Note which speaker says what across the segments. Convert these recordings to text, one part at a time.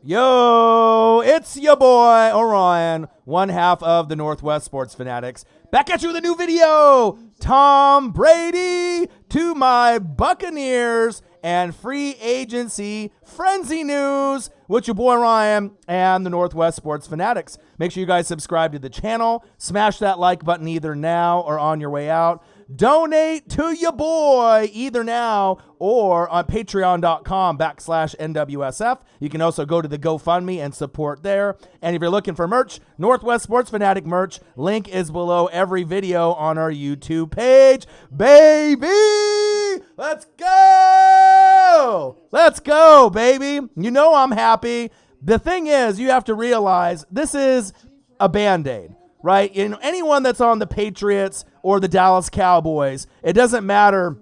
Speaker 1: Yo, it's your boy, Orion, one half of the Northwest Sports Fanatics. Back at you with a new video. Tom Brady to my Buccaneers and free agency frenzy news with your boy Ryan and the Northwest Sports Fanatics. Make sure you guys subscribe to the channel. Smash that like button either now or on your way out. Donate to your boy either now or on patreon.com/NWSF. You can also go to the GoFundMe and support there. And if you're looking for merch, Northwest Sports Fanatic merch, link is below every video on our YouTube page. Baby, let's go! Let's go, baby. You know I'm happy. The thing is, you have to realize this is a Band-Aid. Right? Anyone that's on the Patriots or the Dallas Cowboys, it doesn't matter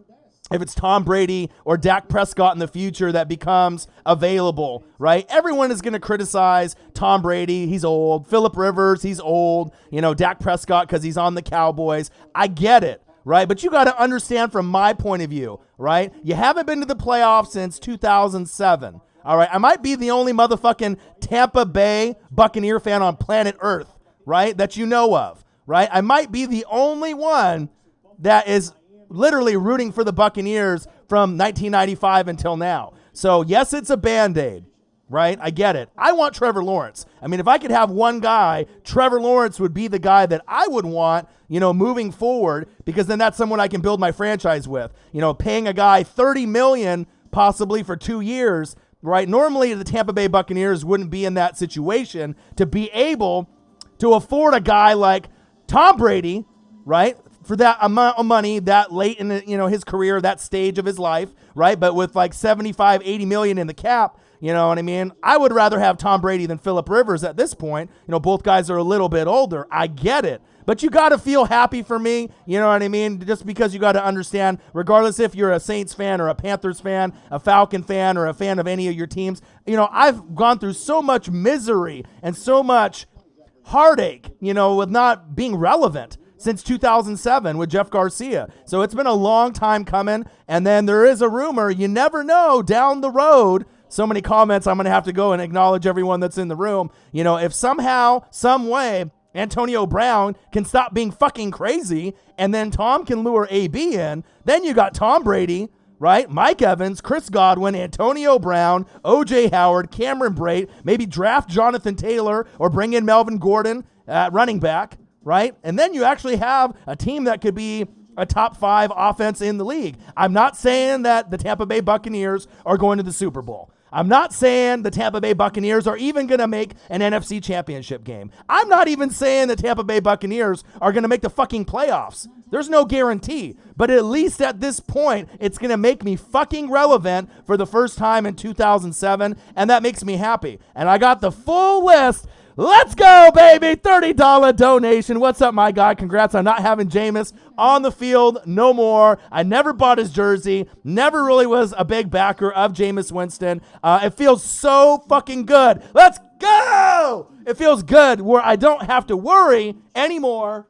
Speaker 1: if it's Tom Brady or Dak Prescott in the future that becomes available, right? Everyone is going to criticize Tom Brady. He's old. Phillip Rivers, he's old. Dak Prescott because he's on the Cowboys. I get it, right? But you got to understand from my point of view, right? You haven't been to the playoffs since 2007. All right? I might be the only motherfucking Tampa Bay Buccaneer fan on planet Earth, right, that you know of, right? I might be the only one that is literally rooting for the Buccaneers from 1995 until now. So, yes, it's a Band-Aid, right? I get it. I want Trevor Lawrence. I mean, if I could have one guy, Trevor Lawrence would be the guy that I would want, moving forward, because then that's someone I can build my franchise with. Paying a guy $30 million possibly for 2 years, right? Normally, the Tampa Bay Buccaneers wouldn't be in that situation to be able to afford a guy like Tom Brady, right, for that amount of money that late in his career, that stage of his life, right, but with like 75, 80 million in the cap, you know what I mean? I would rather have Tom Brady than Phillip Rivers at this point. Both guys are a little bit older. I get it. But you got to feel happy for me, you know what I mean? Just because you got to understand, regardless if you're a Saints fan or a Panthers fan, a Falcon fan, or a fan of any of your teams, I've gone through so much misery and so much heartache, with not being relevant since 2007 with Jeff Garcia. So it's been a long time coming. And then there is a rumor, you never know, down the road. So many comments, I'm going to have to go and acknowledge everyone that's in the room. If somehow, some way, Antonio Brown can stop being fucking crazy and then Tom can lure AB in, then you got Tom Brady, right? Mike Evans, Chris Godwin, Antonio Brown, O.J. Howard, Cameron Brate, maybe draft Jonathan Taylor or bring in Melvin Gordon at running back, right? And then you actually have a team that could be a top 5 offense in the league. I'm not saying that the Tampa Bay Buccaneers are going to the Super Bowl. I'm not saying the Tampa Bay Buccaneers are even going to make an NFC championship game. I'm not even saying the Tampa Bay Buccaneers are going to make the fucking playoffs. There's no guarantee. But at least at this point, it's going to make me fucking relevant for the first time in 2007, and that makes me happy. And I got the full list. Let's go, baby. $30 donation. What's up, my guy? Congrats on not having Jameis on the field no more. I never bought his jersey. Never really was a big backer of Jameis Winston. It feels so fucking good. Let's go. It feels good where I don't have to worry anymore.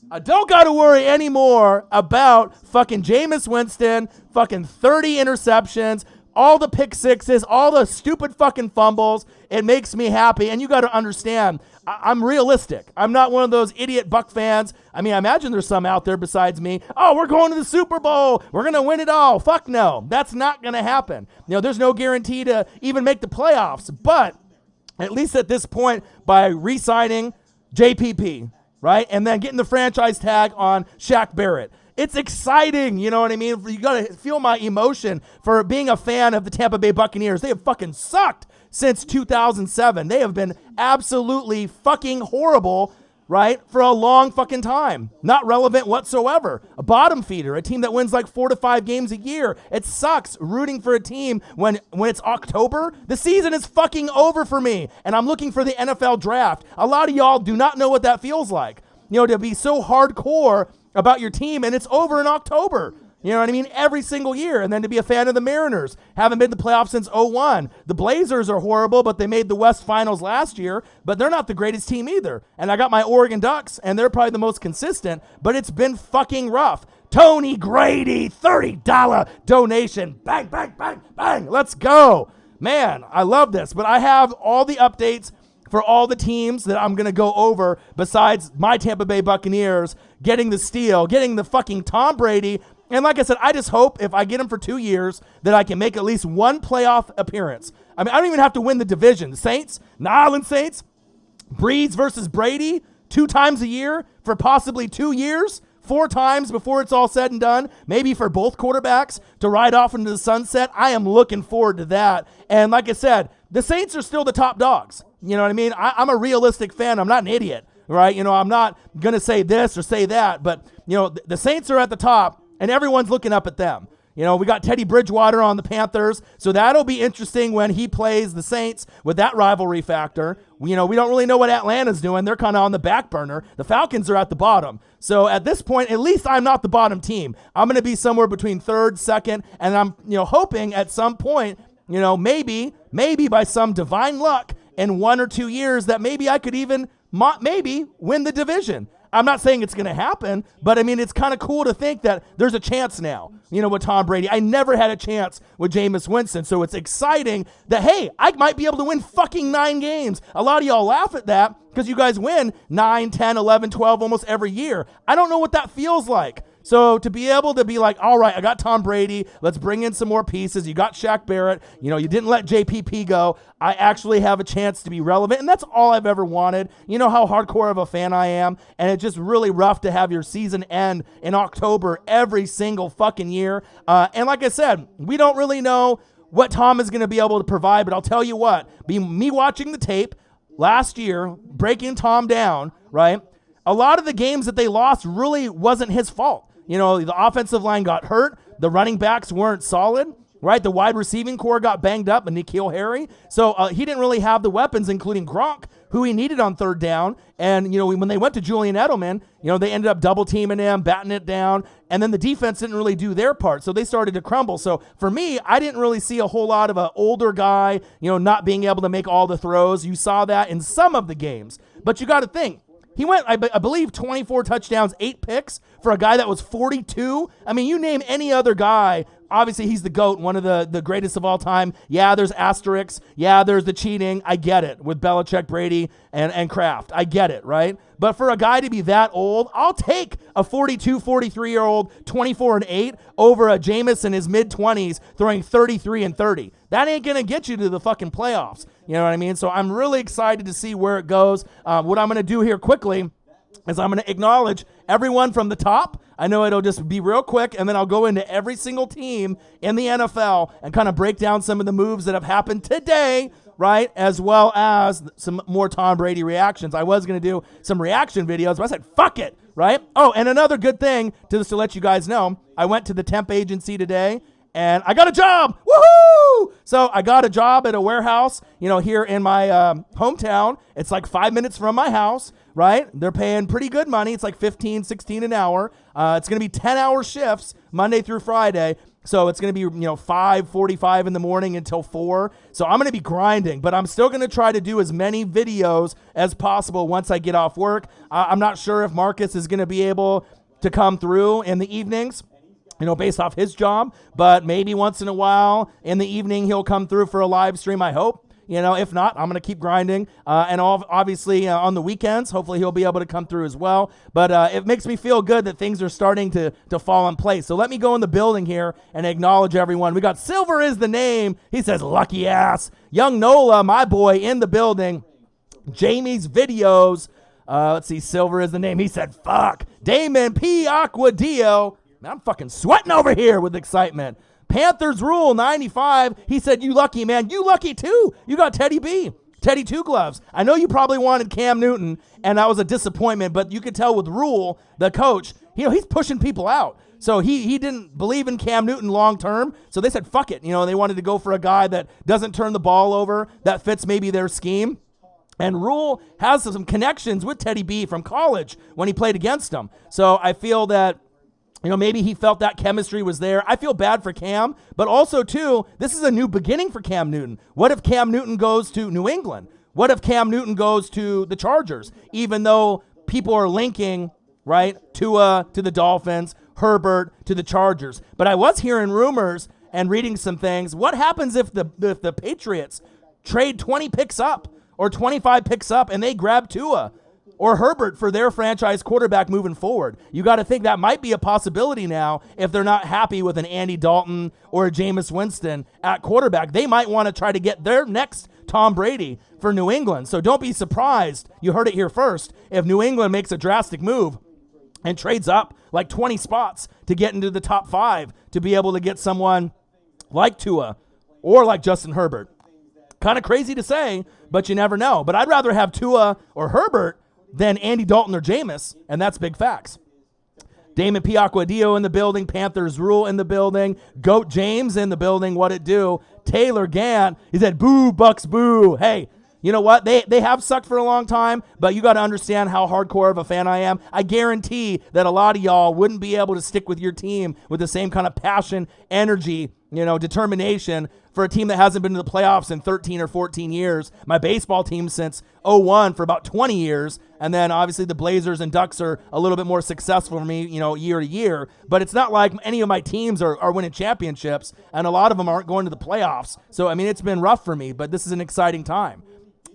Speaker 1: I don't got to worry anymore about fucking Jameis Winston, fucking 30 interceptions, all the pick sixes, all the stupid fucking fumbles. It makes me happy. And you got to understand, I'm realistic. I'm not one of those idiot Buck fans. I mean, I imagine there's some out there besides me. Oh, we're going to the Super Bowl. We're going to win it all. Fuck no. That's not going to happen. There's no guarantee to even make the playoffs. But at least at this point, by re-signing JPP, right, and then getting the franchise tag on Shaq Barrett, it's exciting, you know what I mean? You got to feel my emotion for being a fan of the Tampa Bay Buccaneers. They have fucking sucked since 2007. They have been absolutely fucking horrible, right, for a long fucking time. Not relevant whatsoever. A bottom feeder, a team that wins like 4 to 5 games a year. It sucks rooting for a team when it's October. The season is fucking over for me, and I'm looking for the NFL draft. A lot of y'all do not know what that feels like. To be so hardcore about your team, and it's over in October. You know what I mean? Every single year. And then to be a fan of the Mariners. Haven't been to the playoffs since 2001. The Blazers are horrible, but they made the West Finals last year. But they're not the greatest team either. And I got my Oregon Ducks, and they're probably the most consistent. But it's been fucking rough. Tony Grady, $30 donation. Bang, bang, bang, bang. Let's go. Man, I love this. But I have all the updates for all the teams that I'm going to go over besides my Tampa Bay Buccaneers getting the steal, getting the fucking Tom Brady. And like I said, I just hope if I get him for 2 years that I can make at least one playoff appearance. I mean, I don't even have to win the division. The Saints, New Orleans Saints, Breeze versus Brady 2 times a year for possibly 2 years, 4 times before it's all said and done, maybe for both quarterbacks to ride off into the sunset. I am looking forward to that. And like I said, the Saints are still the top dogs. You know what I mean? I'm a realistic fan. I'm not an idiot, right? You know, I'm not going to say this or say that, but, you know, the Saints are at the top, and everyone's looking up at them. You know, we got Teddy Bridgewater on the Panthers, so that'll be interesting when he plays the Saints with that rivalry factor. You know, we don't really know what Atlanta's doing. They're kind of on the back burner. The Falcons are at the bottom. So at this point, at least I'm not the bottom team. I'm going to be somewhere between 3rd, 2nd, and I'm, you know, hoping at some point, you know, maybe by some divine luck in 1 or 2 years that maybe I could even maybe win the division. I'm not saying it's going to happen, but I mean, it's kind of cool to think that there's a chance now, you know, with Tom Brady. I never had a chance with Jameis Winston, so it's exciting that, hey, I might be able to win fucking 9 games. A lot of y'all laugh at that because you guys win 9, 10, 11, 12 almost every year. I don't know what that feels like. So to be able to be like, all right, I got Tom Brady. Let's bring in some more pieces. You got Shaq Barrett. You know, you didn't let JPP go. I actually have a chance to be relevant, and that's all I've ever wanted. You know how hardcore of a fan I am, and it's just really rough to have your season end in October every single fucking year. And like I said, we don't really know what Tom is going to be able to provide, but I'll tell you what, me watching the tape last year, breaking Tom down, right? A lot of the games that they lost really wasn't his fault. You know, the offensive line got hurt. The running backs weren't solid, right? The wide receiving core got banged up, and N'Keal Harry. So he didn't really have the weapons, including Gronk, who he needed on 3rd down. And, you know, when they went to Julian Edelman, you know, they ended up double teaming him, batting it down. And then the defense didn't really do their part. So they started to crumble. So for me, I didn't really see a whole lot of an older guy, you know, not being able to make all the throws. You saw that in some of the games. But you got to think. He went, I believe, 24 touchdowns, 8 picks for a guy that was 42. I mean, you name any other guy, obviously he's the GOAT, one of the greatest of all time. Yeah, there's asterisks. Yeah, there's the cheating. I get it with Belichick, Brady, and Kraft. I get it, right? But for a guy to be that old, I'll take a 42, 43-year-old, 24-8 over a Jameis in his mid-20s throwing 33 and 30. That ain't going to get you to the fucking playoffs. You know what I mean? So I'm really excited to see where it goes. What I'm going to do here quickly is I'm going to acknowledge everyone from the top. I know it'll just be real quick, and then I'll go into every single team in the NFL and kind of break down some of the moves that have happened today, right, as well as some more Tom Brady reactions. I was going to do some reaction videos, but I said, fuck it, right? Oh, and another good thing, just to let you guys know, I went to the temp agency today, and I got a job. Woohoo! So I got a job at a warehouse, you know, here in my hometown. It's like 5 minutes from my house, right? They're paying pretty good money. It's like 15, 16 an hour. It's going to be 10-hour shifts Monday through Friday. So it's going to be, you know, 5:45 in the morning until 4. So I'm going to be grinding, but I'm still going to try to do as many videos as possible once I get off work. I'm not sure if Marcus is going to be able to come through in the evenings, you know, based off his job, but maybe once in a while in the evening he'll come through for a live stream, I hope. You know, if not, I'm going to keep grinding. And obviously on the weekends, hopefully he'll be able to come through as well. But it makes me feel good that things are starting to fall in place. So let me go in the building here and acknowledge everyone. We got Silver is the name. He says, lucky ass. Young Nola, my boy, in the building. Jamie's videos. Let's see, Silver is the name. He said, fuck. Damon P. Aquadio. Man, I'm fucking sweating over here with excitement. Panthers Rule 95. He said, you lucky, man. You lucky too. You got Teddy B. Teddy Two Gloves. I know you probably wanted Cam Newton, and that was a disappointment, but you could tell with Rule, the coach, you know, he's pushing people out. So he didn't believe in Cam Newton long term, so they said, fuck it. You know, they wanted to go for a guy that doesn't turn the ball over, that fits maybe their scheme. And Rule has some connections with Teddy B from college when he played against him. So I feel that, you know, maybe he felt that chemistry was there. I feel bad for Cam, but also, too, this is a new beginning for Cam Newton. What if Cam Newton goes to New England? What if Cam Newton goes to the Chargers? Even though people are linking, right, to the Dolphins, Herbert to the Chargers. But I was hearing rumors and reading some things. What happens if the Patriots trade 20 picks up or 25 picks up and they grab Tua or Herbert for their franchise quarterback moving forward? You got to think that might be a possibility now if they're not happy with an Andy Dalton or a Jameis Winston at quarterback. They might want to try to get their next Tom Brady for New England. So don't be surprised, you heard it here first, if New England makes a drastic move and trades up like 20 spots to get into the top 5 to be able to get someone like Tua or like Justin Herbert. Kind of crazy to say, but you never know. But I'd rather have Tua or Herbert than Andy Dalton or Jameis, and that's big facts. Damon Piacquadio in the building. Panthers Rule in the building. Goat James in the building. What it do? Taylor Gant. He said, boo, Bucs, boo. Hey, you know what? They have sucked for a long time, but you got to understand how hardcore of a fan I am. I guarantee that a lot of y'all wouldn't be able to stick with your team with the same kind of passion, energy, determination for a team that hasn't been to the playoffs in 13 or 14 years. My baseball team since 01 for about 20 years. And then obviously the Blazers and Ducks are a little bit more successful for me, year to year. But it's not like any of my teams are winning championships, and a lot of them aren't going to the playoffs. So, it's been rough for me, but this is an exciting time.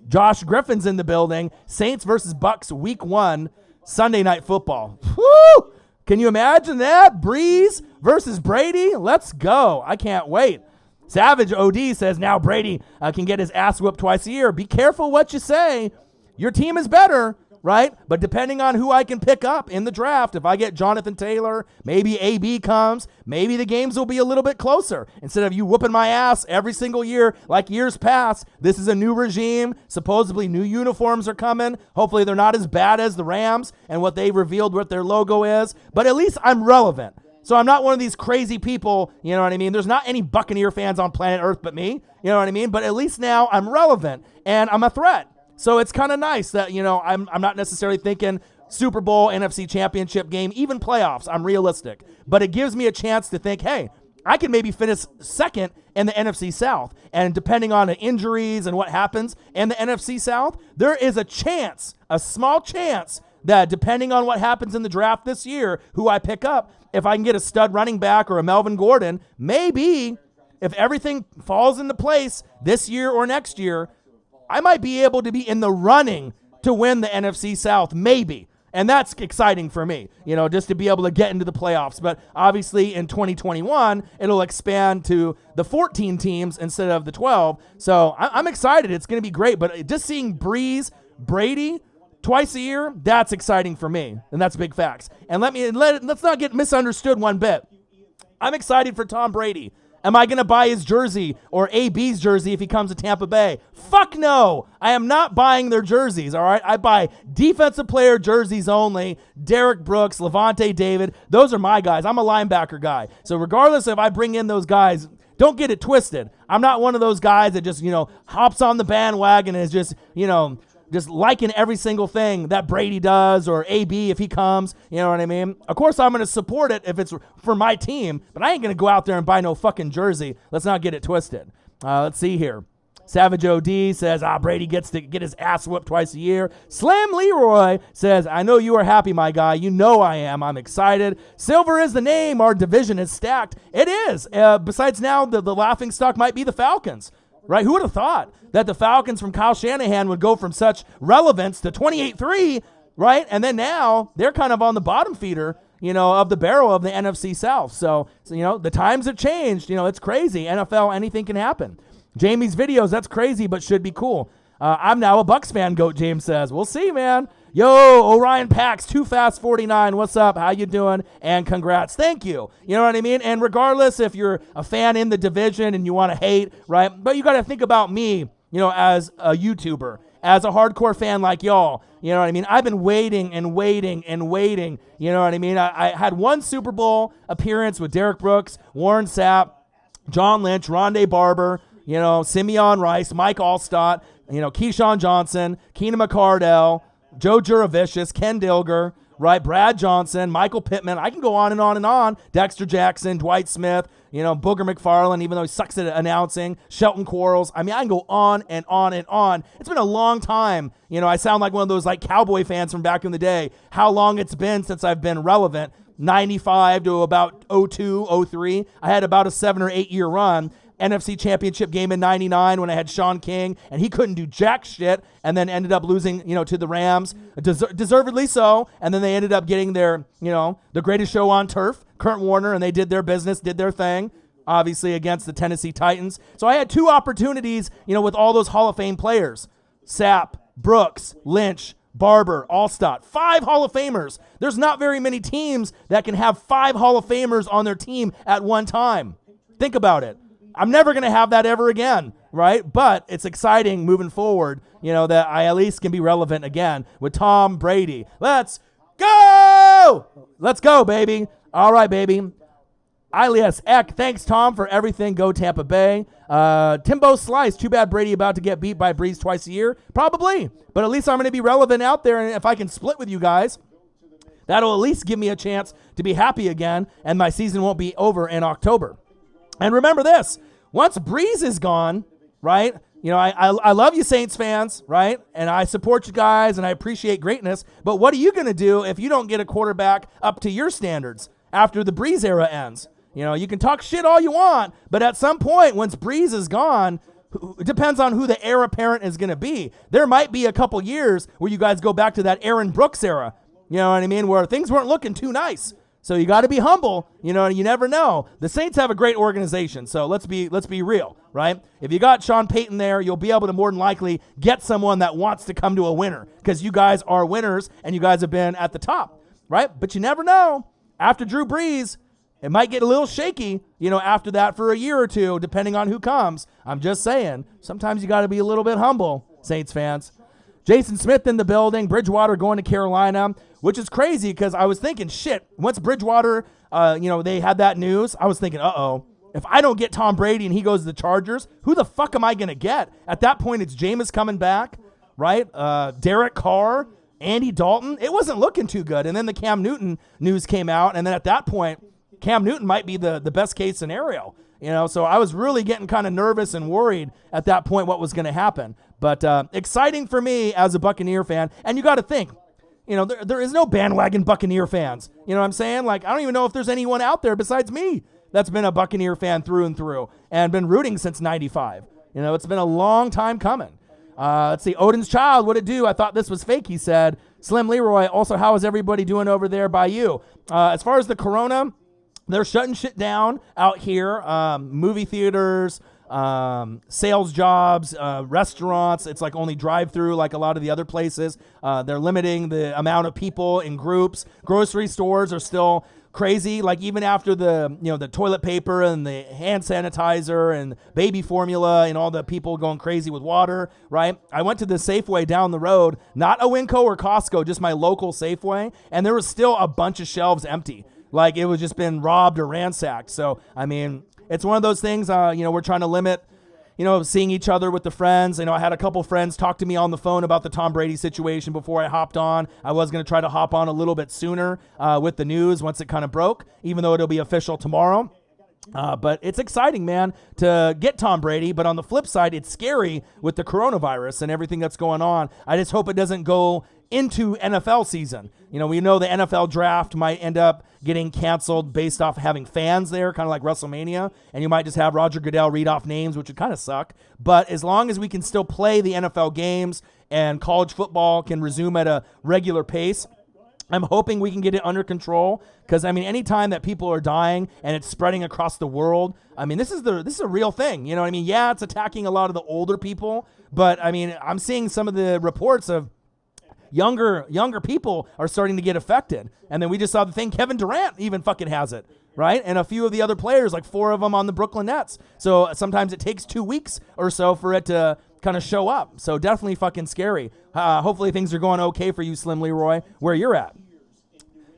Speaker 1: Josh Griffin's in the building. Saints versus Bucs week 1, Sunday Night Football. Woo! Can you imagine that? Breeze versus Brady? Let's go. I can't wait. Savage OD says now Brady can get his ass whooped twice a year. Be careful what you say. Your team is better, right? But depending on who I can pick up in the draft, if I get Jonathan Taylor, maybe AB comes, maybe the games will be a little bit closer. Instead of you whooping my ass every single year like years past, this is a new regime. Supposedly new uniforms are coming. Hopefully they're not as bad as the Rams and what they revealed what their logo is. But at least I'm relevant. So I'm not one of these crazy people, you know what I mean? There's not any Buccaneer fans on planet Earth but me, you know what I mean? But at least now I'm relevant and I'm a threat. So it's kind of nice that, I'm not necessarily thinking Super Bowl, NFC Championship game, even playoffs. I'm realistic. But it gives me a chance to think, hey, I can maybe finish second in the NFC South. And depending on the injuries and what happens in the NFC South, there is a chance, a small chance, that depending on what happens in the draft this year, who I pick up, if I can get a stud running back or a Melvin Gordon, maybe if everything falls into place this year or next year, I might be able to be in the running to win the NFC South, maybe. And that's exciting for me, just to be able to get into the playoffs. But obviously in 2021, it'll expand to the 14 teams instead of the 12. So I'm excited. It's going to be great. But just seeing Brady twice a year, that's exciting for me. And that's big facts. And let's not get misunderstood one bit. I'm excited for Tom Brady. Am I going to buy his jersey or AB's jersey if he comes to Tampa Bay? Fuck no. I am not buying their jerseys, all right? I buy defensive player jerseys only. Derek Brooks, Levante David, those are my guys. I'm a linebacker guy. So regardless if I bring in those guys, don't get it twisted. I'm not one of those guys that just, hops on the bandwagon and is just liking every single thing that Brady does or AB if he comes, you know what I mean? Of course, I'm going to support it if it's for my team, but I ain't going to go out there and buy no fucking jersey. Let's not get it twisted. Let's see here. Savage OD says, Brady gets to get his ass whooped twice a year. Slam Leroy says, I know you are happy, my guy. You know I am. I'm excited. Silver is the name. Our division is stacked. It is. Besides now, the laughing stock might be the Falcons. Right? Who would have thought that the Falcons from Kyle Shanahan would go from such relevance to 28-3, right? And then now they're kind of on the bottom feeder, of the barrel of the NFC South. So, the times have changed. It's crazy. NFL, anything can happen. Jamie's videos, that's crazy, but should be cool. I'm now a Bucs fan, Goat James says. We'll see, man. Yo, Orion Pax, Too Fast 49. What's up? How you doing? And congrats. Thank you. You know what I mean? And regardless if you're a fan in the division and you want to hate, right? But you got to think about me, as a YouTuber, as a hardcore fan like y'all. You know what I mean? I've been waiting and waiting and waiting. You know what I mean? I had one Super Bowl appearance with Derek Brooks, Warren Sapp, John Lynch, Rondé Barber, Simeon Rice, Mike Allstott, Keyshawn Johnson, Keenan McCardell, Joe Juravicius, Ken Dilger, right? Brad Johnson, Michael Pittman. I can go on and on and on. Dexter Jackson, Dwight Smith, Booger McFarland, even though he sucks at announcing, Shelton Quarles. I can go on and on and on. It's been a long time. I sound like one of those like cowboy fans from back in the day. How long it's been since I've been relevant. 95 to about 02, 03. I had about a 7 or 8 year run. NFC Championship game in 99 when I had Sean King, and he couldn't do jack shit, and then ended up losing, to the Rams, deservedly so, and then they ended up getting their, the greatest show on turf, Kurt Warner, and they did their business, did their thing, obviously against the Tennessee Titans. So I had 2 opportunities, with all those Hall of Fame players, Sapp, Brooks, Lynch, Barber, Allstott, 5 Hall of Famers. There's not very many teams that can have 5 Hall of Famers on their team at one time. Think about it. I'm never going to have that ever again, right? But it's exciting moving forward, that I at least can be relevant again with Tom Brady. Let's go! Let's go, baby. All right, baby. Alias Eck, thanks, Tom, for everything. Go Tampa Bay. Timbo Slice, too bad Brady about to get beat by Breeze twice a year. Probably, but at least I'm going to be relevant out there, and if I can split with you guys, that'll at least give me a chance to be happy again, and my season won't be over in October. And remember this, once Breeze is gone, right, I love you Saints fans, right, and I support you guys, and I appreciate greatness, but what are you going to do if you don't get a quarterback up to your standards after the Breeze era ends? You can talk shit all you want, but at some point, once Breeze is gone, it depends on who the heir apparent is going to be. There might be a couple years where you guys go back to that Aaron Brooks era, you know what I mean, where things weren't looking too nice. So you got to be humble, you never know. The Saints have a great organization, so let's be real, right? If you got Sean Payton there, you'll be able to more than likely get someone that wants to come to a winner because you guys are winners and you guys have been at the top, right? But you never know. After Drew Brees, it might get a little shaky, after that for a year or two, depending on who comes. I'm just saying, sometimes you got to be a little bit humble, Saints fans. Jason Smith in the building, Bridgewater going to Carolina, which is crazy because I was thinking, shit, once Bridgewater, they had that news, I was thinking, if I don't get Tom Brady and he goes to the Chargers, who the fuck am I going to get? At that point, it's Jameis coming back, right? Derek Carr, Andy Dalton. It wasn't looking too good. And then the Cam Newton news came out, and then at that point, Cam Newton might be the best case scenario. So I was really getting kind of nervous and worried at that point what was going to happen. But exciting for me as a Buccaneer fan. And you got to think, there is no bandwagon Buccaneer fans. You know what I'm saying? Like, I don't even know if there's anyone out there besides me that's been a Buccaneer fan through and through and been rooting since 95. It's been a long time coming. Let's see. Odin's Child, what'd it do? I thought this was fake, he said. Slim Leroy, also, how is everybody doing over there by you? As far as the corona, they're shutting shit down out here. Movie theaters, sales jobs, restaurants. It's like only drive-through like a lot of the other places. They're limiting the amount of people in groups. Grocery stores are still crazy. Like even after the toilet paper and the hand sanitizer and baby formula and all the people going crazy with water, right? I went to the Safeway down the road, not a Winco or Costco, just my local Safeway, and there was still a bunch of shelves empty. Like it was just been robbed or ransacked. So, I mean, it's one of those things, we're trying to limit, seeing each other with the friends. I had a couple friends talk to me on the phone about the Tom Brady situation before I hopped on. I was going to try to hop on a little bit sooner with the news once it kind of broke, even though it'll be official tomorrow. But it's exciting, man, to get Tom Brady. But on the flip side, it's scary with the coronavirus and everything that's going on. I just hope it doesn't go into NFL season. We know the NFL draft might end up getting canceled based off having fans there, kind of like WrestleMania, and you might just have Roger Goodell read off names, which would kind of suck. But as long as we can still play the NFL games and college football can resume at a regular pace, I'm hoping we can get it under control because, anytime that people are dying and it's spreading across the world, this is a real thing. You know what I mean? Yeah, it's attacking a lot of the older people, but, I'm seeing some of the reports of younger people are starting to get affected. And then we just saw the thing, Kevin Durant even fucking has it, right? And a few of the other players, like 4 of them on the Brooklyn Nets. So sometimes it takes 2 weeks or so for it to kind of show up. So definitely fucking scary. Hopefully things are going okay for you, Slim Leroy, where you're at.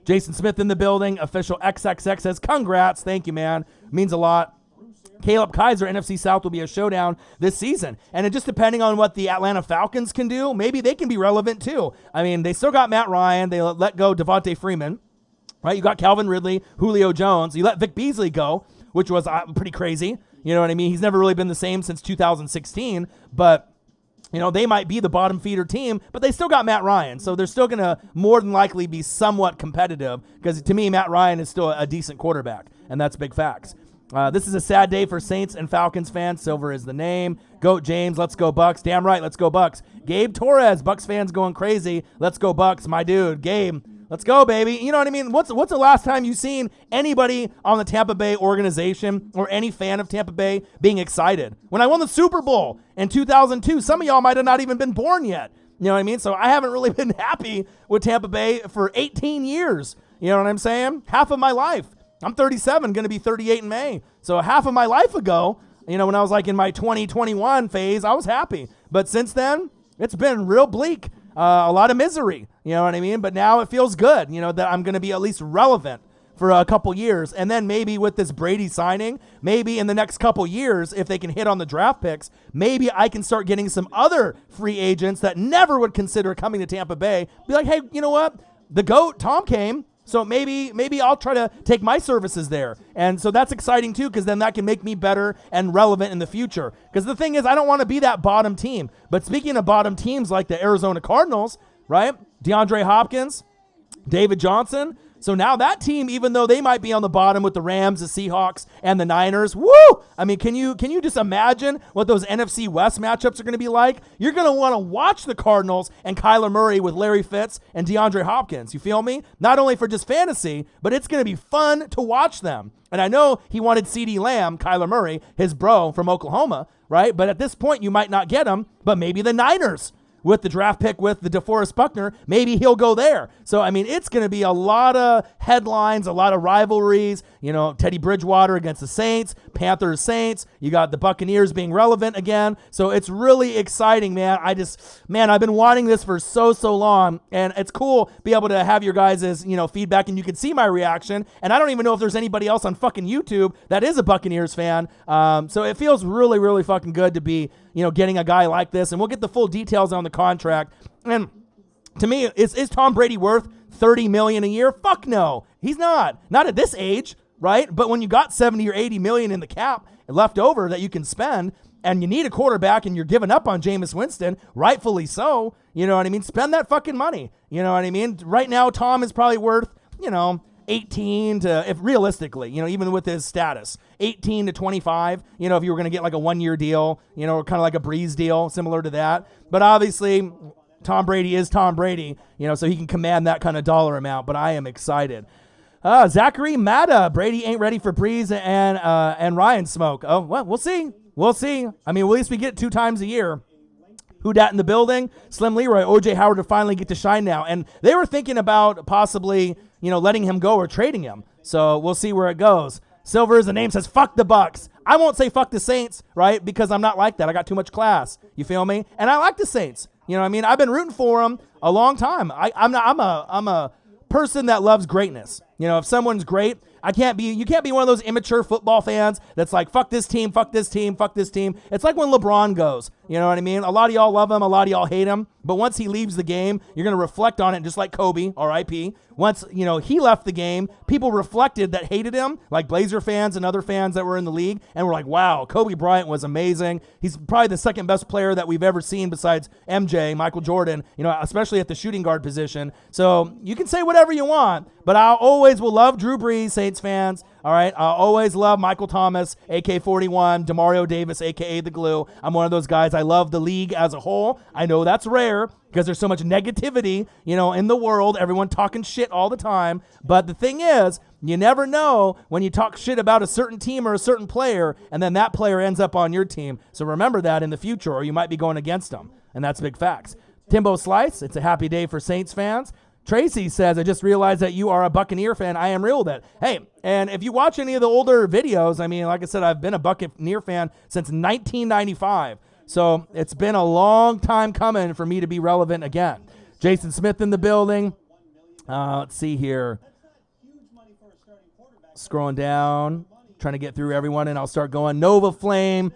Speaker 1: Jason Smith in the building. Official XXX says, congrats. Thank you, man. Means a lot. Caleb Kaiser, NFC South will be a showdown this season. And it just depending on what the Atlanta Falcons can do, maybe they can be relevant too. They still got Matt Ryan. They let go Devontae Freeman, right? You got Calvin Ridley, Julio Jones. You let Vic Beasley go, which was pretty crazy. You know what I mean? He's never really been the same since 2016. But they might be the bottom feeder team, but they still got Matt Ryan. So they're still going to more than likely be somewhat competitive because to me, Matt Ryan is still a decent quarterback, and that's big facts. This is a sad day for Saints and Falcons fans. Silver is the name. Goat James, let's go Bucs. Damn right, let's go Bucs. Gabe Torres, Bucs fans going crazy. Let's go Bucs, my dude. Gabe, let's go, baby. You know what I mean? What's the last time you seen anybody on the Tampa Bay organization or any fan of Tampa Bay being excited? When I won the Super Bowl in 2002, some of y'all might have not even been born yet. You know what I mean? So I haven't really been happy with Tampa Bay for 18 years. You know what I'm saying? Half of my life. I'm 37, going to be 38 in May. So half of my life ago, when I was like in my 2021 phase, I was happy. But since then, it's been real bleak. A lot of misery, you know what I mean? But now it feels good, that I'm going to be at least relevant for a couple years. And then maybe with this Brady signing, maybe in the next couple years, if they can hit on the draft picks, maybe I can start getting some other free agents that never would consider coming to Tampa Bay. Be like, hey, you know what? The GOAT, Tom, came. So maybe I'll try to take my services there. And so that's exciting too, because then that can make me better and relevant in the future. Because the thing is, I don't want to be that bottom team. But speaking of bottom teams like the Arizona Cardinals, right? DeAndre Hopkins, David Johnson. So now that team, even though they might be on the bottom with the Rams, the Seahawks, and the Niners, woo! I mean, can you just imagine what those NFC West matchups are going to be like? You're going to want to watch the Cardinals and Kyler Murray with Larry Fitz and DeAndre Hopkins. You feel me? Not only for just fantasy, but it's going to be fun to watch them. And I know he wanted CeeDee Lamb, Kyler Murray, his bro from Oklahoma, right? But at this point, you might not get him, but maybe the Niners with the draft pick with the DeForest Buckner, maybe he'll go there. So, I mean, it's going to be a lot of headlines, a lot of rivalries. Teddy Bridgewater against the Saints, Panthers, Saints. You got the Buccaneers being relevant again. So it's really exciting, man. I've been wanting this for so long, and it's cool be able to have your guys' feedback, and you can see my reaction. And I don't even know if there's anybody else on fucking YouTube that is a Buccaneers fan. So it feels really, really fucking good to be getting a guy like this, and we'll get the full details on the contract. And to me, is Tom Brady worth $30 million a year? Fuck no, he's not at this age, right? But when you got 70 or 80 million in the cap left over that you can spend, and you need a quarterback, and you're giving up on Jameis Winston, rightfully so, you know what I mean? Spend that fucking money, you know what I mean? Right now, Tom is probably worth 18 to, if realistically, even with his status, 18 to 25, if you were going to get like a 1-year deal, or kind of like a Breeze deal, similar to that. But obviously, Tom Brady is Tom Brady, so he can command that kind of dollar amount. But I am excited. Zachary Mata, Brady ain't ready for Breeze and Ryan smoke. Oh, well, we'll see. I mean, at least we get 2 times a year. Who dat in the building? Slim Leroy, OJ Howard to finally get to shine now. And they were thinking about possibly, letting him go or trading him. So we'll see where it goes. Silver is the name, says, fuck the Bucs. I won't say fuck the Saints, right? Because I'm not like that. I got too much class. You feel me? And I like the Saints. You know what I mean? I've been rooting for them a long time. I'm a person that loves greatness. If someone's great, you can't be one of those immature football fans that's like, fuck this team, fuck this team, fuck this team. It's like when LeBron goes, you know what I mean? A lot of y'all love him, a lot of y'all hate him, but once he leaves the game, you're going to reflect on it just like Kobe, R.I.P. Once, he left the game, people reflected that hated him, like Blazer fans and other fans that were in the league, and were like, wow, Kobe Bryant was amazing. He's probably the second best player that we've ever seen besides MJ, Michael Jordan, especially at the shooting guard position. So you can say whatever you want, but I always will love Drew Brees, Saints fans. All right, I always love Michael Thomas, AK-41, Demario Davis, a.k.a. The Glue. I'm one of those guys. I love the league as a whole. I know that's rare because there's so much negativity, in the world. Everyone talking shit all the time. But the thing is, you never know when you talk shit about a certain team or a certain player, and then that player ends up on your team. So remember that in the future, or you might be going against them. And that's big facts. Timbo Slice, it's a happy day for Saints fans. Tracy says, I just realized that you are a Buccaneer fan. I am real with it. Hey, and if you watch any of the older videos, I mean, like I said, I've been a Buccaneer fan since 1995. So it's been a long time coming for me to be relevant again. Jason Smith in the building. Let's see here. Scrolling down, trying to get through everyone, and I'll start going. Nova Flame.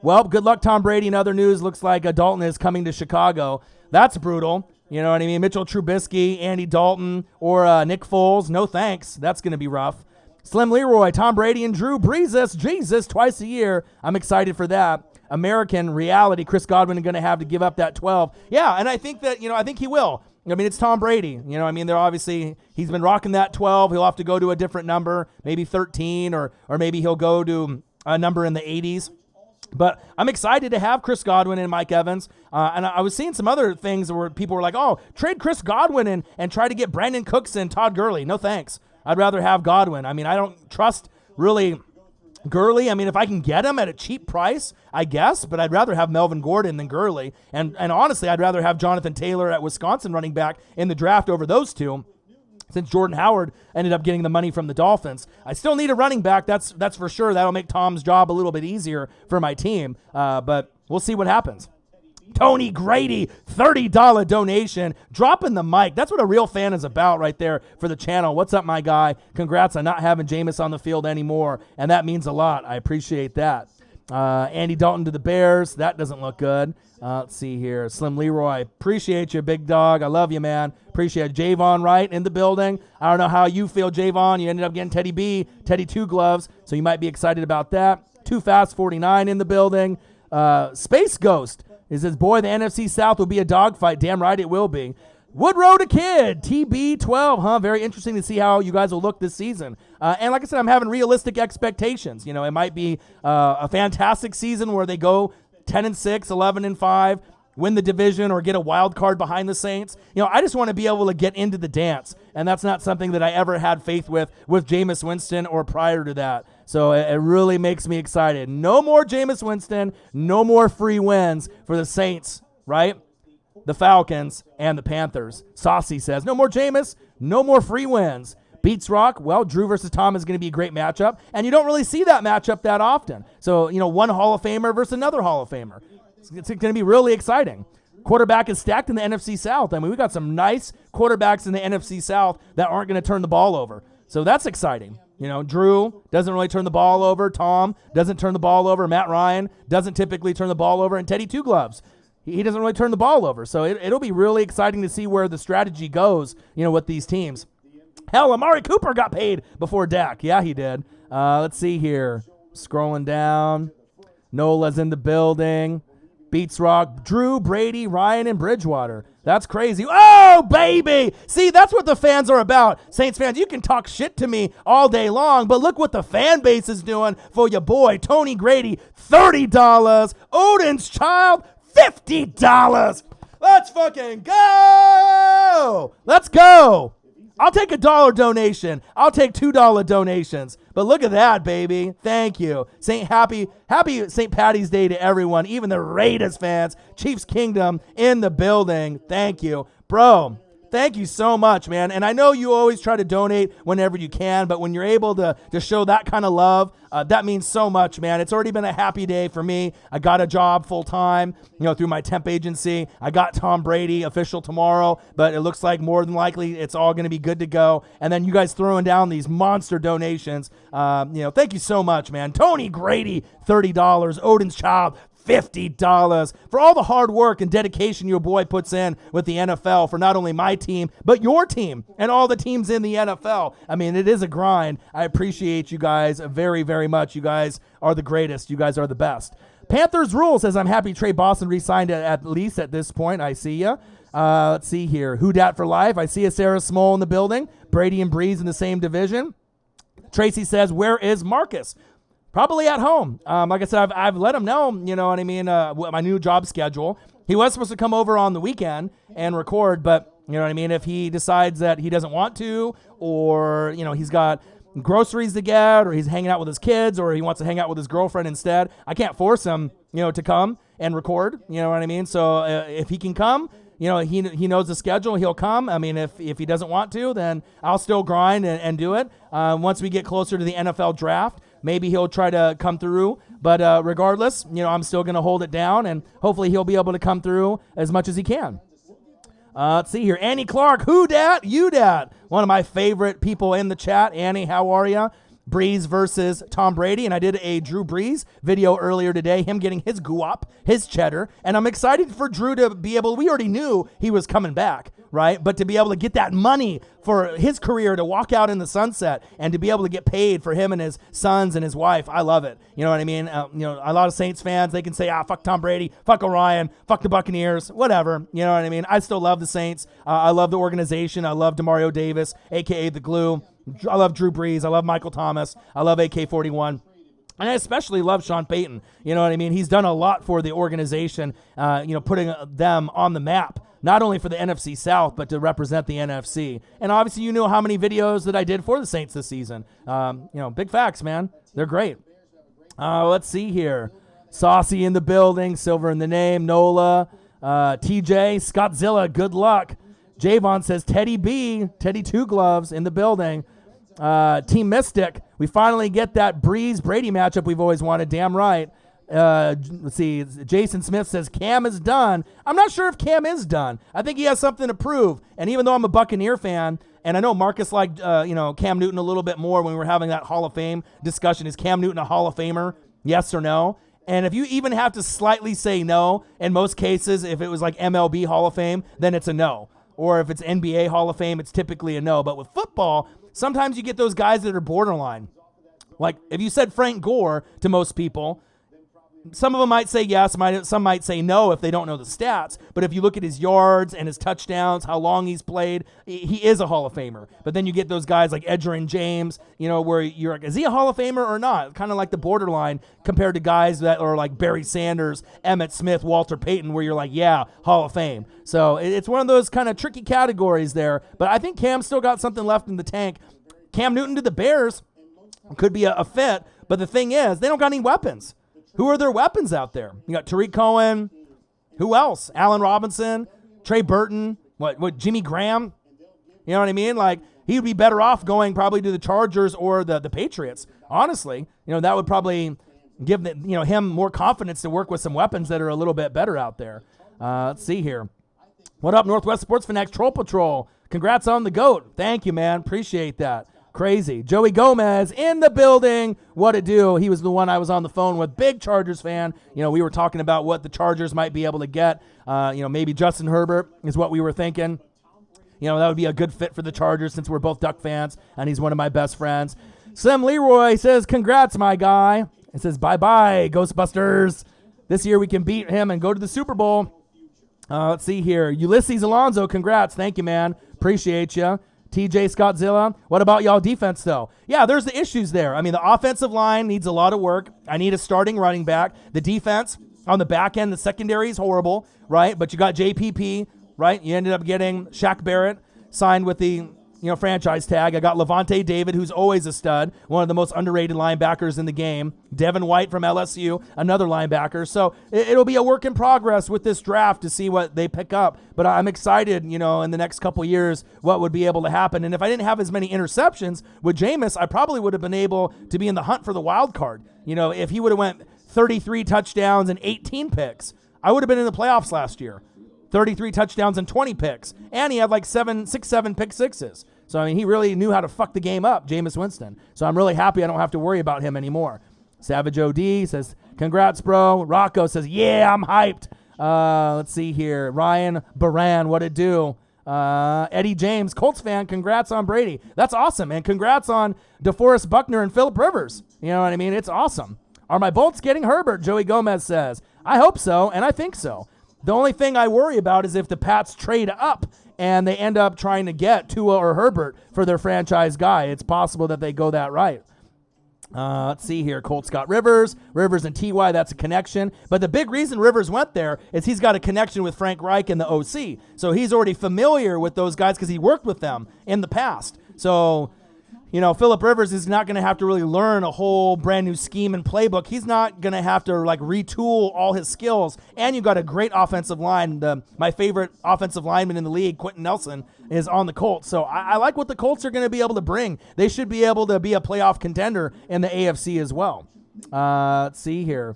Speaker 1: Well, good luck, Tom Brady. In other news, looks like Dalton is coming to Chicago. That's brutal. You know what I mean? Mitchell Trubisky, Andy Dalton, or Nick Foles. No thanks. That's going to be rough. Slim Leroy, Tom Brady, and Drew Brees. Jesus, twice a year. I'm excited for that. American reality Chris Godwin is going to have to give up that 12. Yeah, and I think that, I think he will. I mean, it's Tom Brady. They're obviously, he's been rocking that 12. He'll have to go to a different number, maybe 13, or maybe he'll go to a number in the 80s. But I'm excited to have Chris Godwin and Mike Evans. And I was seeing some other things where people were like, oh, trade Chris Godwin and try to get Brandon Cooks and Todd Gurley. No thanks. I'd rather have Godwin. I mean, I don't trust really Gurley. I mean, if I can get him at a cheap price, I guess, but I'd rather have Melvin Gordon than Gurley. And honestly, I'd rather have Jonathan Taylor at Wisconsin running back in the draft over those two, since Jordan Howard ended up getting the money from the Dolphins. I still need a running back, that's for sure. That'll make Tom's job a little bit easier for my team, but we'll see what happens. Tony Grady, $30 donation, dropping the mic. That's what a real fan is about right there for the channel. What's up, my guy? Congrats on not having Jameis on the field anymore, and that means a lot. I appreciate that. Andy Dalton to the Bears. That doesn't look good. Let's see here. Slim Leroy, appreciate you, big dog. I love you, man. Appreciate it. Javon Wright in the building. I don't know how you feel, Javon. You ended up getting Teddy 2 gloves, so you might be excited about that. Too Fast 49 in the building. Space Ghost. Is this boy, the NFC South will be a dogfight. Damn right it will be. Woodrow the Kid, TB12, huh? Very interesting to see how you guys will look this season. And like I said, I'm having realistic expectations. It might be a fantastic season where they go 10-6, 11-5, win the division, or get a wild card behind the Saints. I just want to be able to get into the dance, and that's not something that I ever had faith with Jameis Winston or prior to that. So it really makes me excited. No more Jameis Winston, no more free wins for the Saints, right? The Falcons and the Panthers. Saucy says, no more Jameis, no more free wins. Beats Rock, well, Drew versus Tom is going to be a great matchup, and you don't really see that matchup that often. So, one Hall of Famer versus another Hall of Famer. It's going to be really exciting. Quarterback is stacked in the NFC South. I mean, we got some nice quarterbacks in the NFC South that aren't going to turn the ball over. So that's exciting. Drew doesn't really turn the ball over. Tom doesn't turn the ball over. Matt Ryan doesn't typically turn the ball over. And Teddy Two Gloves, he doesn't really turn the ball over. So it'll be really exciting to see where the strategy goes, with these teams. Hell, Amari Cooper got paid before Dak. Yeah, he did. Let's see here. Scrolling down. Nola's in the building. Beats Rock, Drew, Brady, Ryan, and Bridgewater. That's crazy. Oh, baby! See, that's what the fans are about. Saints fans, you can talk shit to me all day long, but look what the fan base is doing for your boy, Tony Grady, $30. Odin's Child, $50. Let's fucking go! Let's go! I'll take $1 donation. I'll take $2 donations. But look at that, baby. Thank you. Happy St. Patty's Day to everyone, even the Raiders fans. Chiefs Kingdom in the building. Thank you. Bro, thank you so much, man. And I know you always try to donate whenever you can, but when you're able to show that kind of love, that means so much, man. It's already been a happy day for me. I got a job full-time, through my temp agency. I got Tom Brady official tomorrow, but it looks like more than likely it's all going to be good to go. And then you guys throwing down these monster donations. Thank you so much, man. Tony Grady, $30. Odin's Child, $50 for all the hard work and dedication your boy puts in with the NFL for not only my team, but your team and all the teams in the NFL. I mean, it is a grind. I appreciate you guys very, very much. You guys are the greatest. You guys are the best. Panthers Rule says, I'm happy Trey Boston re-signed at least at this point. I see ya. Let's see here. Who Dat for life? I see a Sarah Small in the building. Brady and Breeze in the same division. Tracy says, where is Marcus? Probably at home. Like I said, I've let him know, my new job schedule. He was supposed to come over on the weekend and record, but, if he decides that he doesn't want to, or, he's got groceries to get, or he's hanging out with his kids, or he wants to hang out with his girlfriend instead, I can't force him, to come and record, So if he can come, he knows the schedule, he'll come. I mean, if he doesn't want to, then I'll still grind and do it. Once we get closer to the NFL draft, maybe he'll try to come through, but regardless, I'm still going to hold it down, and hopefully he'll be able to come through as much as he can. Let's see here. Annie Clark, who dat? You dat. One of my favorite people in the chat. Annie, how are you? Breeze versus Tom Brady, and I did a Drew Brees video earlier today, him getting his guap, his cheddar, and I'm excited for Drew to be able, we already knew he was coming back, right? But to be able to get that money for his career to walk out in the sunset and to be able to get paid for him and his sons and his wife, I love it. You know what I mean? A lot of Saints fans, they can say, fuck Tom Brady, fuck Orion, fuck the Buccaneers, whatever. You know what I mean? I still love the Saints. I love the organization. I love DeMario Davis, a.k.a. the Glue. I love Drew Brees. I love Michael Thomas. I love AK-41. And I especially love Sean Payton. You know what I mean? He's done a lot for the organization, putting them on the map, not only for the NFC South, but to represent the NFC. And obviously, you know how many videos that I did for the Saints this season. Big facts, man. They're great. Let's see here. Saucy in the building, Silver in the name, Nola, TJ, Scottzilla, good luck. Javon says Teddy B, Teddy Two Gloves in the building. Team Mystic, we finally get that Breeze Brady matchup we've always wanted. Damn right. Let's see. Jason Smith says Cam is done. I'm not sure if Cam is done. I think he has something to prove. And even though I'm a Buccaneer fan, and I know Marcus liked Cam Newton a little bit more when we were having that Hall of Fame discussion. Is Cam Newton a Hall of Famer? Yes or no? And if you even have to slightly say no, in most cases, if it was like MLB Hall of Fame, then it's a no. Or if it's NBA Hall of Fame, it's typically a no. But with football, sometimes you get those guys that are borderline. Like if you said Frank Gore to most people, some of them might say yes, some might say no if they don't know the stats. But if you look at his yards and his touchdowns, how long he's played, he is a Hall of Famer. But then you get those guys like Edgerrin James, where you're like, is he a Hall of Famer or not? Kind of like the borderline compared to guys that are like Barry Sanders, Emmitt Smith, Walter Payton, where you're like, yeah, Hall of Fame. So it's one of those kind of tricky categories there. But I think Cam's still got something left in the tank. Cam Newton to the Bears could be a fit. But the thing is, they don't got any weapons. Who are their weapons out there? You got Tariq Cohen. Who else? Allen Robinson, Trey Burton, what Jimmy Graham? You know what I mean? Like, he would be better off going probably to the Chargers or the Patriots. Honestly, that would probably give him more confidence to work with some weapons that are a little bit better out there. Let's see here. What up, Northwest Sports Fanatics Troll Patrol? Congrats on the GOAT. Thank you, man. Appreciate that. Crazy. Joey Gomez in the building. What a do. He was the one I was on the phone with. Big Chargers fan. We were talking about what the Chargers might be able to get. Maybe Justin Herbert is what we were thinking. That would be a good fit for the Chargers since we're both Duck fans, and he's one of my best friends. Slim Leroy says, congrats, my guy. It says, bye-bye, Ghostbusters. This year we can beat him and go to the Super Bowl. Let's see here. Ulysses Alonso, congrats. Thank you, man. Appreciate you. TJ Scottzilla. What about y'all defense, though? Yeah, there's the issues there. I mean, the offensive line needs a lot of work. I need a starting running back. The defense on the back end, the secondary is horrible, right? But you got JPP, right? You ended up getting Shaq Barrett signed with the franchise tag. I got Levante David, who's always a stud, one of the most underrated linebackers in the game. Devin White from LSU, another linebacker. So it'll be a work in progress with this draft to see what they pick up. But I'm excited, in the next couple years, what would be able to happen. And if I didn't have as many interceptions with Jameis, I probably would have been able to be in the hunt for the wild card. If he would have went 33 touchdowns and 18 picks, I would have been in the playoffs last year. 33 touchdowns and 20 picks. And he had like 7 pick sixes. So, he really knew how to fuck the game up, Jameis Winston. So I'm really happy I don't have to worry about him anymore. Savage OD says, congrats, bro. Rocco says, yeah, I'm hyped. Let's see here. Ryan Baran, what it do? Eddie James, Colts fan, congrats on Brady. That's awesome. And congrats on DeForest Buckner and Phillip Rivers. You know what I mean? It's awesome. Are my Bolts getting Herbert? Joey Gomez says. I hope so, and I think so. The only thing I worry about is if the Pats trade up and they end up trying to get Tua or Herbert for their franchise guy. It's possible that they go that right. Let's see here. Colts got Rivers and T.Y., that's a connection. But the big reason Rivers went there is he's got a connection with Frank Reich and the OC. So he's already familiar with those guys because he worked with them in the past. So, Phillip Rivers is not going to have to really learn a whole brand new scheme and playbook. He's not going to have to retool all his skills. And you got a great offensive line. My favorite offensive lineman in the league, Quentin Nelson, is on the Colts. So I like what the Colts are going to be able to bring. They should be able to be a playoff contender in the AFC as well. Let's see here.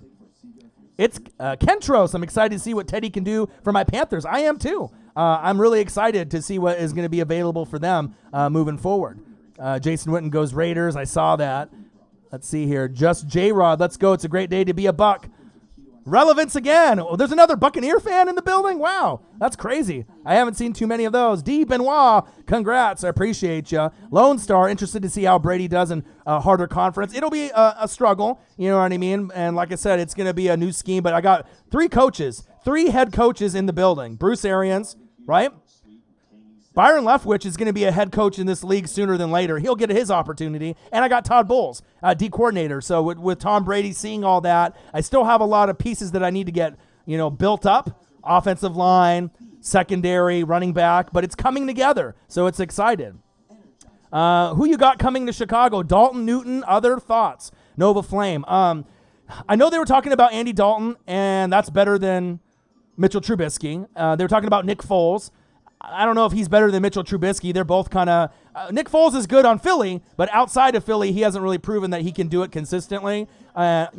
Speaker 1: It's Kentros. I'm excited to see what Teddy can do for my Panthers. I am too. I'm really excited to see what is going to be available for them moving forward. Jason Witten goes Raiders. I saw that. Let's see here. Just J-Rod. Let's go. It's a great day to be a Buck. Relevance again. Oh, there's another Buccaneer fan in the building. Wow, that's crazy. I haven't seen too many of those. D. Benoit, congrats. I appreciate you. Lone Star, interested to see how Brady does in a harder conference. It'll be a struggle, you know what I mean? And like I said, it's going to be a new scheme, but I got three head coaches in the building. Bruce Arians, right? Byron Leftwich is going to be a head coach in this league sooner than later. He'll get his opportunity. And I got Todd Bowles, D coordinator. So with Tom Brady seeing all that, I still have a lot of pieces that I need to get, built up. Offensive line, secondary, running back, but it's coming together. So it's excited. Who you got coming to Chicago? Dalton, Newton, other thoughts? Nova Flame. I know they were talking about Andy Dalton, and that's better than Mitchell Trubisky. They were talking about Nick Foles. I don't know if he's better than Mitchell Trubisky. They're both kind of Nick Foles is good on Philly, but outside of Philly, he hasn't really proven that he can do it consistently. And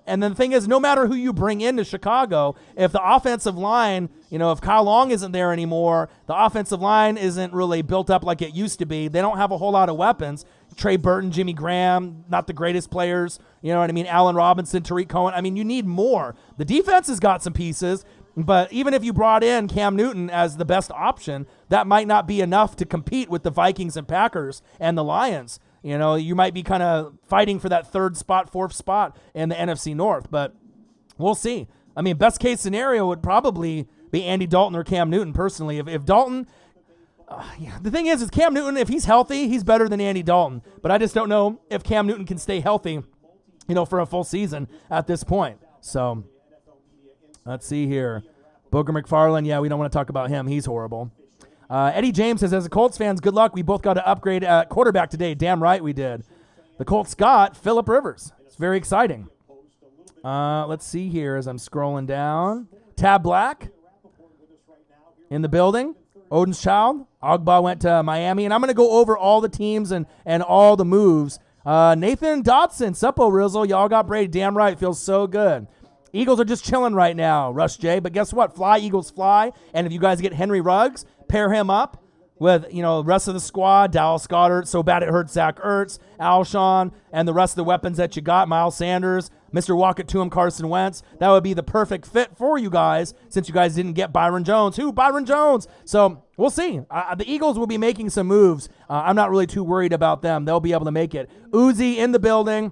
Speaker 1: then the thing is, no matter who you bring into Chicago, if the offensive line, if Kyle Long isn't there anymore, the offensive line isn't really built up like it used to be. They don't have a whole lot of weapons. Trey Burton, Jimmy Graham, not the greatest players. You know what I mean? Allen Robinson, Tariq Cohen. I mean, you need more. The defense has got some pieces. But even if you brought in Cam Newton as the best option, that might not be enough to compete with the Vikings and Packers and the Lions. You might be kind of fighting for that fourth spot in the NFC North, but we'll see. I mean, best case scenario would probably be Andy Dalton or Cam Newton personally. If Dalton, the thing is Cam Newton, if he's healthy, he's better than Andy Dalton. But I just don't know if Cam Newton can stay healthy, for a full season at this point. So let's see here. Booger McFarland, yeah, we don't want to talk about him. He's horrible. Eddie James says, as a Colts fans, good luck. We both got to upgrade at quarterback today. Damn right we did. The Colts got Phillip Rivers. It's very exciting. Let's see here as I'm scrolling down. Tab Black in the building. Odin's Child. Ogba went to Miami. And I'm going to go over all the teams and all the moves. Nathan Dotson, Suppo Rizzle. Y'all got Brady. Damn right. Feels so good. Eagles are just chilling right now, Rush J. But guess what? Fly, Eagles, fly. And if you guys get Henry Ruggs, pair him up with, the rest of the squad, Dallas Goedert, so bad it hurts Zach Ertz, Alshon, and the rest of the weapons that you got, Miles Sanders, Mr. Walk It to him, Carson Wentz. That would be the perfect fit for you guys since you guys didn't get Byron Jones. Who? Byron Jones. So we'll see. The Eagles will be making some moves. I'm not really too worried about them. They'll be able to make it. Uzi in the building.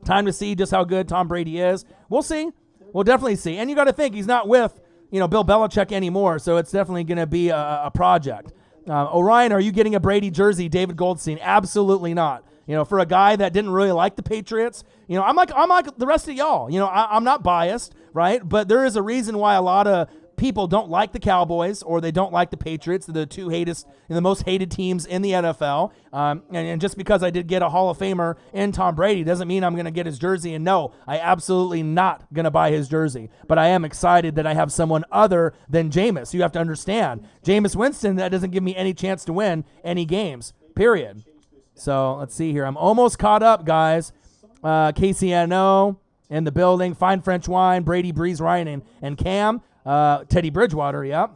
Speaker 1: Time to see just how good Tom Brady is. We'll see. We'll definitely see. And you got to think he's not with, Bill Belichick anymore, so it's definitely going to be a project. Orion, are you getting a Brady jersey, David Goldstein? Absolutely not. For a guy that didn't really like the Patriots, I'm like the rest of y'all. I'm not biased, right? But there is a reason why a lot of people don't like the Cowboys or they don't like the Patriots. They're the most hated teams in the NFL. And just because I did get a Hall of Famer in Tom Brady doesn't mean I'm going to get his jersey. And no, I absolutely not going to buy his jersey. But I am excited that I have someone other than Jameis. You have to understand, Jameis Winston, that doesn't give me any chance to win any games, period. So let's see here. I'm almost caught up, guys. KCNO in the building. Fine French Wine, Brady, Breeze, Ryan, and Cam. Teddy Bridgewater, yep.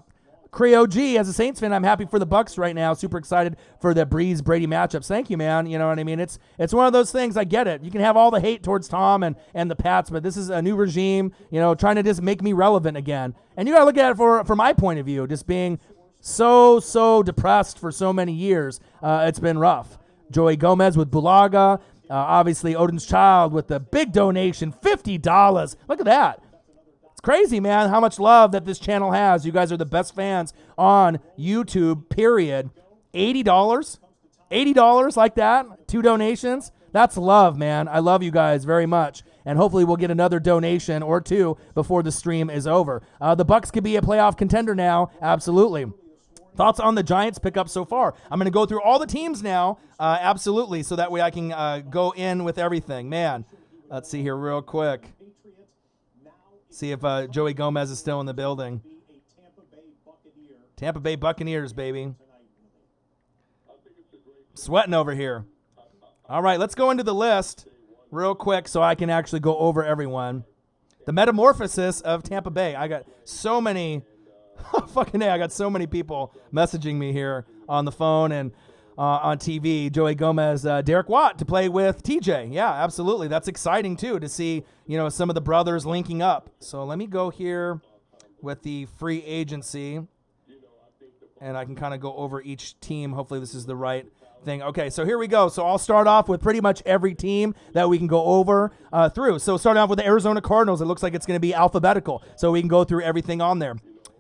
Speaker 1: Creo G, as a Saints fan, I'm happy for the Bucs right now. Super excited for the Breeze-Brady matchups. Thank you, man. You know what I mean? It's one of those things. I get it. You can have all the hate towards Tom and the Pats, but this is a new regime, trying to just make me relevant again. And you got to look at it from my point of view, just being so depressed for so many years. It's been rough. Joey Gomez with Bulaga. Obviously, Odin's Child with the big donation, $50. Look at that. Crazy, man, how much love that this channel has. You guys are the best fans on YouTube, period. $80? $80 like that? 2 donations? That's love, man. I love you guys very much. And hopefully we'll get another donation or 2 before the stream is over. The Bucs could be a playoff contender now. Absolutely. Thoughts on the Giants pickup so far? I'm going to go through all the teams now. Absolutely, so that way I can go in with everything. Man, let's see here real quick. See if Joey Gomez is still in the building. Tampa Bay Buccaneers, baby. Sweating over here. All right, let's go into the list real quick so I can actually go over everyone. The metamorphosis of Tampa Bay. I got so many, fucking A, I got so many people messaging me here on the phone. And on TV, Joey Gomez, Derek Watt to play with TJ. Yeah, absolutely. That's exciting too to see, some of the brothers linking up. So let me go here with the free agency, and I can kind of go over each team. Hopefully this is the right thing. Okay, so here we go. So I'll start off with pretty much every team that we can go over through. So starting off with the Arizona Cardinals, it looks like it's going to be alphabetical, so we can go through everything on there.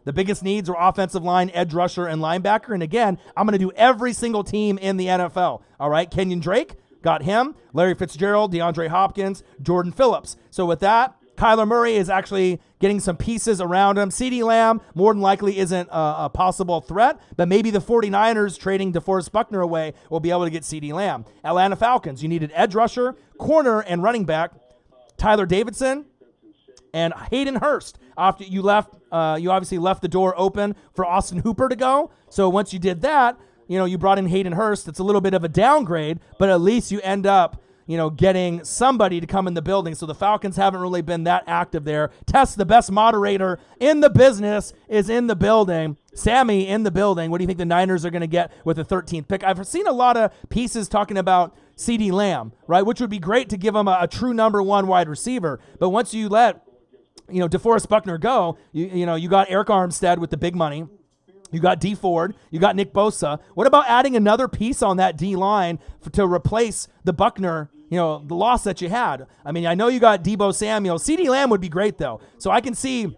Speaker 1: The biggest needs are offensive line, edge rusher, and linebacker. And again, I'm going to do every single team in the NFL. All right, Kenyon Drake, got him. Larry Fitzgerald, DeAndre Hopkins, Jordan Phillips. So with that, Kyler Murray is actually getting some pieces around him. CeeDee Lamb more than likely isn't a possible threat, but maybe the 49ers trading DeForest Buckner away will be able to get CeeDee Lamb. Atlanta Falcons, you needed edge rusher, corner, and running back. Tyler Davidson and Hayden Hurst. After you left, you obviously left the door open for Austin Hooper to go. So once you did that, you brought in Hayden Hurst. It's a little bit of a downgrade, but at least you end up, getting somebody to come in the building. So the Falcons haven't really been that active there. Tess, the best moderator in the business, is in the building. Sammy in the building. What do you think the Niners are going to get with the 13th pick? I've seen a lot of pieces talking about CeeDee Lamb, right, which would be great to give him a true number one wide receiver. But once you let DeForest Buckner go, you got Eric Armstead with the big money. You got D Ford. You got Nick Bosa. What about adding another piece on that D line to replace the Buckner, the loss that you had? I mean, I know you got Deebo Samuel. CeeDee Lamb would be great, though. So I can see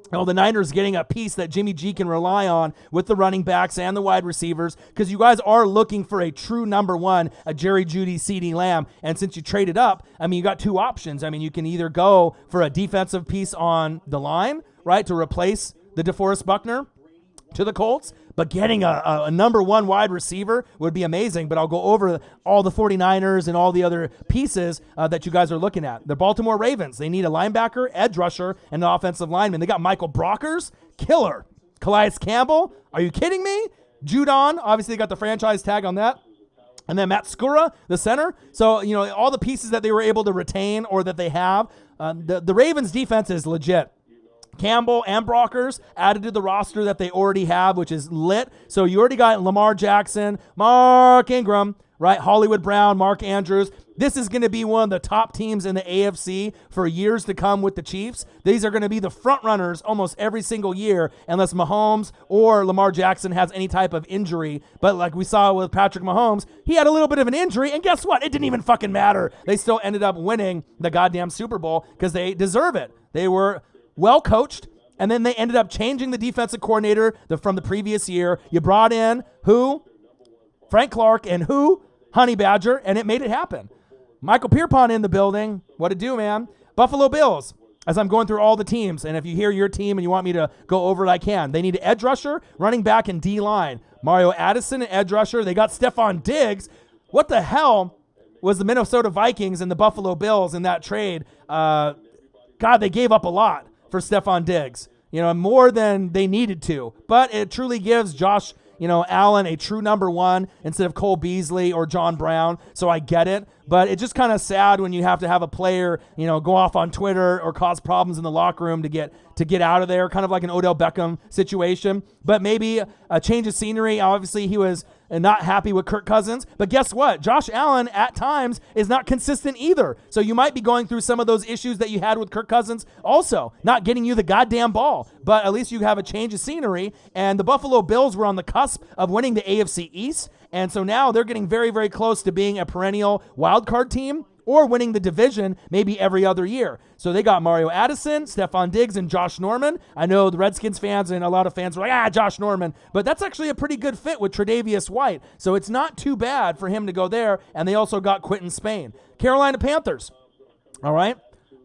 Speaker 1: the Niners getting a piece that Jimmy G can rely on with the running backs and the wide receivers, because you guys are looking for a true number one, a Jerry Jeudy, CeeDee Lamb. And since you traded up, you got two options. You can either go for a defensive piece on the line, right, to replace the DeForest Buckner to the Colts, but getting a number one wide receiver would be amazing. But I'll go over all the 49ers and all the other pieces that you guys are looking at. The Baltimore Ravens, they need a linebacker, edge rusher, and an offensive lineman. They got Michael Brockers, killer. Calais Campbell, are you kidding me? Judon, obviously they got the franchise tag on that. And then Matt Skura, the center. So, all the pieces that they were able to retain or that they have. The Ravens defense is legit. Campbell and Brockers added to the roster that they already have, which is lit. So you already got Lamar Jackson, Mark Ingram, right? Hollywood Brown, Mark Andrews. This is going to be one of the top teams in the AFC for years to come with the Chiefs. These are going to be the front runners almost every single year, unless Mahomes or Lamar Jackson has any type of injury. But like we saw with Patrick Mahomes, he had a little bit of an injury, and guess what? It didn't even fucking matter. They still ended up winning the goddamn Super Bowl because they deserve it. They were well coached, and then they ended up changing the defensive coordinator from the previous year. You brought in who? Frank Clark, and who? Honey Badger, and it made it happen. Michael Pierpont in the building. What to do, man? Buffalo Bills, as I'm going through all the teams, and if you hear your team and you want me to go over it, I can. They need an edge rusher, running back, and D-line. Mario Addison, an edge rusher. They got Stephon Diggs. What the hell was the Minnesota Vikings and the Buffalo Bills in that trade? God, they gave up a lot for Stephon Diggs, more than they needed to. But it truly gives Josh, Allen a true number one instead of Cole Beasley or John Brown. So I get it. But it's just kind of sad when you have to have a player, go off on Twitter or cause problems in the locker room to get out of there, kind of like an Odell Beckham situation. But maybe a change of scenery. Obviously, he was not happy with Kirk Cousins. But guess what? Josh Allen at times is not consistent either. So you might be going through some of those issues that you had with Kirk Cousins also, not getting you the goddamn ball. But at least you have a change of scenery. And the Buffalo Bills were on the cusp of winning the AFC East. And so now they're getting very, very close to being a perennial wild card team or winning the division maybe every other year. So they got Mario Addison, Stephon Diggs, and Josh Norman. I know the Redskins fans and a lot of fans were like, Josh Norman. But that's actually a pretty good fit with Tre'Davious White. So it's not too bad for him to go there. And they also got Quentin Spain. Carolina Panthers. All right.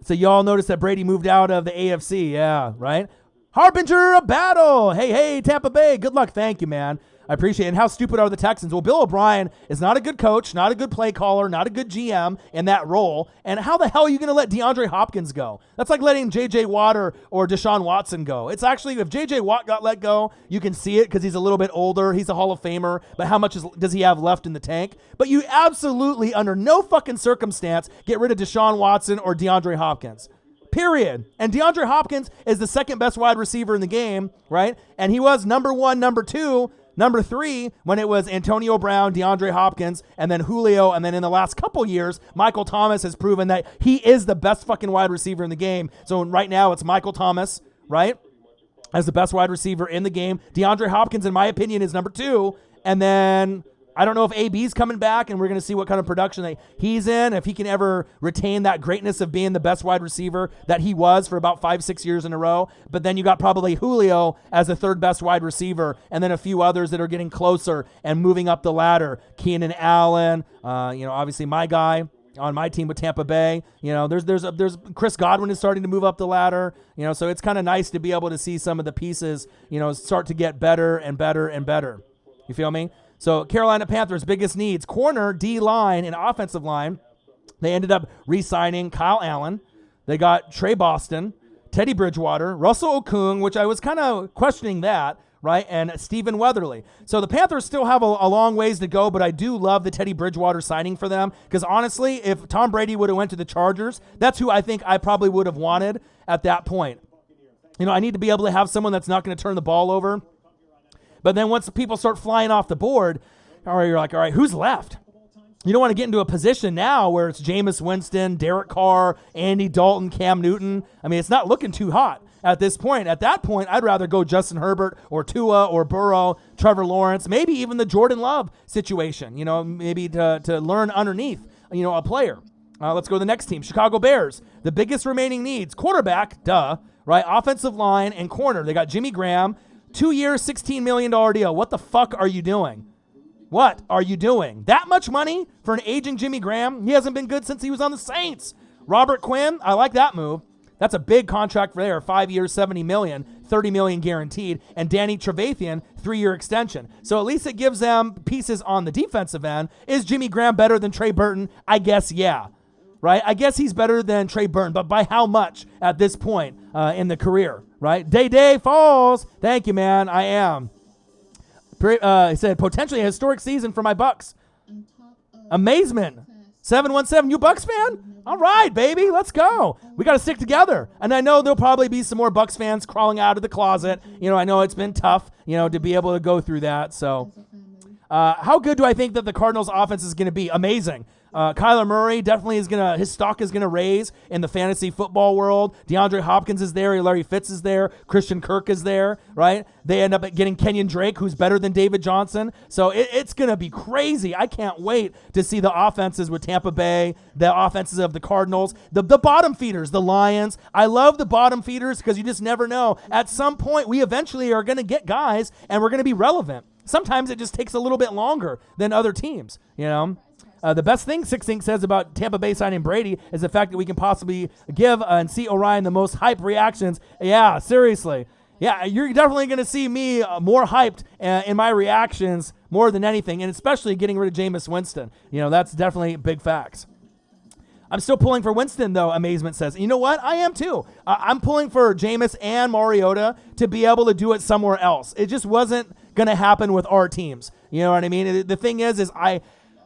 Speaker 1: So y'all noticed that Brady moved out of the AFC. Yeah, right? Harbinger of battle. Hey, Tampa Bay. Good luck. Thank you, man. I appreciate it. And how stupid are the Texans? Well, Bill O'Brien is not a good coach, not a good play caller, not a good GM in that role. And how the hell are you going to let DeAndre Hopkins go? That's like letting J.J. Watt or Deshaun Watson go. It's actually, if J.J. Watt got let go, you can see it because he's a little bit older. He's a Hall of Famer. But how much does he have left in the tank? But you absolutely, under no fucking circumstance, get rid of Deshaun Watson or DeAndre Hopkins. Period. And DeAndre Hopkins is the second best wide receiver in the game, right? And he was number one, number two Number 3, when it was Antonio Brown, DeAndre Hopkins, and then Julio, and then in the last couple years, Michael Thomas has proven that he is the best fucking wide receiver in the game. So right now it's Michael Thomas, right, as the best wide receiver in the game. DeAndre Hopkins, in my opinion, is number 2. And then I don't know if AB's coming back, and we're going to see what kind of production he's in, if he can ever retain that greatness of being the best wide receiver that he was for about 5-6 years in a row. But then you got probably Julio as the third best wide receiver, and then a few others that are getting closer and moving up the ladder. Keenan Allen, obviously my guy on my team with Tampa Bay. There's Chris Godwin is starting to move up the ladder. So it's kind of nice to be able to see some of the pieces, start to get better and better and better. You feel me? So Carolina Panthers' biggest needs, corner, D-line, and offensive line. They ended up re-signing Kyle Allen. They got Trey Boston, Teddy Bridgewater, Russell Okung, which I was kind of questioning that, right, and Stephen Weatherly. So the Panthers still have a long ways to go, but I do love the Teddy Bridgewater signing for them, because honestly, if Tom Brady would have went to the Chargers, that's who I think I probably would have wanted at that point. I need to be able to have someone that's not going to turn the ball over. But then once people start flying off the board, you're like, all right, who's left? You don't want to get into a position now where it's Jameis Winston, Derek Carr, Andy Dalton, Cam Newton. I mean, it's not looking too hot at this point. At that point, I'd rather go Justin Herbert or Tua or Burrow, Trevor Lawrence, maybe even the Jordan Love situation, maybe to learn underneath, a player. Let's go to the next team, Chicago Bears. The biggest remaining needs, quarterback, right? Offensive line and corner. They got Jimmy Graham, 2 years, $16 million deal. What the fuck are you doing? What are you doing? That much money for an aging Jimmy Graham? He hasn't been good since he was on the Saints. Robert Quinn, I like that move. That's a big contract for there. 5 years, $70 million, $30 million guaranteed. And Danny Trevathan, 3-year extension. So at least it gives them pieces on the defensive end. Is Jimmy Graham better than Trey Burton? I guess, yeah. Right? I guess he's better than Trey Burton, but by how much at this point in the career? Right? Day Falls. Thank you, man. I am. He said, potentially a historic season for my Bucs. Amazement. 717, you Bucs fan? All right, baby. Let's go. We got to stick together. And I know there'll probably be some more Bucs fans crawling out of the closet. I know it's been tough, to be able to go through that. So how good do I think that the Cardinals offense is going to be? Amazing. Kyler Murray definitely his stock is going to raise in the fantasy football world. DeAndre Hopkins is there. Larry Fitz is there. Christian Kirk is there, right? They end up getting Kenyon Drake, who's better than David Johnson. So it's going to be crazy. I can't wait to see the offenses with Tampa Bay, the offenses of the Cardinals, the bottom feeders, the Lions. I love the bottom feeders because you just never know. At some point, we eventually are going to get guys, and we're going to be relevant. Sometimes it just takes a little bit longer than other teams, The best thing Six Ink says about Tampa Bay signing Brady is the fact that we can possibly give and see Orion the most hype reactions. Yeah, seriously. Yeah, you're definitely going to see me more hyped in my reactions more than anything, and especially getting rid of Jameis Winston. That's definitely big facts. I'm still pulling for Winston, though, Amazement says. You know what? I am, too. I'm pulling for Jameis and Mariota to be able to do it somewhere else. It just wasn't going to happen with our teams. You know what I mean? The thing is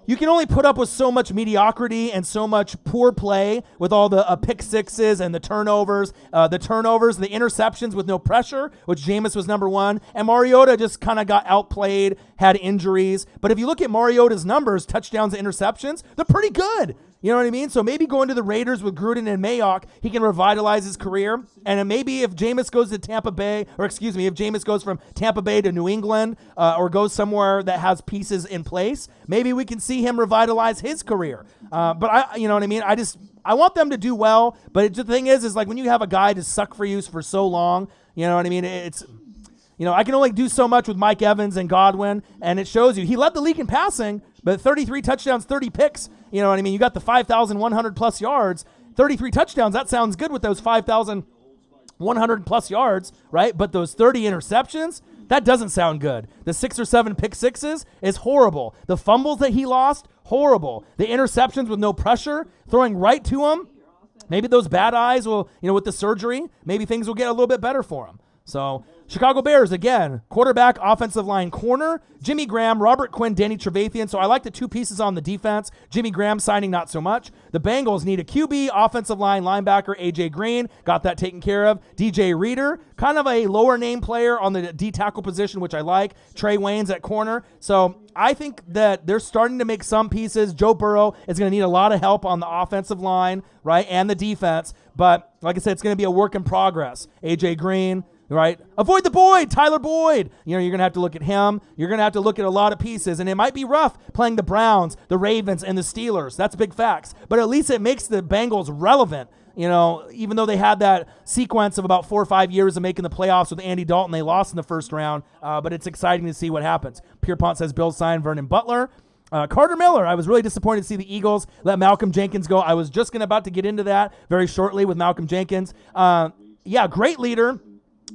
Speaker 1: you can only put up with so much mediocrity and so much poor play with all the pick sixes and the turnovers, the interceptions with no pressure, which Jameis was number 1. And Mariota just kind of got outplayed, had injuries. But if you look at Mariota's numbers, touchdowns and interceptions, they're pretty good. You know what I mean? So maybe going to the Raiders with Gruden and Mayock, he can revitalize his career. And maybe if Jameis goes to Tampa Bay, if Jameis goes from Tampa Bay to New England or goes somewhere that has pieces in place, maybe we can see him revitalize his career. But you know what I mean? I want them to do well. But the thing is like when you have a guy to suck for you for so long, you know what I mean? I can only do so much with Mike Evans and Godwin, and it shows you. He led the league in passing, but 33 touchdowns, 30 picks. You know what I mean? You got the 5,100 plus yards, 33 touchdowns. That sounds good with those 5,100 plus yards, right? But those 30 interceptions, that doesn't sound good. The 6 or 7 pick sixes is horrible. The fumbles that he lost, horrible. The interceptions with no pressure, throwing right to him. Maybe those bad eyes will, with the surgery, maybe things will get a little bit better for him. So Chicago Bears, again, quarterback, offensive line, corner, Jimmy Graham, Robert Quinn, Danny Trevathan. So I like the two pieces on the defense. Jimmy Graham signing not so much. The Bengals need a QB, offensive line, linebacker, A.J. Green. Got that taken care of. DJ Reader, kind of a lower name player on the D tackle position, which I like. Trey Waynes at corner. So I think that they're starting to make some pieces. Joe Burrow is going to need a lot of help on the offensive line, right, and the defense. But like I said, it's going to be a work in progress. A.J. Green, right? Avoid the Boyd, Tyler Boyd. You're going to have to look at him. You're going to have to look at a lot of pieces. And it might be rough playing the Browns, the Ravens, and the Steelers. That's big facts. But at least it makes the Bengals relevant. Even though they had that sequence of about 4 or 5 years of making the playoffs with Andy Dalton, they lost in the first round. But it's exciting to see what happens. Pierpont says Bills sign Vernon Butler. Carter Miller, I was really disappointed to see the Eagles let Malcolm Jenkins go. I was just about to get into that very shortly with Malcolm Jenkins. Great leader.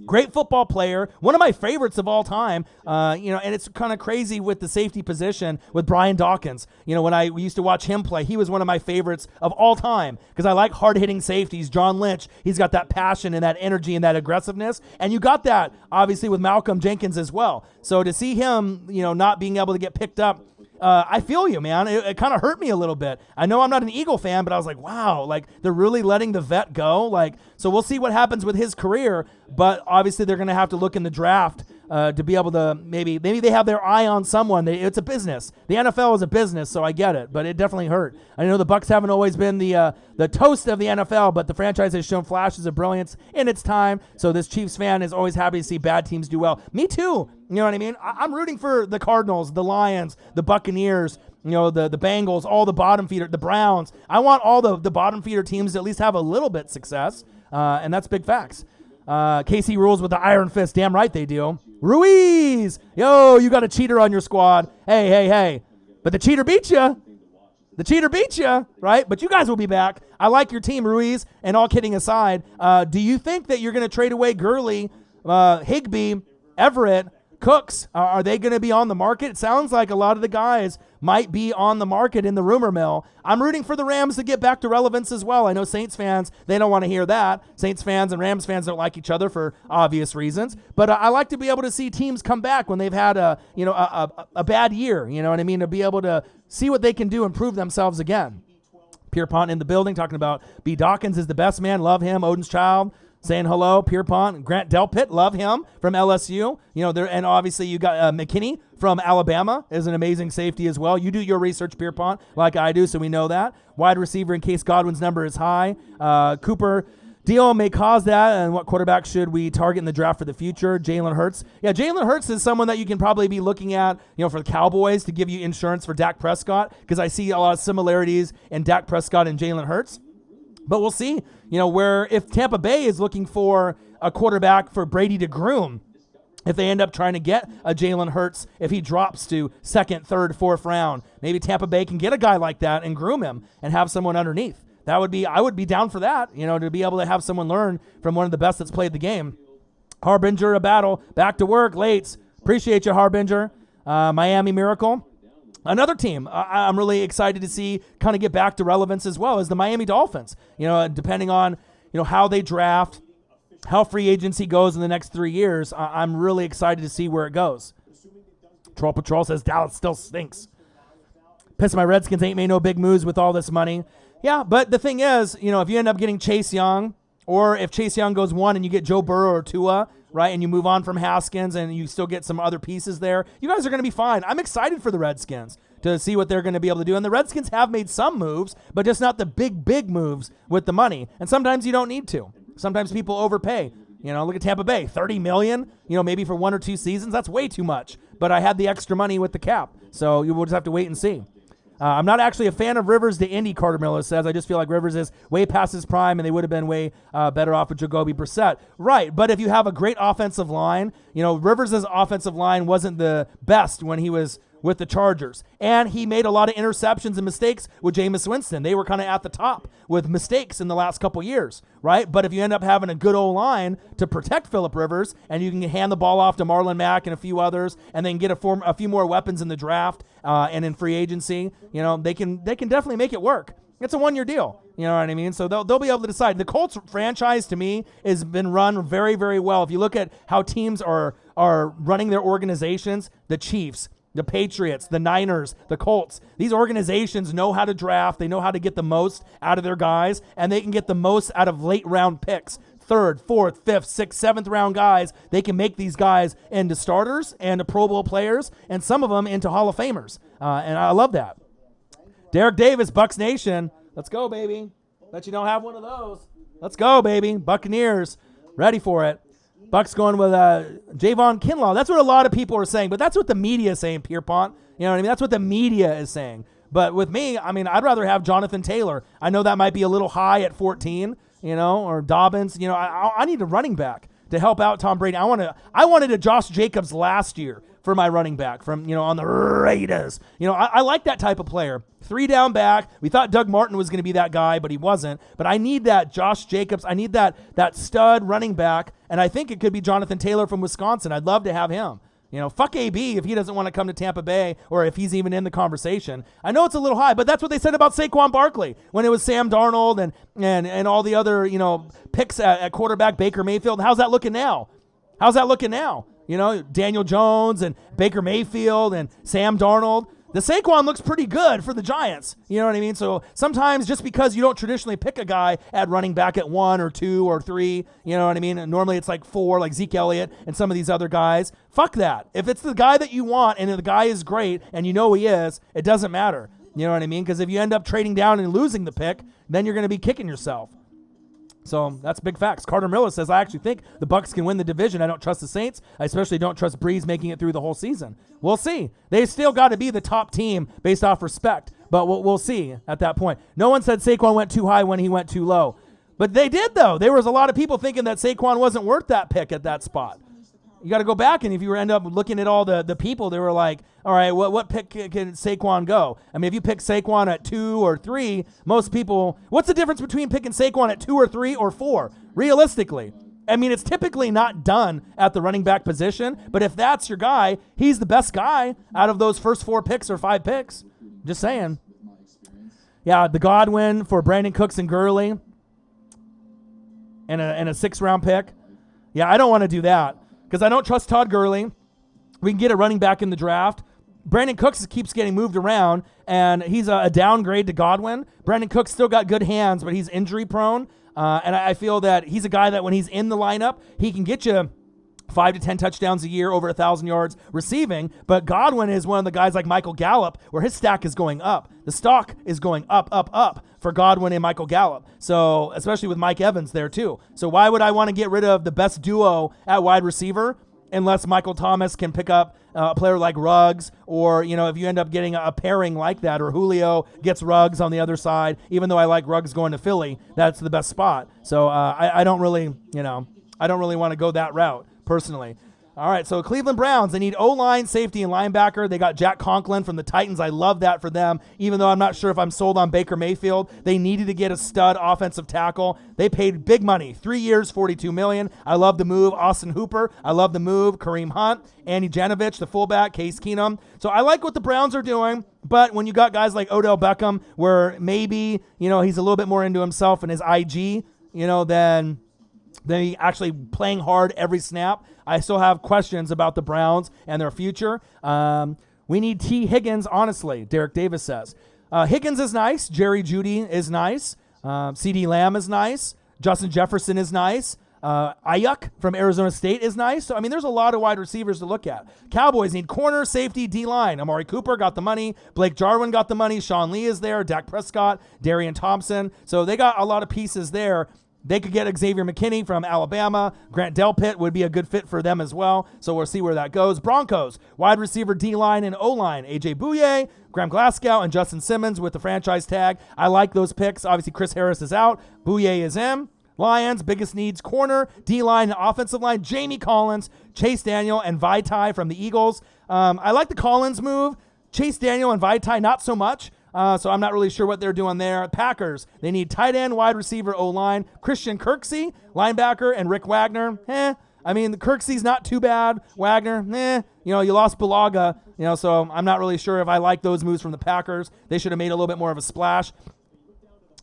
Speaker 1: Great football player, one of my favorites of all time, and it's kind of crazy with the safety position with Brian Dawkins. When I used to watch him play, he was one of my favorites of all time because I like hard-hitting safeties. John Lynch, he's got that passion and that energy and that aggressiveness, and you got that, obviously, with Malcolm Jenkins as well. So to see him, not being able to get picked up, I feel you, man. It kind of hurt me a little bit. I know I'm not an Eagle fan, but I was like, wow, they're really letting the vet go. So we'll see what happens with his career, but obviously they're going to have to look in the draft to be able to maybe they have their eye on someone. It's a business. The NFL is a business, so I get it, but it definitely hurt. I know the Bucs haven't always been the toast of the NFL, but the franchise has shown flashes of brilliance in its time, so this Chiefs fan is always happy to see bad teams do well. Me too. You know what I mean? I'm rooting for the Cardinals, the Lions, the Buccaneers, the Bengals, all the bottom feeder, the Browns. I want all the bottom feeder teams to at least have a little bit success, and that's big facts. KC rules with the iron fist. Damn right they do. Ruiz! Yo, you got a cheater on your squad. Hey. But the cheater beat you. The cheater beat you, right? But you guys will be back. I like your team, Ruiz. And all kidding aside, do you think that you're going to trade away Gurley, Higbee, Everett, Cooks? Are they going to be on the market? It sounds like a lot of the guys might be on the market in the rumor mill. I'm rooting for the Rams to get back to relevance as well. I know Saints fans, they don't want to hear that. Saints fans and Rams fans don't like each other for obvious reasons. But I like to be able to see teams come back when they've had a bad year. You know what I mean? To be able to see what they can do and prove themselves again. Pierpont in the building talking about B. Dawkins is the best man. Love him. Odin's child. Saying hello, Pierpont. Grant Delpit, love him from LSU. And obviously you got McKinney from Alabama is an amazing safety as well. You do your research, Pierpont, like I do, so we know that. Wide receiver in case Godwin's number is high. Cooper deal may cause that, and what quarterback should we target in the draft for the future? Jalen Hurts. Yeah, Jalen Hurts is someone that you can probably be looking at, for the Cowboys to give you insurance for Dak Prescott, because I see a lot of similarities in Dak Prescott and Jalen Hurts. But we'll see, where if Tampa Bay is looking for a quarterback for Brady to groom, if they end up trying to get a Jalen Hurts, if he drops to second, third, fourth round, maybe Tampa Bay can get a guy like that and groom him and have someone underneath. I would be down for that, to be able to have someone learn from one of the best that's played the game. Harbinger, a battle, back to work, Lates. Appreciate you, Harbinger. Miami Miracle. Another team I'm really excited to see kind of get back to relevance as well is the Miami Dolphins. Depending on, how they draft, how free agency goes in the next 3 years, I'm really excited to see where it goes. Troll Patrol says Dallas still stinks. Pissed my Redskins ain't made no big moves with all this money. Yeah, but the thing is, if you end up getting Chase Young, or if Chase Young goes one and you get Joe Burrow or Tua, right, and you move on from Haskins and you still get some other pieces there, you guys are going to be fine. I'm excited for the Redskins to see what they're going to be able to do. And the Redskins have made some moves, but just not the big moves with the money. And sometimes you don't need to. Sometimes people overpay. Look at Tampa Bay, $30 million, maybe for 1 or 2 seasons. That's way too much. But I had the extra money with the cap, so you will just have to wait and see. I'm not actually a fan of Rivers to Indy, Carter Miller says. I just feel like Rivers is way past his prime, and they would have been way better off with Jacoby Brissett. Right, but if you have a great offensive line, Rivers' offensive line wasn't the best when he was with the Chargers. And he made a lot of interceptions and mistakes with Jameis Winston. They were kind of at the top with mistakes in the last couple years, right? But if you end up having a good O-line to protect Phillip Rivers, and you can hand the ball off to Marlon Mack and a few others, and then get a few more weapons in the draft and in free agency, they can definitely make it work. It's a 1-year deal. You know what I mean? So they'll be able to decide. The Colts franchise, to me, has been run very, very well. If you look at how teams are running their organizations, the Chiefs, the Patriots, the Niners, the Colts, these organizations know how to draft. They know how to get the most out of their guys, and they can get the most out of late-round picks. 3rd, 4th, 5th, 6th, 7th round guys, they can make these guys into starters and to Pro Bowl players, and some of them into Hall of Famers. And I love that. Derek Davis, Bucs Nation. Let's go, baby. Bet you don't have one of those. Let's go, baby. Buccaneers. Ready for it. Bucs going with Javon Kinlaw. That's what a lot of people are saying, but that's what the media is saying, Pierpont. You know what I mean? That's what the media is saying. But with me, I mean, I'd rather have Jonathan Taylor. I know that might be a little high at 14, or Dobbins. I need a running back to help out Tom Brady. I wanted a Josh Jacobs last year for my running back from, on the Raiders. I like that type of player. 3 down back. We thought Doug Martin was going to be that guy, but he wasn't. But I need that Josh Jacobs. I need that stud running back, and I think it could be Jonathan Taylor from Wisconsin. I'd love to have him. Fuck AB if he doesn't want to come to Tampa Bay or if he's even in the conversation. I know it's a little high, but that's what they said about Saquon Barkley when it was Sam Darnold and all the other, picks at quarterback, Baker Mayfield. How's that looking now? Daniel Jones and Baker Mayfield and Sam Darnold. The Saquon looks pretty good for the Giants. You know what I mean? So sometimes just because you don't traditionally pick a guy at running back at 1 or 2 or 3, you know what I mean? And normally it's like 4, like Zeke Elliott and some of these other guys. Fuck that. If it's the guy that you want and the guy is great and you know he is, it doesn't matter. You know what I mean? Because if you end up trading down and losing the pick, then you're going to be kicking yourself. So that's big facts. Carter Miller says, I actually think the Bucs can win the division. I don't trust the Saints. I especially don't trust Breeze making it through the whole season. We'll see. They still got to be the top team based off respect, but we'll see at that point. No one said Saquon went too high when he went too low. But they did, though. There was a lot of people thinking that Saquon wasn't worth that pick at that spot. You got to go back, and if you end up looking at all the people, they were like, all right, what pick can Saquon go? I mean, if you pick Saquon at 2 or 3, most people, what's the difference between picking Saquon at 2 or 3 or 4? Realistically, I mean, it's typically not done at the running back position, but if that's your guy, he's the best guy out of those first 4 picks or 5 picks. Just saying. Yeah, the Godwin for Brandon Cooks and Gurley and a 6th-round pick. Yeah, I don't want to do that because I don't trust Todd Gurley. We can get a running back in the draft. Brandon Cooks keeps getting moved around, and he's a downgrade to Godwin. Brandon Cooks still got good hands, but he's injury-prone, and I feel that he's a guy that when he's in the lineup, he can get you 5 to 10 touchdowns a year, over 1,000 yards receiving. But Godwin is one of the guys like Michael Gallup, where his stack is going up. The stock is going up for Godwin and Michael Gallup. So, especially with Mike Evans there too. So why would I want to get rid of the best duo at wide receiver unless Michael Thomas can pick up a player like Ruggs, or, if you end up getting a pairing like that, or Julio gets Ruggs on the other side, even though I like Ruggs going to Philly, that's the best spot. So I don't really want to go that route personally. All right, so Cleveland Browns, they need O-line, safety, and linebacker. They got Jack Conklin from the Titans. I love that for them, even though I'm not sure if I'm sold on Baker Mayfield. They needed to get a stud offensive tackle. They paid big money, 3 years, $42 million. I love the move. Austin Hooper, I love the move. Kareem Hunt, Andy Janovich, the fullback, Case Keenum. So I like what the Browns are doing, but when you got guys like Odell Beckham, where maybe, he's a little bit more into himself and his IG, than he actually playing hard every snap, I still have questions about the Browns and their future. We need T. Higgins, honestly, Derek Davis says. Higgins is nice. Jerry Jeudy is nice. C.D. Lamb is nice. Justin Jefferson is nice. Ayuk from Arizona State is nice. So, there's a lot of wide receivers to look at. Cowboys need corner, safety, D-line. Amari Cooper got the money. Blake Jarwin got the money. Sean Lee is there. Dak Prescott, Darian Thompson. So they got a lot of pieces there. They could get Xavier McKinney from Alabama. Grant Delpit would be a good fit for them as well. So we'll see where that goes. Broncos, wide receiver, D-line, and O-line. A.J. Bouye, Graham Glasgow, and Justin Simmons with the franchise tag. I like those picks. Obviously, Chris Harris is out. Bouye is in. Lions, biggest needs, corner, D-line, and offensive line. Jamie Collins, Chase Daniel, and Vaitai from the Eagles. I like the Collins move. Chase Daniel and Vaitai, not so much. So I'm not really sure what they're doing there. Packers, they need tight end, wide receiver, O-line. Christian Kirksey, linebacker, and Rick Wagner. The Kirksey's not too bad. Wagner, you lost Bulaga, so I'm not really sure if I like those moves from the Packers. They should have made a little bit more of a splash.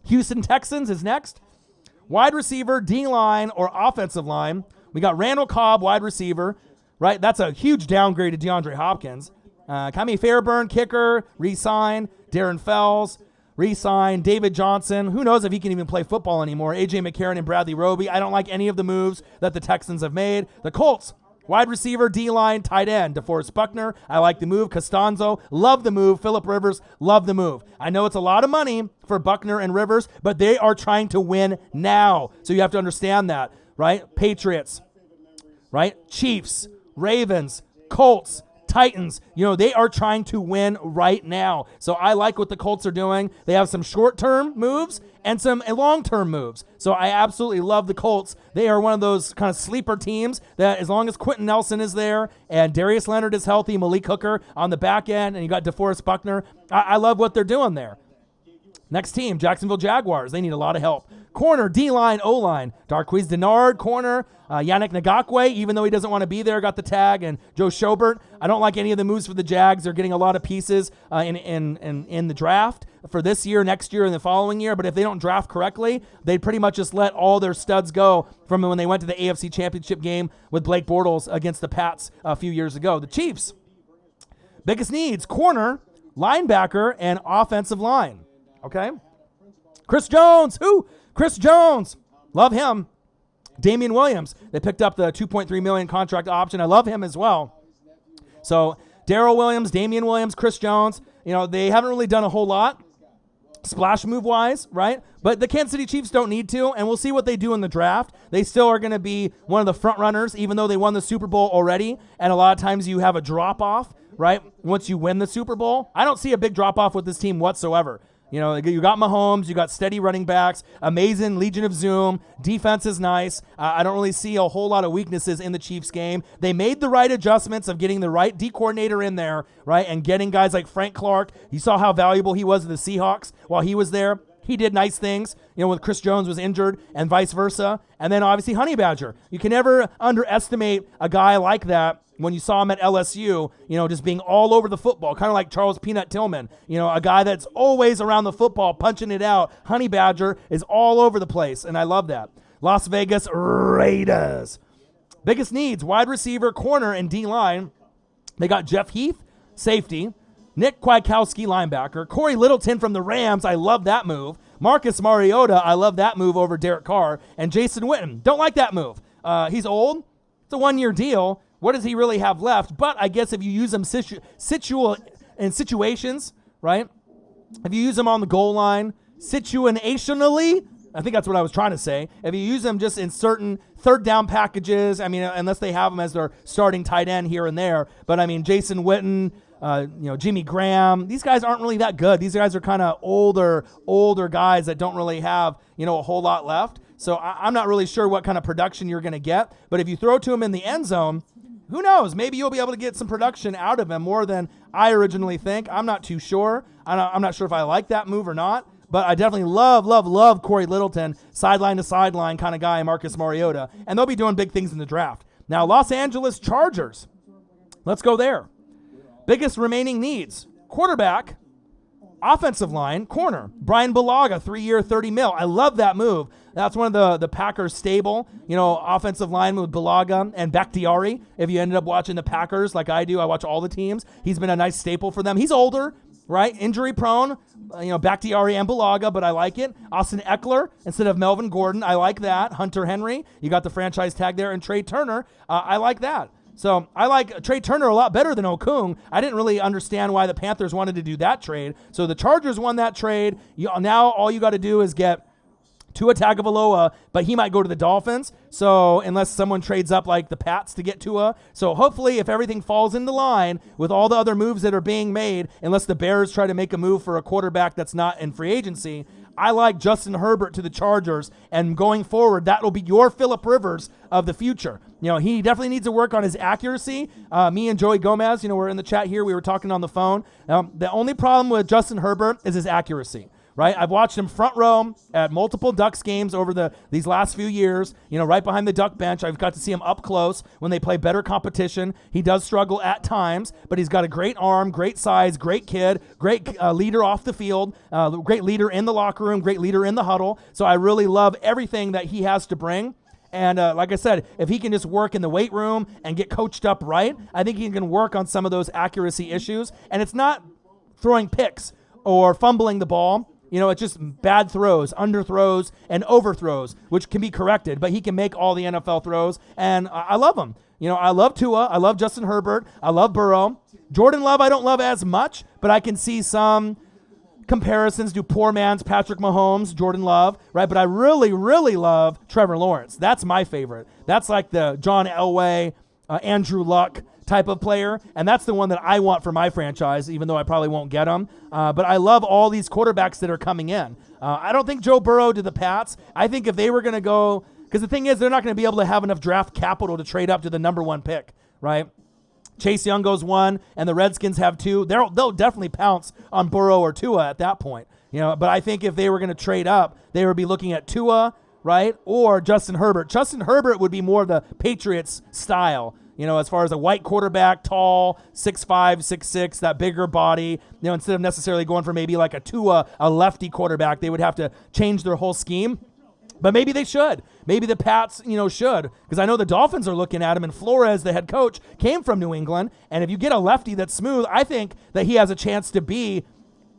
Speaker 1: Houston Texans is next. Wide receiver, D-line, or offensive line. We got Randall Cobb, wide receiver, right? That's a huge downgrade to DeAndre Hopkins. Kami Fairburn, kicker, re-sign. Darren Fells, re-sign. David Johnson, who knows if he can even play football anymore. A.J. McCarron and Bradley Roby. I don't like any of the moves that the Texans have made. The Colts, wide receiver, D-line, tight end. DeForest Buckner, I like the move. Costanzo, love the move. Phillip Rivers, love the move. I know it's a lot of money for Buckner and Rivers, but they are trying to win now. So you have to understand that, right? Patriots, right? Chiefs, Ravens, Colts, Titans, they are trying to win right now. So I like what the Colts are doing. They have some short-term moves and some long-term moves. So I absolutely love the Colts. They are one of those kind of sleeper teams that as long as Quentin Nelson is there and Darius Leonard is healthy, Malik Hooker on the back end, and you got DeForest Buckner, I love what they're doing there. Next team, Jacksonville Jaguars. They need a lot of help. Corner, D-line, O-line. Darqueze Dennard, corner. Yannick Ngakoue, even though he doesn't want to be there, got the tag. And Joe Schobert. I don't like any of the moves for the Jags. They're getting a lot of pieces in the draft for this year, next year, and the following year. But if they don't draft correctly, they'd pretty much just let all their studs go from when they went to the AFC Championship game with Blake Bortles against the Pats a few years ago. The Chiefs. Biggest needs, corner, linebacker, and offensive line. Okay? Chris Jones. Who? Chris Jones. Love him. Damian Williams. They picked up the $2.3 million contract option. I love him as well. So Darrell Williams, Damian Williams, Chris Jones. They haven't really done a whole lot splash move-wise, right? But the Kansas City Chiefs don't need to, and we'll see what they do in the draft. They still are going to be one of the front runners, even though they won the Super Bowl already. And a lot of times you have a drop-off, right, once you win the Super Bowl. I don't see a big drop-off with this team whatsoever. You got Mahomes, you got steady running backs, amazing Legion of Zoom, defense is nice. I don't really see a whole lot of weaknesses in the Chiefs game. They made the right adjustments of getting the right D coordinator in there, right, and getting guys like Frank Clark. You saw how valuable he was to the Seahawks while he was there. He did nice things, when Chris Jones was injured and vice versa. And then obviously Honey Badger. You can never underestimate a guy like that. When you saw him at LSU, just being all over the football, kind of like Charles Peanut Tillman, a guy that's always around the football, punching it out. Honey Badger is all over the place, and I love that. Las Vegas Raiders. Biggest needs, wide receiver, corner, and D-line. They got Jeff Heath, safety. Nick Kwiatkowski, linebacker. Corey Littleton from the Rams, I love that move. Marcus Mariota, I love that move over Derek Carr. And Jason Witten, don't like that move. He's old. It's a one-year deal. What does he really have left? But I guess if you use him in situations, right? If you use him on the goal line, situationally, I think that's what I was trying to say. If you use him just in certain third down packages, unless they have him as their starting tight end here and there. But Jason Witten, Jimmy Graham, these guys aren't really that good. These guys are kind of older guys that don't really have, a whole lot left. So I'm not really sure what kind of production you're going to get. But if you throw to him in the end zone, who knows? Maybe you'll be able to get some production out of him more than I originally think. I'm not too sure. I'm not sure if I like that move or not. But I definitely love Corey Littleton, sideline to sideline kind of guy, Marcus Mariota. And they'll be doing big things in the draft. Now, Los Angeles Chargers. Let's go there. Biggest remaining needs. Quarterback, offensive line, corner. Brian Bulaga, 3-year, $30 million. I love that move. That's one of the Packers stable, offensive line with Bulaga and Bakhtiari. If you ended up watching the Packers like I do, I watch all the teams. He's been a nice staple for them. He's older, right? Injury prone, Bakhtiari and Bulaga, but I like it. Austin Eckler instead of Melvin Gordon. I like that. Hunter Henry, you got the franchise tag there. And Trey Turner, I like that. So I like Trey Turner a lot better than Okung. I didn't really understand why the Panthers wanted to do that trade. So the Chargers won that trade. Now all you got to do is get Tua Tagovailoa, but he might go to the Dolphins. So unless someone trades up like the Pats to get Tua. So hopefully if everything falls into line with all the other moves that are being made, unless the Bears try to make a move for a quarterback that's not in free agency, I like Justin Herbert to the Chargers, and going forward, that will be your Phillip Rivers of the future. He definitely needs to work on his accuracy. Me and Joey Gomez, we're in the chat here. We were talking on the phone. The only problem with Justin Herbert is his accuracy. right? I've watched him front row at multiple Ducks games over these last few years, right behind the Duck bench. I've got to see him up close when they play better competition. He does struggle at times, but he's got a great arm, great size, great kid, great leader off the field, great leader in the locker room, great leader in the huddle. So I really love everything that he has to bring. And like I said, if he can just work in the weight room and get coached up right, I think he can work on some of those accuracy issues. And it's not throwing picks or fumbling the ball. It's just bad throws, underthrows, and overthrows, which can be corrected. But he can make all the NFL throws, and I love him. I love Tua. I love Justin Herbert. I love Burrow. Jordan Love I don't love as much, but I can see some comparisons to poor man's Patrick Mahomes, Jordan Love, right? But I really, really love Trevor Lawrence. That's my favorite. That's like the John Elway, Andrew Luck type of player, and that's the one that I want for my franchise, even though I probably won't get him. But I love all these quarterbacks that are coming in. I don't think Joe Burrow to the Pats. I think if they were going to go, because the thing is, they're not going to be able to have enough draft capital to trade up to the number 1 pick, right? Chase Young goes 1, and the Redskins have 2. They'll definitely pounce on Burrow or Tua at that point. But I think if they were going to trade up, they would be looking at Tua, right, or Justin Herbert. Justin Herbert would be more of the Patriots style. As far as a white quarterback, tall, 6'5", 6'6", that bigger body, instead of necessarily going for maybe like a Tua, a lefty quarterback, they would have to change their whole scheme. But maybe they should. Maybe the Pats, should. Because I know the Dolphins are looking at him, and Flores, the head coach, came from New England. And if you get a lefty that's smooth, I think that he has a chance to be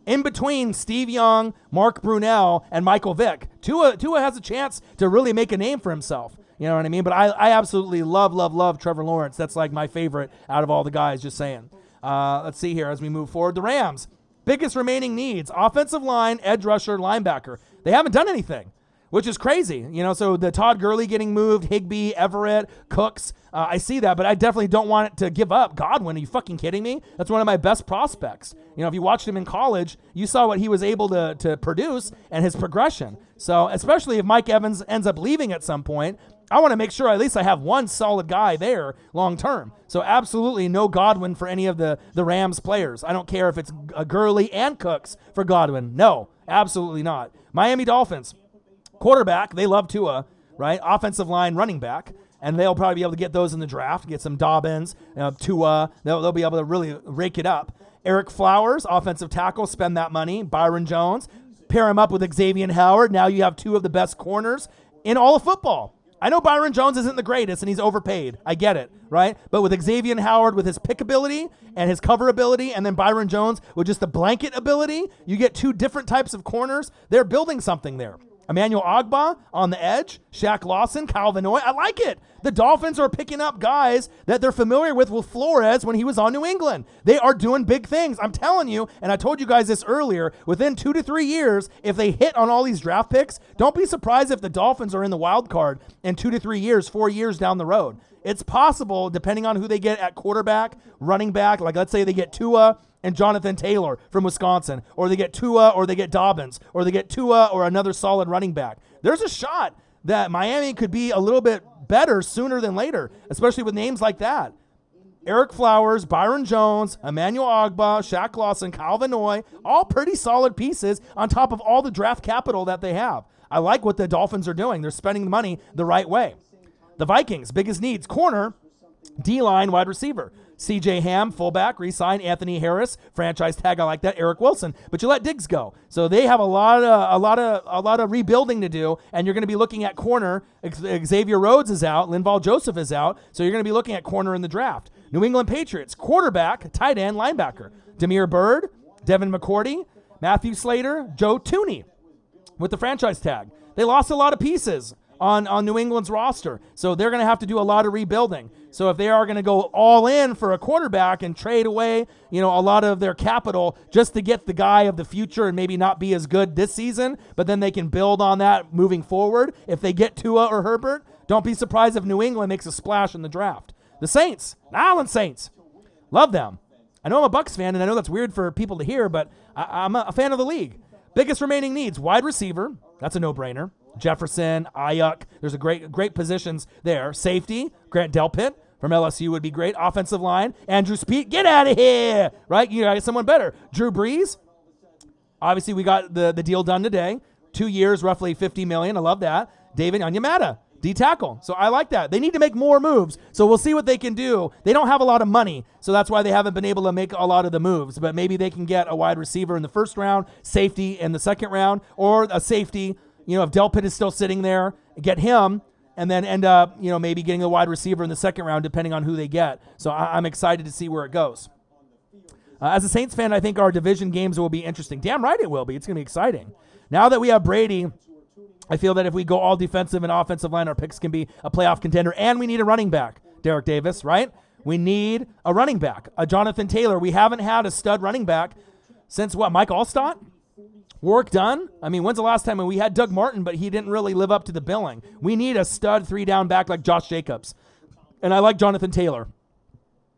Speaker 1: in between Steve Young, Mark Brunell, and Michael Vick. Tua has a chance to really make a name for himself. You know what I mean? But I absolutely love Trevor Lawrence. That's like my favorite out of all the guys, just saying. Let's see here as we move forward. The Rams, biggest remaining needs, offensive line, edge rusher, linebacker. They haven't done anything, which is crazy. So the Todd Gurley getting moved, Higbee, Everett, Cooks, I see that, but I definitely don't want it to give up. Godwin, are you fucking kidding me? That's one of my best prospects. If you watched him in college, you saw what he was able to produce and his progression. So especially if Mike Evans ends up leaving at some point, I want to make sure at least I have one solid guy there long term. So absolutely no Godwin for any of the Rams players. I don't care if it's Gurley and Cooks for Godwin. No, absolutely not. Miami Dolphins, quarterback, they love Tua, right? Offensive line, running back, and they'll probably be able to get those in the draft, get some Dobbins, Tua. They'll be able to really rake it up. Eric Flowers, offensive tackle, spend that money. Byron Jones, pair him up with Xavier Howard. Now you have 2 of the best corners in all of football. I know Byron Jones isn't the greatest and he's overpaid. I get it, right? But with Xavier Howard with his pick ability and his cover ability, and then Byron Jones with just the blanket ability, you get 2 different types of corners. They're building something there. Emmanuel Ogbah on the edge, Shaq Lawson, Kyle Van Noy. I like it. The Dolphins are picking up guys that they're familiar with Flores when he was on New England. They are doing big things. I'm telling you, and I told you guys this earlier, within 2 to 3 years, if they hit on all these draft picks, don't be surprised if the Dolphins are in the wild card in 2 to 3 years, 4 years down the road. It's possible, depending on who they get at quarterback, running back, like let's say they get Tua and Jonathan Taylor from Wisconsin, or they get Tua or they get Dobbins, or they get Tua or another solid running back. There's a shot that Miami could be a little bit better sooner than later, especially with names like that. Eric Flowers, Byron Jones, Emmanuel Ogbah, Shaq Lawson, Kyle Van Noy, all pretty solid pieces on top of all the draft capital that they have. I like what the Dolphins are doing. They're spending the money the right way. The Vikings, biggest needs, corner, D-line, wide receiver. C.J. Ham, fullback, re-sign. Anthony Harris, franchise tag. I like that. Eric Wilson, but you let Diggs go. So they have a lot of rebuilding to do, and you're going to be looking at corner. Xavier Rhodes is out. Linval Joseph is out. So you're going to be looking at corner in the draft. New England Patriots, quarterback, tight end, linebacker. Damiere Byrd, Devin McCourty, Matthew Slater, Joe Thuney with the franchise tag. They lost a lot of pieces on New England's roster. So they're going to have to do a lot of rebuilding. So if they are going to go all in for a quarterback and trade away, a lot of their capital just to get the guy of the future and maybe not be as good this season, but then they can build on that moving forward. If they get Tua or Herbert, don't be surprised if New England makes a splash in the draft. The Saints, New Orleans Saints, love them. I know I'm a Bucs fan, and I know that's weird for people to hear, but I'm a fan of the league. Biggest remaining needs, wide receiver. That's a no-brainer. Jefferson, Ayuk. There's a great positions there. Safety, Grant Delpit from LSU would be great. Offensive line, Andrew Speed. Get out of here, right? You got someone better. Drew Brees. Obviously, we got the deal done today. 2 years, roughly $50 million. I love that. David Onyemata, D-tackle. So I like that. They need to make more moves. So we'll see what they can do. They don't have a lot of money, so that's why they haven't been able to make a lot of the moves. But maybe they can get a wide receiver in the first round, safety in the second round, or a safety, if Delpit is still sitting there, get him, and then end up, maybe getting a wide receiver in the second round, depending on who they get. So I'm excited to see where it goes. As a Saints fan, I think our division games will be interesting. Damn right it will be. It's going to be exciting. Now that we have Brady, I feel that if we go all defensive and offensive line, our picks can be a playoff contender, and we need a running back, Derek Davis, right? We need a running back, a Jonathan Taylor. We haven't had a stud running back since what, Mike Allstott? Work done? I mean, when's the last time we had Doug Martin, but he didn't really live up to the billing? We need a stud 3-down back like Josh Jacobs, and I like Jonathan Taylor.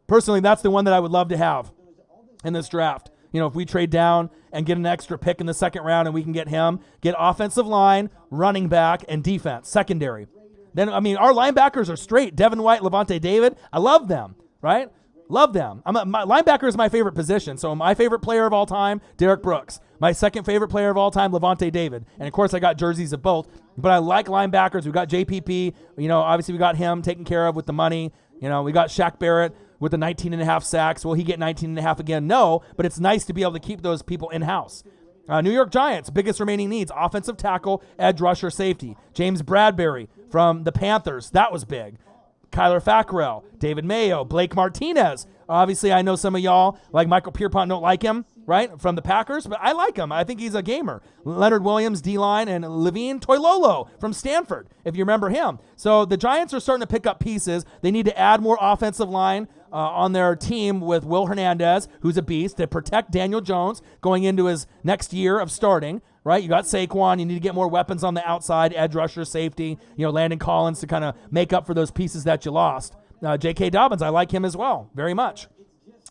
Speaker 1: Personally, that's the one that I would love to have in this draft. If we trade down and get an extra pick in the second round and we can get him, get offensive line, running back, and defense, secondary. Then, our linebackers are straight. Devin White, Levante David, I love them, right? Love them. My linebacker is my favorite position. So my favorite player of all time, Derek Brooks. My second favorite player of all time, Levante David. And, of course, I got jerseys of both. But I like linebackers. We got JPP. Obviously we got him taken care of with the money. We got Shaq Barrett with the 19.5 sacks. Will he get 19.5 again? No, but it's nice to be able to keep those people in-house. New York Giants, biggest remaining needs, offensive tackle, edge rusher, safety. James Bradbury from the Panthers, that was big. Kyler Fackrell, David Mayo, Blake Martinez. Obviously, I know some of y'all, like Michael Pierpont, don't like him, right, from the Packers, but I like him. I think he's a gamer. Leonard Williams, D-line, and Levine Toilolo from Stanford, if you remember him. So the Giants are starting to pick up pieces. They need to add more offensive line on their team with Will Hernandez, who's a beast, to protect Daniel Jones going into his next year of starting, right? You got Saquon. You need to get more weapons on the outside, edge rusher, safety, Landon Collins to kind of make up for those pieces that you lost. J.K. Dobbins, I like him as well, very much.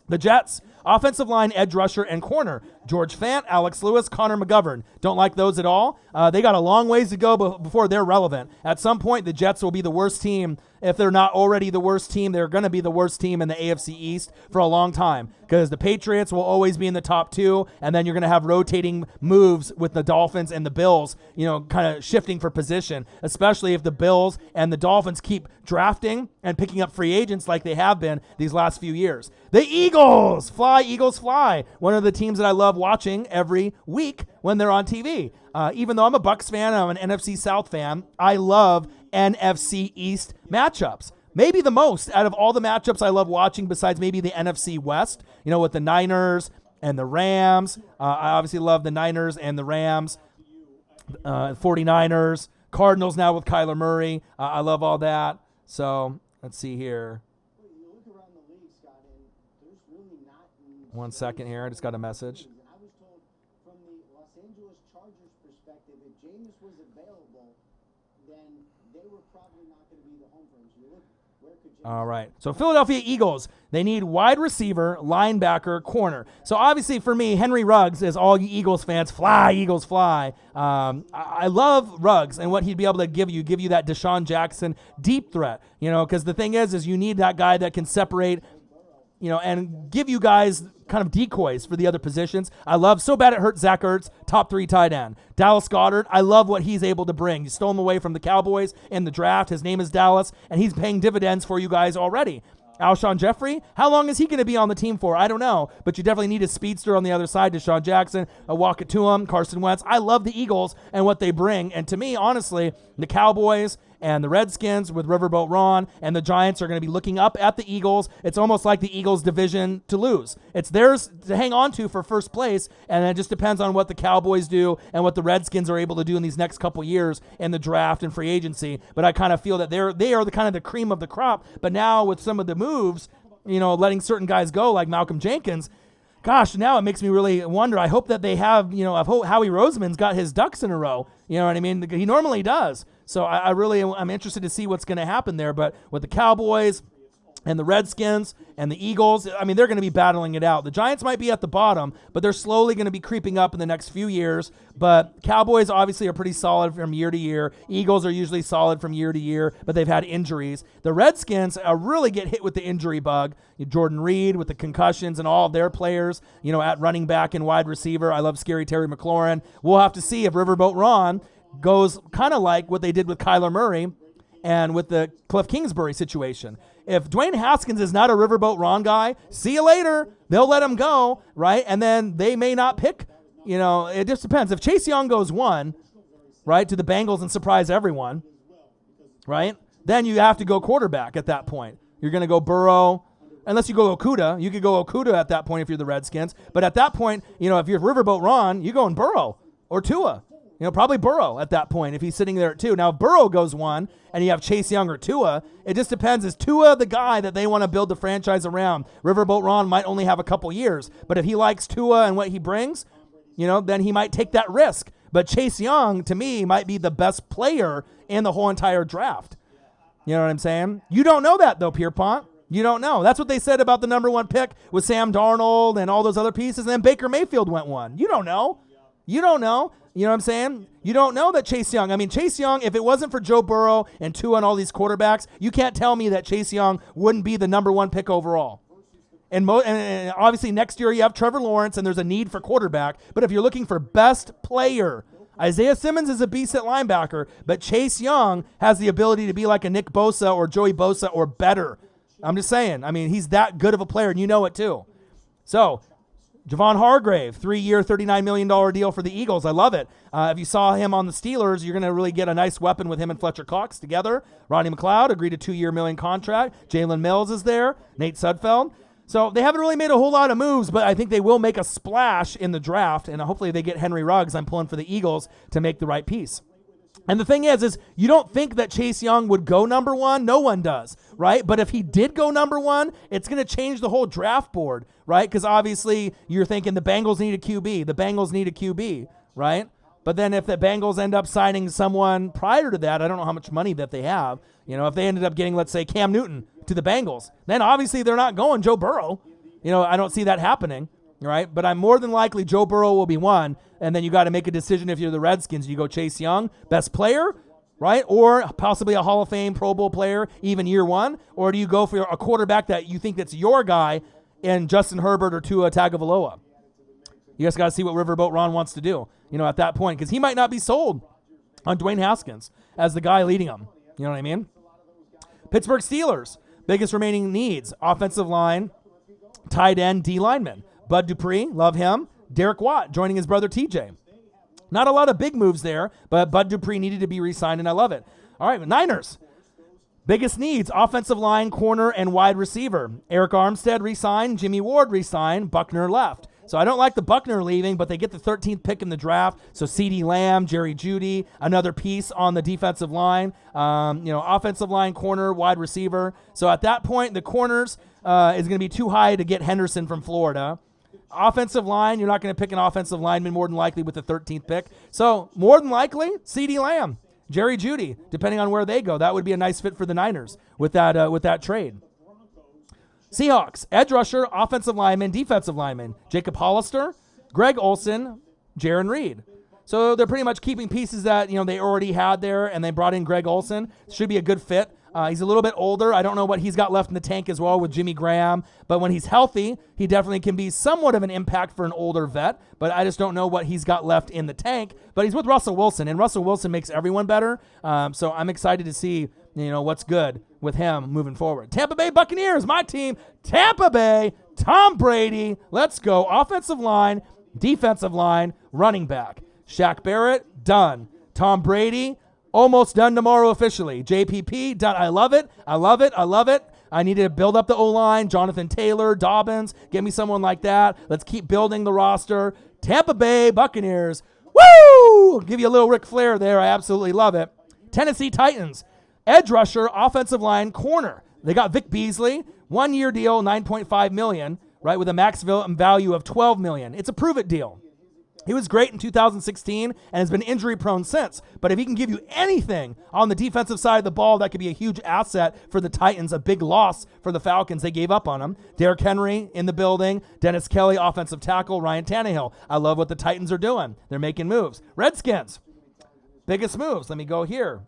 Speaker 1: The Jets, offensive line, edge rusher, and corner. George Fant, Alex Lewis, Connor McGovern. Don't like those at all. They got a long ways to go before they're relevant. At some point, the Jets will be the worst team. If they're not already the worst team, they're going to be the worst team in the AFC East for a long time, because the Patriots will always be in the top two, and then you're going to have rotating moves with the Dolphins and the Bills, kind of shifting for position, especially if the Bills and the Dolphins keep drafting and picking up free agents like they have been these last few years. The Eagles fly. One of the teams that I love watching every week when they're on TV. Even though I'm a Bucs fan, I'm an NFC South fan, I love NFC East matchups. Maybe the most out of all the matchups I love watching, besides maybe the NFC West, with the Niners and the Rams. I obviously love the Niners and the Rams, 49ers, Cardinals now with Kyler Murray. I love all that. So let's see here. 1 second here. I just got a message.
Speaker 2: I was told from the Los Angeles Chargers perspective, if Jameis was available, then they were probably not going to be the home for him. So you look, where could Jameis...
Speaker 1: All right. So Philadelphia Eagles, they need wide receiver, linebacker, corner. So obviously for me, Henry Ruggs, as all you Eagles fans, fly, Eagles, fly. I love Ruggs and what he'd be able to give you that Deshaun Jackson deep threat, because the thing is you need that guy that can separate, and give you guys kind of decoys for the other positions. I love, so bad it hurt, Zach Ertz, top 3 tight end. Dallas Goedert, I love what he's able to bring. You stole him away from the Cowboys in the draft. His name is Dallas, and he's paying dividends for you guys already. Alshon Jeffrey, how long is he going to be on the team for? I don't know, but you definitely need a speedster on the other side. Deshaun Jackson, walk it to him. Carson Wentz. I love the Eagles and what they bring, and to me, honestly, the Cowboys and the Redskins with Riverboat Ron and the Giants are going to be looking up at the Eagles. It's almost like the Eagles' division to lose. It's theirs to hang on to for first place, and it just depends on what the Cowboys do and what the Redskins are able to do in these next couple years in the draft and free agency. But I kind of feel that they are the kind of the cream of the crop. But now with some of the moves, letting certain guys go like Malcolm Jenkins, gosh, now it makes me really wonder. I hope that they have, I hope Howie Roseman's got his ducks in a row. You know what I mean? He normally does. So I'm interested to see what's going to happen there. But with the Cowboys, And the Redskins and the Eagles, I mean, they're going to be battling it out. The Giants might be at the bottom, but they're slowly going to be creeping up in the next few years. But Cowboys obviously are pretty solid from year to year. Eagles are usually solid from year to year, but they've had injuries. The Redskins really get hit with the injury bug. Jordan Reed with the concussions and all of their players, at running back and wide receiver. I love Scary Terry McLaurin. We'll have to see if Riverboat Ron goes kind of like what they did with Kyler Murray and with the Cliff Kingsbury situation. If Dwayne Haskins is not a Riverboat Ron guy, see you later. They'll let him go, right? And then they may not pick. It just depends. If Chase Young goes 1, right, to the Bengals and surprise everyone, right, then you have to go quarterback at that point. You're going to go Burrow, unless you go Okudah. You could go Okudah at that point if you're the Redskins. But at that point, if you're Riverboat Ron, you're going Burrow or Tua. Probably Burrow at that point if he's sitting there at 2. Now, if Burrow goes 1 and you have Chase Young or Tua, it just depends. Is Tua the guy that they want to build the franchise around? Riverboat Ron might only have a couple years, but if he likes Tua and what he brings, then he might take that risk. But Chase Young, to me, might be the best player in the whole entire draft. You know what I'm saying? You don't know that, though, Pierpont. You don't know. That's what they said about the number 1 pick with Sam Darnold and all those other pieces, and then Baker Mayfield went 1. You don't know. You don't know. You know what I'm saying? You don't know that Chase Young. I mean, Chase Young, if it wasn't for Joe Burrow and Tua and all these quarterbacks, you can't tell me that Chase Young wouldn't be the number 1 pick overall. And obviously next year you have Trevor Lawrence and there's a need for quarterback. But if you're looking for best player, Isaiah Simmons is a beast at linebacker, but Chase Young has the ability to be like a Nick Bosa or Joey Bosa or better. I'm just saying. I mean, he's that good of a player, and you know it too. So, Javon Hargrave, 3-year, $39 million deal for the Eagles. I love it. If you saw him on the Steelers, you're going to really get a nice weapon with him and Fletcher Cox together. Rodney McLeod agreed a 2-year, $1 million contract. Jalen Mills is there. Nate Sudfeld. So they haven't really made a whole lot of moves, but I think they will make a splash in the draft, and hopefully they get Henry Ruggs. I'm pulling for the Eagles to make the right piece. And the thing is you don't think that Chase Young would go number 1. No one does, right? But if he did go number 1, it's going to change the whole draft board, right? Because obviously you're thinking the Bengals need a QB. The Bengals need a QB, right? But then if the Bengals end up signing someone prior to that, I don't know how much money that they have. If they ended up getting, let's say, Cam Newton to the Bengals, then obviously they're not going Joe Burrow. I don't see that happening, right? But I'm more than likely Joe Burrow will be 1. And then you got to make a decision if you're the Redskins. You go Chase Young, best player, right? Or possibly a Hall of Fame Pro Bowl player, even year 1. Or do you go for a quarterback that you think that's your guy in Justin Herbert or Tua Tagovailoa? You guys got to see what Riverboat Ron wants to do, at that point. Because he might not be sold on Dwayne Haskins as the guy leading them. You know what I mean? Pittsburgh Steelers, biggest remaining needs, offensive line, tight end, D lineman. Bud Dupree, love him. Derek Watt joining his brother TJ. Not a lot of big moves there, but Bud Dupree needed to be re-signed, and I love it. All right, Niners. Biggest needs, offensive line, corner, and wide receiver. Eric Armstead re-signed. Jimmy Ward re-signed. Buckner left. So I don't like the Buckner leaving, but they get the 13th pick in the draft. So CeeDee Lamb, Jerry Jeudy, another piece on the defensive line. Offensive line, corner, wide receiver. So at that point, the corners is going to be too high to get Henderson from Florida. Offensive line, you're not going to pick an offensive lineman more than likely with the 13th pick. So more than likely, CeeDee Lamb, Jerry Jeudy, depending on where they go. That would be a nice fit for the Niners with that trade. Seahawks, edge rusher, offensive lineman, defensive lineman. Jacob Hollister, Greg Olsen, Jaron Reed. So they're pretty much keeping pieces that they already had there, and they brought in Greg Olsen. Should be a good fit. He's a little bit older. I don't know what he's got left in the tank as well with Jimmy Graham. But when he's healthy, he definitely can be somewhat of an impact for an older vet. But I just don't know what he's got left in the tank. But he's with Russell Wilson, and Russell Wilson makes everyone better. So I'm excited to see what's good with him moving forward. Tampa Bay Buccaneers, my team. Tampa Bay, Tom Brady. Let's go. Offensive line, defensive line, running back. Shaq Barrett, done. Tom Brady, almost done tomorrow officially. JPP, done. I love it. I love it. I love it. I need to build up the O-line. Jonathan Taylor, Dobbins. Get me someone like that. Let's keep building the roster. Tampa Bay Buccaneers. Woo! Give you a little Ric Flair there. I absolutely love it. Tennessee Titans. Edge rusher, offensive line, corner. They got Vic Beasley. 1-year deal, $9.5 million, right, with a max value of $12 million. It's a prove-it deal. He was great in 2016 and has been injury prone since. But if he can give you anything on the defensive side of the ball, that could be a huge asset for the Titans, a big loss for the Falcons. They gave up on him. Derrick Henry in the building. Dennis Kelly, offensive tackle. Ryan Tannehill. I love what the Titans are doing. They're making moves. Redskins, biggest moves. Let me go here.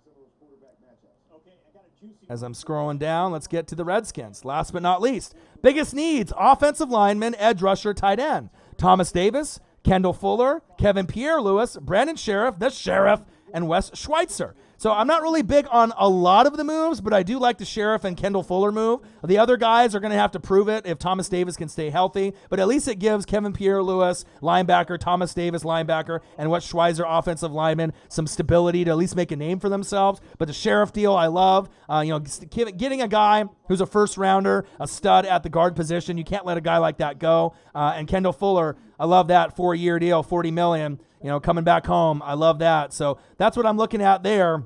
Speaker 1: As I'm scrolling down, let's get to the Redskins. Last but not least, biggest needs, offensive lineman, edge rusher, tight end. Thomas Davis, Kendall Fuller, Kevin Pierre-Louis, Brandon Sheriff, the Sheriff, and Wes Schweitzer. So I'm not really big on a lot of the moves, but I do like the Sheriff and Kendall Fuller move. The other guys are going to have to prove it if Thomas Davis can stay healthy, but at least it gives Kevin Pierre-Louis, linebacker, Thomas Davis, linebacker, and Wes Schweitzer, offensive lineman, some stability to at least make a name for themselves. But the Sheriff deal I love. Getting a guy who's a first-rounder, a stud at the guard position. You can't let a guy like that go. And Kendall Fuller, I love that 4-year deal, $40 million. Coming back home. I love that. So that's what I'm looking at there.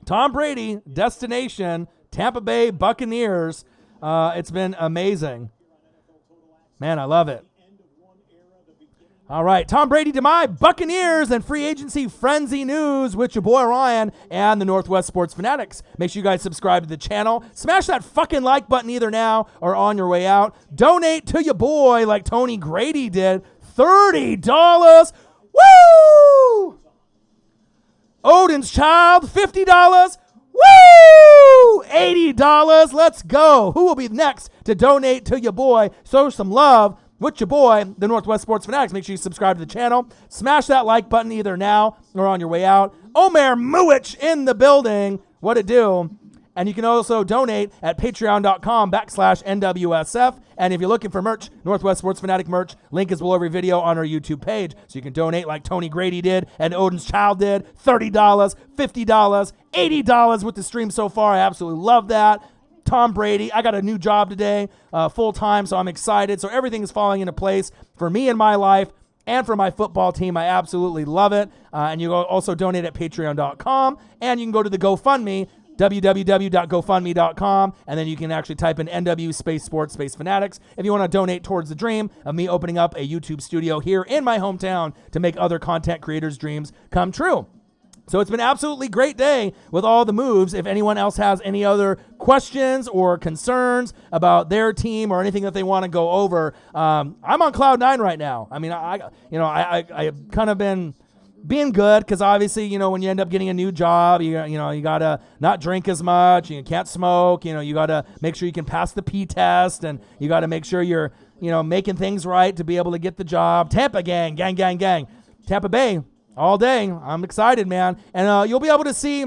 Speaker 1: Tom Brady, destination, Tampa Bay Buccaneers. It's been amazing. Man, I love it. All right, Tom Brady to my Buccaneers and free agency frenzy news with your boy Ryan and the Northwest Sports Fanatics. Make sure you guys subscribe to the channel. Smash that fucking like button either now or on your way out. Donate to your boy like Tony Grady did. $30. Woo! Odin's Child, $50. Woo! $80. Let's go. Who will be next to donate to your boy? Show some love with your boy, the Northwest Sports Fanatics. Make sure you subscribe to the channel. Smash that like button either now or on your way out. Omer Muich in the building. What it do? And you can also donate at patreon.com/NWSF. And if you're looking for merch, Northwest Sports Fanatic merch, link is below every video on our YouTube page. So you can donate like Tony Grady did and Odin's Child did. $30, $50, $80 with the stream so far. I absolutely love that. Tom Brady, I got a new job today, full-time, so I'm excited. So everything is falling into place for me in my life and for my football team. I absolutely love it. And you also donate at patreon.com. And you can go to the GoFundMe, www.gofundme.com, and then you can actually type in NW space sports space fanatics if you want to donate towards the dream of me opening up a YouTube studio here in my hometown to make other content creators' dreams come true. So it's been an absolutely great day with all the moves. If anyone else has any other questions or concerns about their team or anything that they want to go over, I'm on cloud 9 right now. I mean, I kind of been being good because obviously, when you end up getting a new job, you got to not drink as much. You can't smoke. You got to make sure you can pass the P test, and you got to make sure you're, making things right to be able to get the job. Tampa gang. Tampa Bay all day. I'm excited, man. And you'll be able to see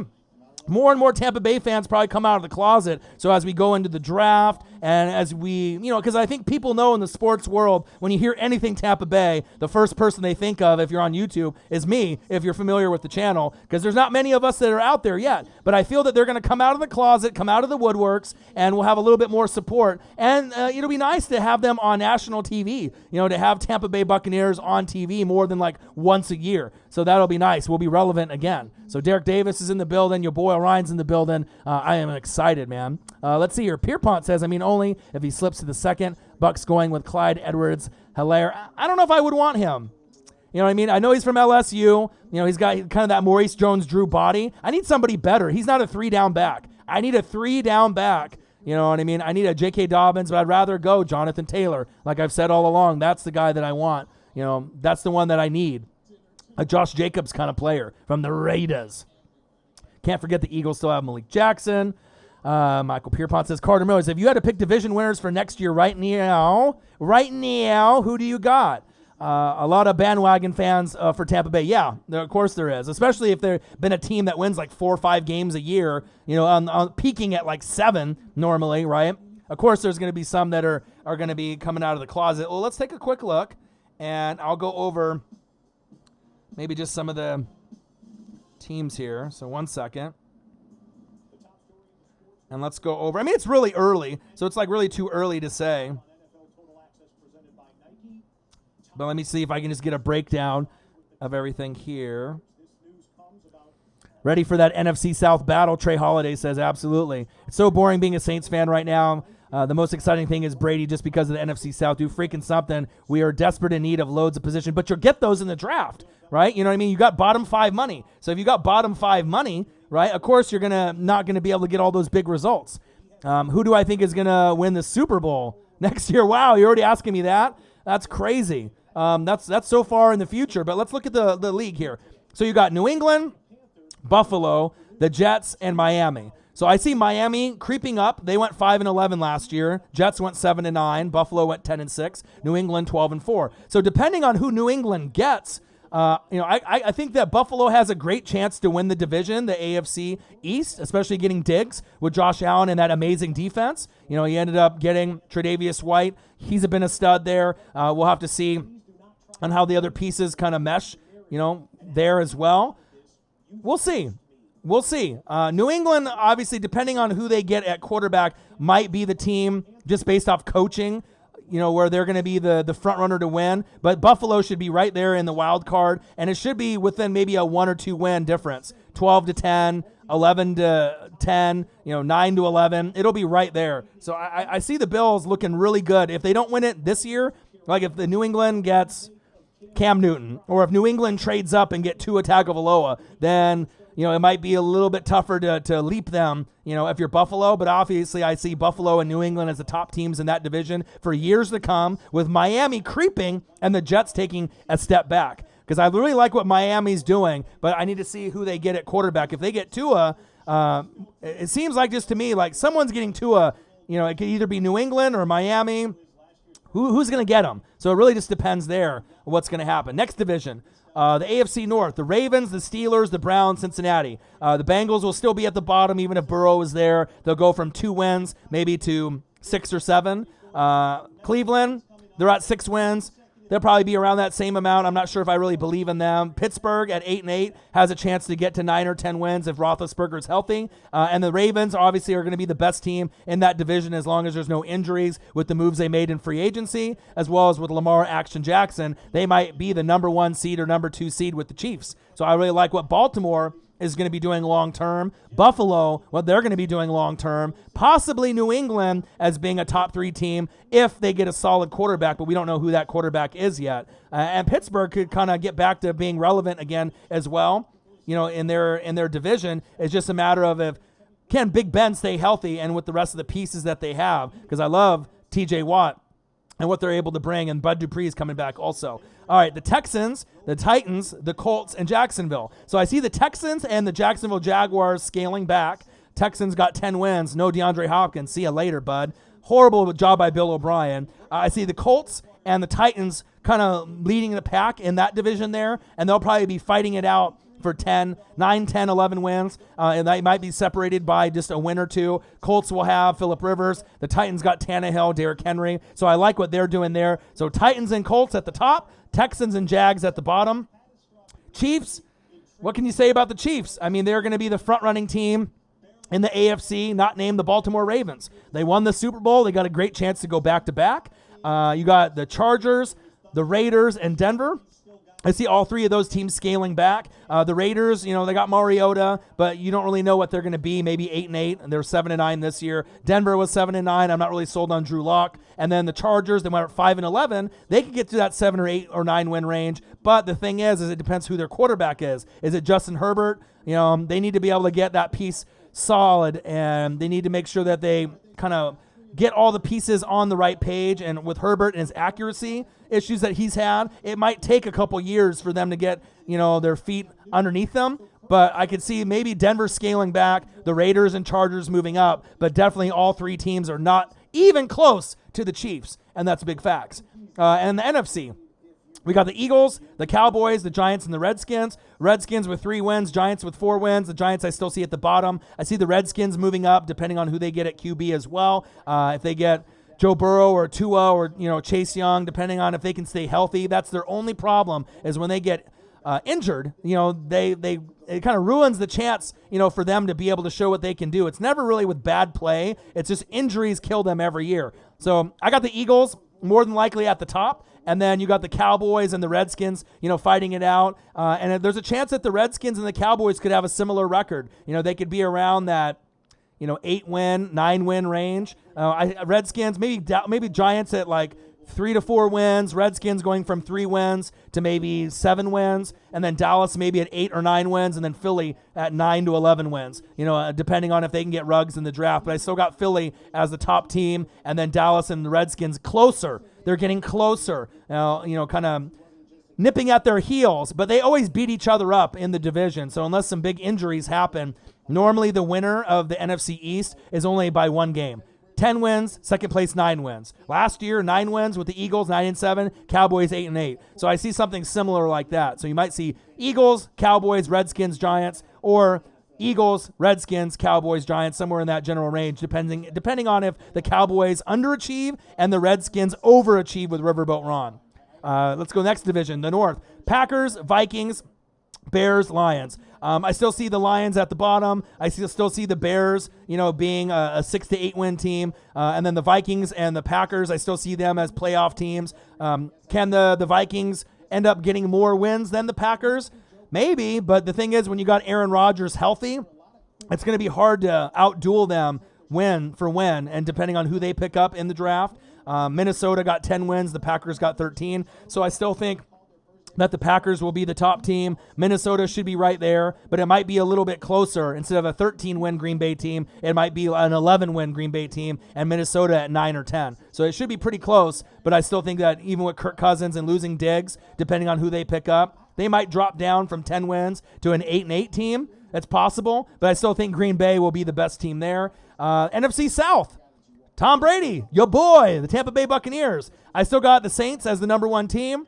Speaker 1: more and more Tampa Bay fans probably come out of the closet. So as we go into the draft and as we, because I think people know in the sports world, when you hear anything Tampa Bay, the first person they think of, if you're on YouTube, is me, if you're familiar with the channel, because there's not many of us that are out there yet. But I feel that they're going to come out of the closet, come out of the woodworks, and we'll have a little bit more support. And it'll be nice to have them on national TV, to have Tampa Bay Buccaneers on TV more than like once a year. So that'll be nice. We'll be relevant again. So Derek Davis is in the building. Your boy Orion's in the building. I am excited, man. Let's see here. Pierpont says, only if he slips to the second. Bucs going with Clyde Edwards-Helaire. I don't know if I would want him. You know what I mean? I know he's from LSU. He's got kind of that Maurice Jones-Drew body. I need somebody better. He's not a 3-down back. I need a 3-down back. You know what I mean? I need a J.K. Dobbins, but I'd rather go Jonathan Taylor. Like I've said all along, that's the guy that I want. That's the one that I need. A Josh Jacobs kind of player from the Raiders. Can't forget the Eagles still have Malik Jackson. Michael Pierpont says, Carter Mills, if you had to pick division winners for next year right now, who do you got? A lot of bandwagon fans for Tampa Bay. Yeah, of course there is, especially if they've been a team that wins like 4 or 5 games a year, on peaking at like 7 normally, right? Of course there's going to be some that are going to be coming out of the closet. Well, let's take a quick look, and I'll go over maybe just some of the teams here. So 1 second. And let's go over. It's really early, so it's like really too early to say. But let me see if I can just get a breakdown of everything here. Ready for that NFC South battle, Trey Holiday says, absolutely. It's so boring being a Saints fan right now. The most exciting thing is Brady, just because of the NFC South. Do freaking something. We are desperate in need of loads of position, but you'll get those in the draft, right? You know what I mean? You got bottom 5 money. So if you got bottom 5 money, right, of course you're not going to be able to get all those big results. Who do I think is going to win the Super Bowl next year? Wow, you're already asking me that? That's crazy. That's so far in the future, but let's look at the league here. So you got New England, Buffalo, the Jets, and Miami. So I see Miami creeping up. They went 5-11 last year. Jets went 7-9. Buffalo went 10-6. New England 12-4. So depending on who New England gets, I think that Buffalo has a great chance to win the division, the AFC East, especially getting Diggs with Josh Allen and that amazing defense. You know, he ended up getting Tre'Davious White. He's been a stud there. We'll have to see on how the other pieces kind of mesh, there as well. We'll see. New England, obviously, depending on who they get at quarterback, might be the team just based off coaching, where they're going to be the front runner to win. But Buffalo should be right there in the wild card, and it should be within maybe a 1 or 2 win difference, 12-10, 11-10, 9-11. It'll be right there. So I see the Bills looking really good. If they don't win it this year, like if the New England gets Cam Newton, or if New England trades up and get Tua Tagovailoa, then it might be a little bit tougher to leap them, if you're Buffalo. But obviously I see Buffalo and New England as the top teams in that division for years to come, with Miami creeping and the Jets taking a step back. Because I really like what Miami's doing, but I need to see who they get at quarterback. If they get Tua, it seems like just to me, like someone's getting Tua, it could either be New England or Miami. Who's going to get them? So it really just depends there what's going to happen. Next division. The AFC North, the Ravens, the Steelers, the Browns, Cincinnati. The Bengals will still be at the bottom even if Burrow is there. They'll go from 2 wins maybe to 6 or 7. Cleveland, they're at 6 wins. They'll probably be around that same amount. I'm not sure if I really believe in them. Pittsburgh at 8-8 has a chance to get to 9 or 10 wins if Roethlisberger is healthy. And the Ravens obviously are going to be the best team in that division as long as there's no injuries with the moves they made in free agency, as well as with Lamar Action Jackson. They might be the number 1 seed or number 2 seed with the Chiefs. So I really like what Baltimore is going to be doing long-term. Buffalo, what they're going to be doing long-term. Possibly New England as being a top 3 team if they get a solid quarterback, but we don't know who that quarterback is yet. And Pittsburgh could kind of get back to being relevant again as well, in their division. It's just a matter of can Big Ben stay healthy and with the rest of the pieces that they have, because I love TJ Watt and what they're able to bring, and Bud Dupree is coming back also. All right, the Texans, the Titans, the Colts, and Jacksonville. So I see the Texans and the Jacksonville Jaguars scaling back. Texans got 10 wins. No DeAndre Hopkins. See you later, bud. Horrible job by Bill O'Brien. I see the Colts and the Titans kind of leading the pack in that division there, and they'll probably be fighting it out for 9, 10, 11 wins, and they might be separated by just a win or 2. Colts will have Phillip Rivers. The Titans got Tannehill, Derrick Henry. So I like what they're doing there. So Titans and Colts at the top, Texans and Jags at the bottom. Chiefs, what can you say about the Chiefs? I mean, they're going to be the front-running team in the AFC, not named the Baltimore Ravens. They won the Super Bowl. They got a great chance to go back-to-back. You got the Chargers, the Raiders, and Denver. I see all 3 of those teams scaling back. The Raiders, they got Mariota, but you don't really know what they're going to be. Maybe 8-8, and they're 7-9 this year. Denver was 7-9. I'm not really sold on Drew Lock. And then the Chargers, they went 5-11. They could get to that 7 or 8 or 9 win range. But the thing is it depends who their quarterback is. Is it Justin Herbert? They need to be able to get that piece solid, and they need to make sure that they kind of get all the pieces on the right page. And with Herbert and his accuracy issues that he's had, it might take a couple years for them to get, their feet underneath them. But I could see maybe Denver scaling back, the Raiders and Chargers moving up, but definitely all 3 teams are not even close to the Chiefs, and that's big facts. And the NFC, we got the Eagles, the Cowboys, the Giants, and the Redskins. Redskins with 3 wins, Giants with 4 wins. The Giants I still see at the bottom. I see the Redskins moving up depending on who they get at QB as well. If they get Joe Burrow or Tua or Chase Young, depending on if they can stay healthy. That's their only problem, is when they get injured. It kind of ruins the chance for them to be able to show what they can do. It's never really with bad play. It's just injuries kill them every year. So I got the Eagles more than likely at the top. And then you got the Cowboys and the Redskins, fighting it out. And there's a chance that the Redskins and the Cowboys could have a similar record. They could be around that 8-win, 9-win range. Redskins, maybe Giants at like 3 to 4 wins. Redskins going from 3 wins to maybe 7 wins, and then Dallas maybe at 8 or 9 wins, and then Philly at 9 to 11 wins. Depending on if they can get Ruggs in the draft. But I still got Philly as the top team, and then Dallas and the Redskins closer. They're getting closer. Kind of nipping at their heels, but they always beat each other up in the division. So unless some big injuries happen, normally the winner of the NFC East is only by 1 game. 10 wins, second place 9 wins. Last year, 9 wins with the Eagles, 9-7, Cowboys 8-8. So I see something similar like that. So you might see Eagles, Cowboys, Redskins, Giants, or Eagles, Redskins, Cowboys, Giants, somewhere in that general range, depending on if the Cowboys underachieve and the Redskins overachieve with Riverboat Ron. Let's go next division, the North. Packers, Vikings, Bears, Lions. I still see the Lions at the bottom. I still see the Bears, being a 6 to 8 win team. And then the Vikings and the Packers, I still see them as playoff teams. Can the Vikings end up getting more wins than the Packers? Maybe, but the thing is, when you got Aaron Rodgers healthy, it's going to be hard to outduel them win for win, and depending on who they pick up in the draft. Minnesota got 10 wins. The Packers got 13. So I still think that the Packers will be the top team. Minnesota should be right there, but it might be a little bit closer. Instead of a 13-win Green Bay team, it might be an 11-win Green Bay team, and Minnesota at 9 or 10. So it should be pretty close, but I still think that even with Kirk Cousins and losing Diggs, depending on who they pick up, they might drop down from 10 wins to an 8-8 team. That's possible, but I still think Green Bay will be the best team there. NFC South. Tom Brady, your boy, the Tampa Bay Buccaneers. I still got the Saints as the number 1 team.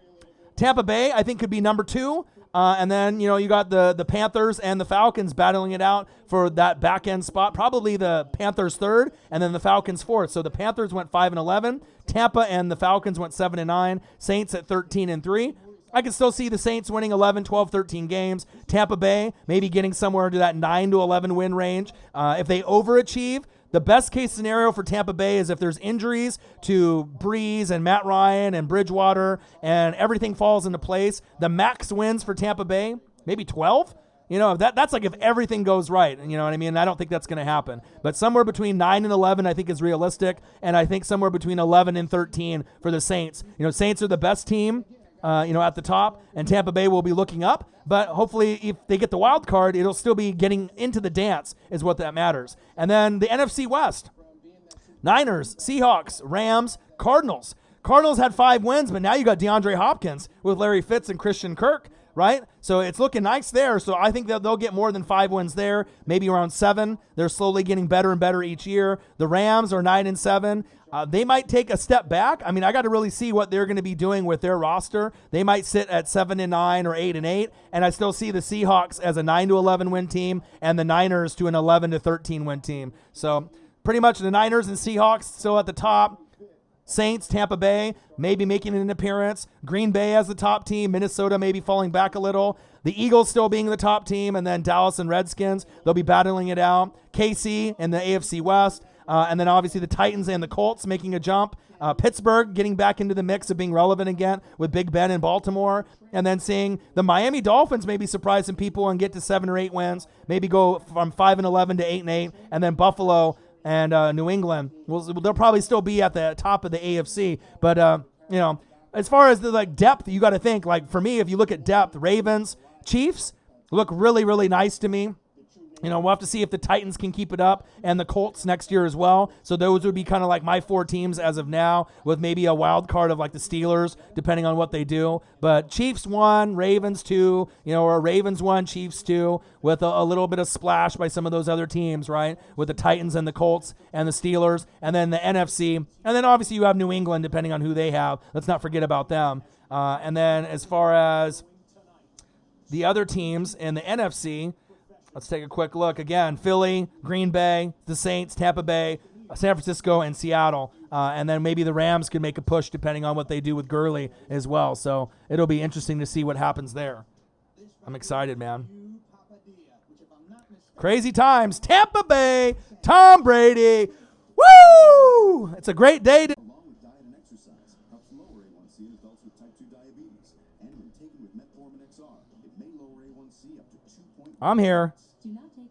Speaker 1: Tampa Bay, I think, could be number 2. And then, you got the Panthers and the Falcons battling it out for that back-end spot. Probably the Panthers 3rd and then the Falcons 4th. So the Panthers went 5-11. Tampa and the Falcons went 7-9. Saints at 13-3. I can still see the Saints winning 11, 12, 13 games. Tampa Bay maybe getting somewhere into that 9 to 11 win range. If they overachieve, the best case scenario for Tampa Bay is if there's injuries to Breeze and Matt Ryan and Bridgewater and everything falls into place, the max wins for Tampa Bay, maybe 12. That's like if everything goes right. You know what I mean? I don't think that's going to happen. But somewhere between 9 and 11 I think is realistic, and I think somewhere between 11 and 13 for the Saints. Saints are the best team. At the top, and Tampa Bay will be looking up. But hopefully, if they get the wild card, it'll still be getting into the dance is what that matters. And then the NFC West. Niners, Seahawks, Rams, Cardinals. Cardinals had 5 wins, but now you got DeAndre Hopkins with Larry Fitz and Christian Kirk, right? So it's looking nice there. So I think that they'll get more than 5 wins there, maybe around 7. They're slowly getting better and better each year. The Rams are 9-7. They might take a step back. I mean, I got to really see what they're going to be doing with their roster. They might sit at 7-9 or 8-8, and I still see the Seahawks as a 9-11 win team and the Niners to an 11-13 win team. So pretty much the Niners and Seahawks still at the top. Saints, Tampa Bay, maybe making an appearance. Green Bay as the top team. Minnesota maybe falling back a little. The Eagles still being the top team, and then Dallas and Redskins, they'll be battling it out. KC in the AFC West. And then obviously the Titans and the Colts making a jump. Pittsburgh getting back into the mix of being relevant again with Big Ben in Baltimore. And then seeing the Miami Dolphins maybe surprise some people and get to 7 or 8 wins. Maybe go from 5-11 to 8-8. And then Buffalo and New England, they'll probably still be at the top of the AFC. But, as far as the depth, you got to think, for me, if you look at depth, Ravens, Chiefs look really, really nice to me. We'll have to see if the Titans can keep it up and the Colts next year as well. So those would be kind of like my 4 teams as of now, with maybe a wild card of the Steelers, depending on what they do. But Chiefs 1, Ravens 2, or Ravens 1, Chiefs 2, with a little bit of splash by some of those other teams, right? With the Titans and the Colts and the Steelers, and then the NFC. And then obviously you have New England, depending on who they have. Let's not forget about them. And then as far as the other teams in the NFC, let's take a quick look. Again, Philly, Green Bay, the Saints, Tampa Bay, San Francisco, and Seattle. And then maybe the Rams could make a push depending on what they do with Gurley as well. So it'll be interesting to see what happens there. I'm excited, man. Crazy times. Tampa Bay, Tom Brady. Woo! It's a great day. I'm here.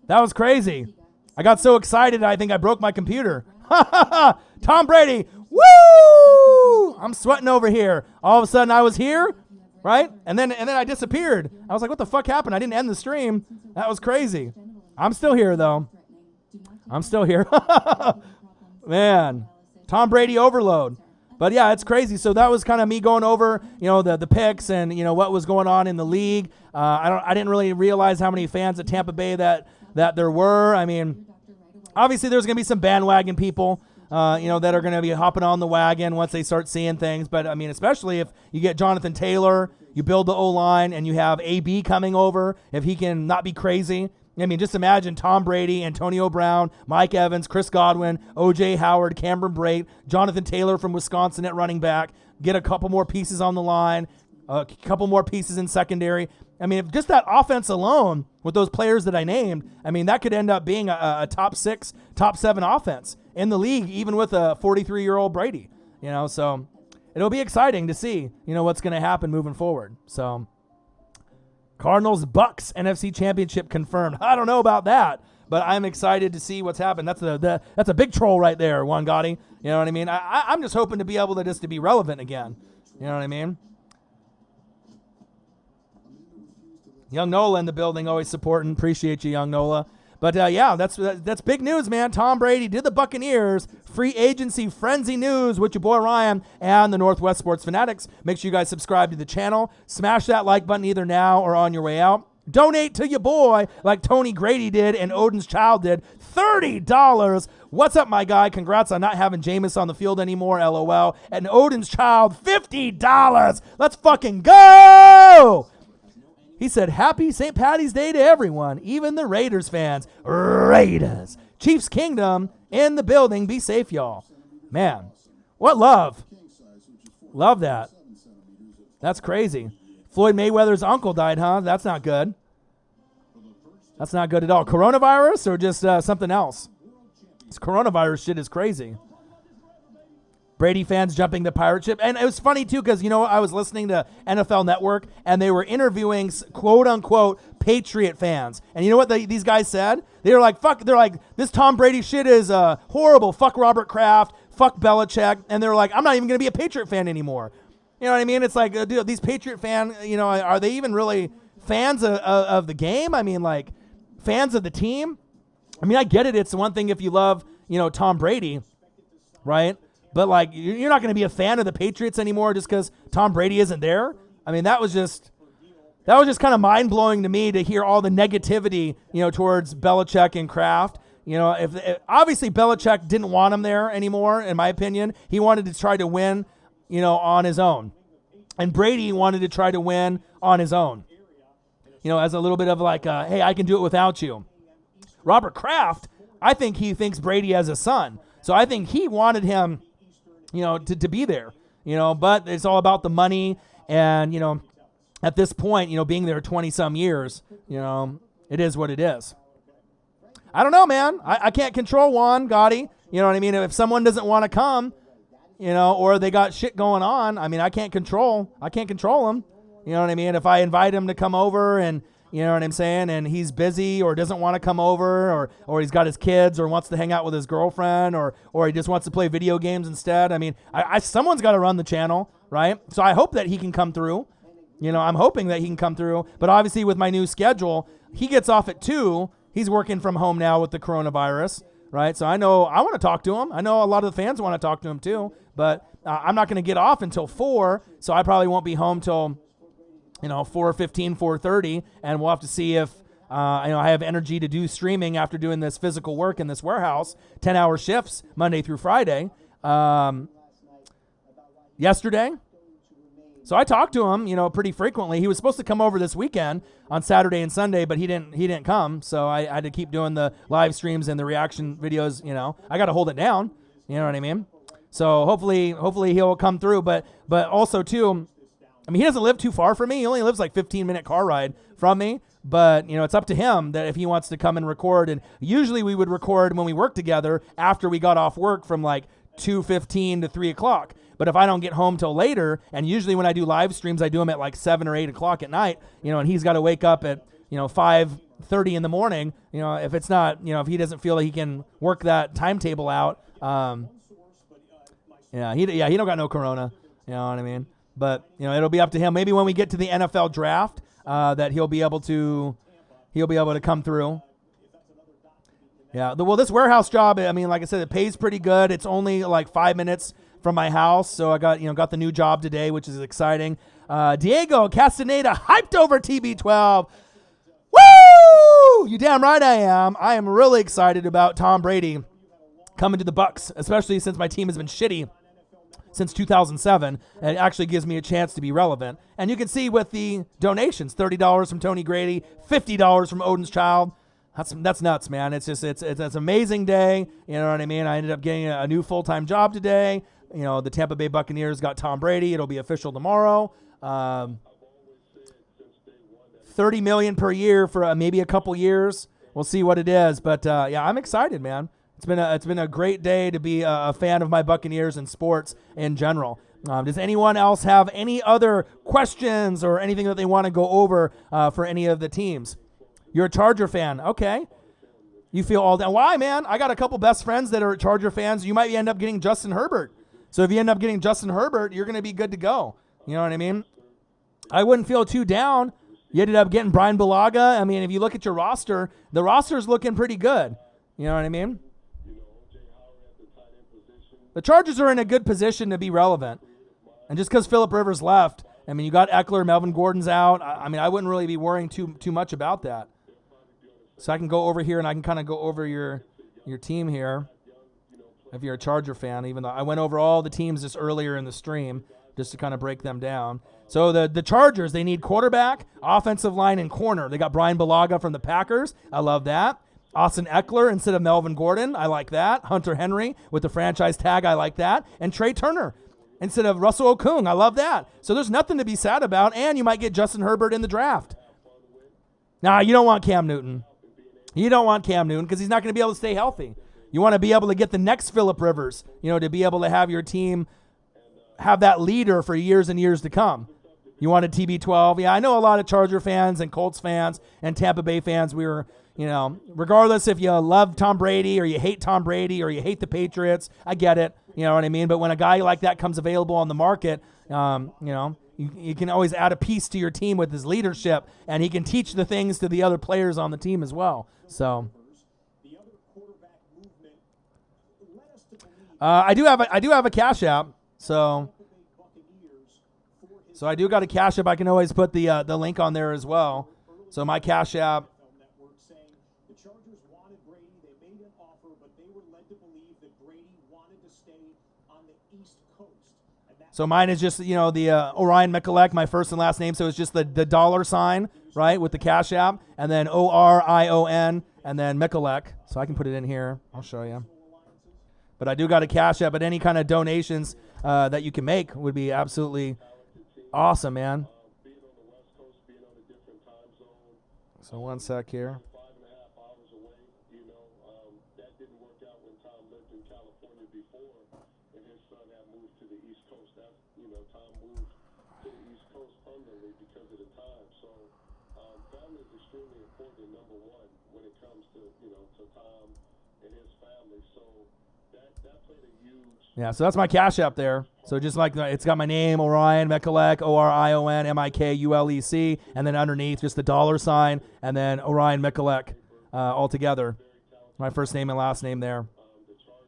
Speaker 1: That was crazy. I got so excited I think I broke my computer. Tom Brady. Woo! I'm sweating over here. All of a sudden I was here, right? And then I disappeared. I was like, what the fuck happened? I didn't end the stream. That was crazy. I'm still here though. I'm still here. Man, Tom Brady overload. But yeah, it's crazy. So that was kind of me going over, the picks and, what was going on in the league. I didn't really realize how many fans at Tampa Bay that there were. I mean, obviously there's going to be some bandwagon people, that are going to be hopping on the wagon once they start seeing things. But I mean, especially if you get Jonathan Taylor, you build the O-line and you have AB coming over, if he can not be crazy. I mean, just imagine Tom Brady, Antonio Brown, Mike Evans, Chris Godwin, O.J. Howard, Cameron Brate, Jonathan Taylor from Wisconsin at running back, get a couple more pieces on the line, a couple more pieces in secondary. I mean, if just that offense alone with those players that I named, I mean, that could end up being a top 6, top 7 offense in the league, even with a 43-year-old Brady, so it'll be exciting to see, what's going to happen moving forward. So Cardinals Bucs NFC Championship confirmed. I don't know about that, but I'm excited to see what's happened. That's a big troll right there, Juan Gotti. You know what I mean? I'm just hoping to be able to be relevant again. You know what I mean? Young Nola in the building, always supporting. Appreciate you, Young Nola. But yeah, that's big news, man. Tom Brady did the Buccaneers. Free agency frenzy news with your boy Ryan and the Northwest Sports Fanatics. Make sure you guys subscribe to the channel. Smash that like button either now or on your way out. Donate to your boy like Tony Grady did and Odin's Child did. $30. What's up, my guy? Congrats on not having Jameis on the field anymore, LOL. And Odin's Child, $50. Let's fucking go! He said, happy St. Patty's Day to everyone, even the Raiders fans. Raiders. Chiefs Kingdom in the building. Be safe, y'all. Man, what love. Love that. That's crazy. Floyd Mayweather's uncle died, huh? That's not good. That's not good at all. Coronavirus or just something else? This coronavirus shit is crazy. Brady fans jumping the pirate ship. And it was funny, too, because, I was listening to NFL Network, and they were interviewing, quote-unquote, Patriot fans. And you know what these guys said? They were like, fuck, they're like, this Tom Brady shit is horrible. Fuck Robert Kraft. Fuck Belichick. And they were like, I'm not even going to be a Patriot fan anymore. You know what I mean? It's like, dude, these Patriot fans, are they even really fans of the game? I mean, like, fans of the team? I mean, I get it. It's one thing if you love, Tom Brady, right? But, like, you're not going to be a fan of the Patriots anymore just because Tom Brady isn't there. I mean, that was just kind of mind-blowing to me to hear all the negativity, towards Belichick and Kraft. If obviously Belichick didn't want him there anymore, in my opinion. He wanted to try to win, on his own. And Brady wanted to try to win on his own, as a little bit of like, hey, I can do it without you. Robert Kraft, I think he thinks Brady as a son. So I think he wanted him to be there, but it's all about the money. And, at this point, being there 20 some years, it is what it is. I don't know, man. I can't control Juan Gotti. You know what I mean? If someone doesn't want to come, or they got shit going on, I mean, I can't control them. You know what I mean? If I invite him to come over and, you know what I'm saying, and he's busy or doesn't want to come over or he's got his kids or wants to hang out with his girlfriend or he just wants to play video games instead. I mean, someone's got to run the channel, right? So I hope that he can come through. I'm hoping that he can come through. But obviously with my new schedule, he gets off at 2. He's working from home now with the coronavirus, right? So I want to talk to him. I know a lot of the fans want to talk to him too. But I'm not going to get off until 4, so I probably won't be home till 4:15, 4:30, and we'll have to see if I have energy to do streaming after doing this physical work in this warehouse, 10-hour shifts Monday through Friday. Yesterday, so I talked to him, pretty frequently. He was supposed to come over this weekend on Saturday and Sunday, but he didn't come. So I had to keep doing the live streams and the reaction videos. I got to hold it down. You know what I mean? So hopefully he'll come through. But also too, I mean, he doesn't live too far from me. He only lives like 15-minute car ride from me. But, it's up to him that if he wants to come and record. And usually we would record when we worked together after we got off work from like 2:15 to 3 o'clock. But if I don't get home till later, and usually when I do live streams, I do them at like 7 or 8 o'clock at night, and he's got to wake up at, 5 8:30 in the morning. If it's not, if he doesn't feel like he can work that timetable out. He don't got no corona. You know what I mean? But it'll be up to him. Maybe when we get to the NFL draft, that he'll be able to come through. Yeah. Well, this warehouse job, I mean, like I said, it pays pretty good. It's only like 5 minutes from my house, so I got the new job today, which is exciting. Diego Castaneda hyped over TB12. Woo! You damn right I am. I am really excited about Tom Brady coming to the Bucs, especially since my team has been shitty since 2007. It actually gives me a chance to be relevant. And you can see with the donations, $30 from Tony Grady, $50 from Odin's Child. That's nuts, man. It's an amazing day. You know what I mean? I ended up getting a new full-time job today. The Tampa Bay Buccaneers got Tom Brady. It'll be official tomorrow. $30 million per year for maybe a couple years. We'll see what it is. But I'm excited, man. It's been a great day to be a fan of my Buccaneers and sports in general. Does anyone else have any other questions or anything that they want to go over for any of the teams? You're a Charger fan. Okay. You feel all that. Why, man? I got a couple best friends that are Charger fans. You might end up getting Justin Herbert. So if you end up getting Justin Herbert, you're going to be good to go. You know what I mean? I wouldn't feel too down. You ended up getting Brian Bulaga. I mean, if you look at your roster, the roster's looking pretty good. You know what I mean? The Chargers are in a good position to be relevant. And just because Phillip Rivers left, I mean, you got Eckler, Melvin Gordon's out. I mean, I wouldn't really be worrying too much about that. So I can go over here and I can kind of go over your team here if you're a Charger fan, even though I went over all the teams just earlier in the stream just to kind of break them down. So the Chargers, they need quarterback, offensive line, and corner. They got Brian Bulaga from the Packers. I love that. Austin Eckler instead of Melvin Gordon. I like that. Hunter Henry with the franchise tag. I like that. And Trey Turner instead of Russell Okung. I love that. So there's nothing to be sad about, and you might get Justin Herbert in the draft. Nah, you don't want Cam Newton. You don't want Cam Newton because he's not going to be able to stay healthy. You want to be able to get the next Phillip Rivers, to be able to have your team have that leader for years and years to come. You wanted TB12. Yeah, I know a lot of Charger fans and Colts fans and Tampa Bay fans. We were, regardless if you love Tom Brady or you hate Tom Brady or you hate the Patriots, I get it. You know what I mean? But when a guy like that comes available on the market, you can always add a piece to your team with his leadership, and he can teach the things to the other players on the team as well. So I do have a Cash App. So I do got a Cash App. I can always put the link on there as well. So my Cash App.
Speaker 2: The Chargers wanted Brady. They made an offer, but they were led to believe that Brady wanted to stay on the East Coast.
Speaker 1: So mine is just, the Orion Mikulek, my first and last name. So it's just the dollar sign, right, with the Cash App, and then ORION, and then Mikulek. So I can put it in here. I'll show you. But I do got a Cash App, but any kind of donations that you can make would be absolutely awesome, man. So one sec here. Yeah, so that's my Cash App there. So just like it's got my name, Orion Mikulek, ORION MIKULEC, and then underneath just the dollar sign, and then Orion Mikulek all together. My first name and last name there.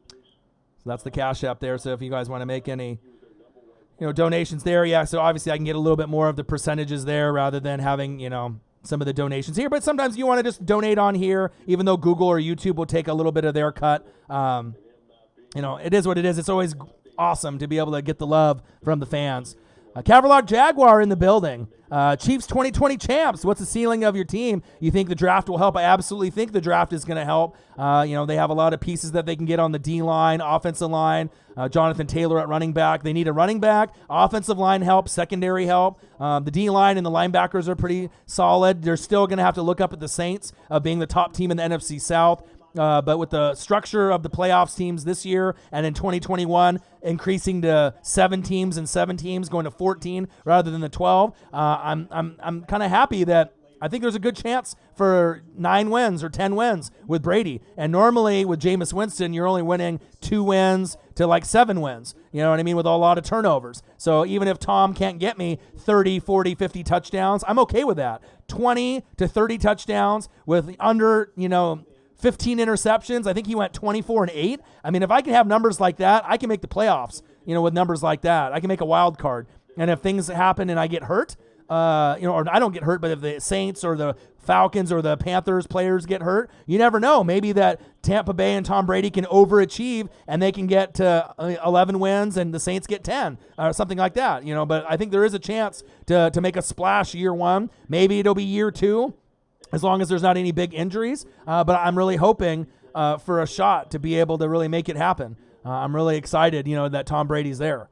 Speaker 1: So that's the Cash App there. So if you guys want to make any donations there, yeah, so obviously I can get a little bit more of the percentages there rather than having, some of the donations here. But sometimes you want to just donate on here, even though Google or YouTube will take a little bit of their cut. It is what it is. It's always awesome to be able to get the love from the fans. Caverlock Jaguar in the building. Chiefs 2020 champs. What's the ceiling of your team? You think the draft will help? I absolutely think the draft is going to help. They have a lot of pieces that they can get on the D-line, offensive line, Jonathan Taylor at running back. They need a running back, offensive line help, secondary help. The D-line and the linebackers are pretty solid. They're still going to have to look up at the Saints being the top team in the NFC South. But with the structure of the playoffs teams this year and in 2021 increasing to 7 teams and 7 teams going to 14 rather than the 12, I'm kind of happy that I think there's a good chance for 9 wins or 10 wins with Brady. And normally with Jameis Winston, you're only winning 2 wins to like 7 wins. You know what I mean? With a lot of turnovers. So even if Tom can't get me 30, 40, 50 touchdowns, I'm okay with that. 20 to 30 touchdowns with under, 15 interceptions. I think he went 24-8. I mean, if I can have numbers like that, I can make the playoffs, with numbers like that. I can make a wild card. And if things happen and I get hurt, or I don't get hurt, but if the Saints or the Falcons or the Panthers players get hurt, you never know. Maybe that Tampa Bay and Tom Brady can overachieve and they can get to 11 wins and the Saints get 10 or something like that, But I think there is a chance to make a splash year 1. Maybe it'll be year 2 as long as there's not any big injuries. But I'm really hoping for a shot to be able to really make it happen. I'm really excited, that Tom Brady's there.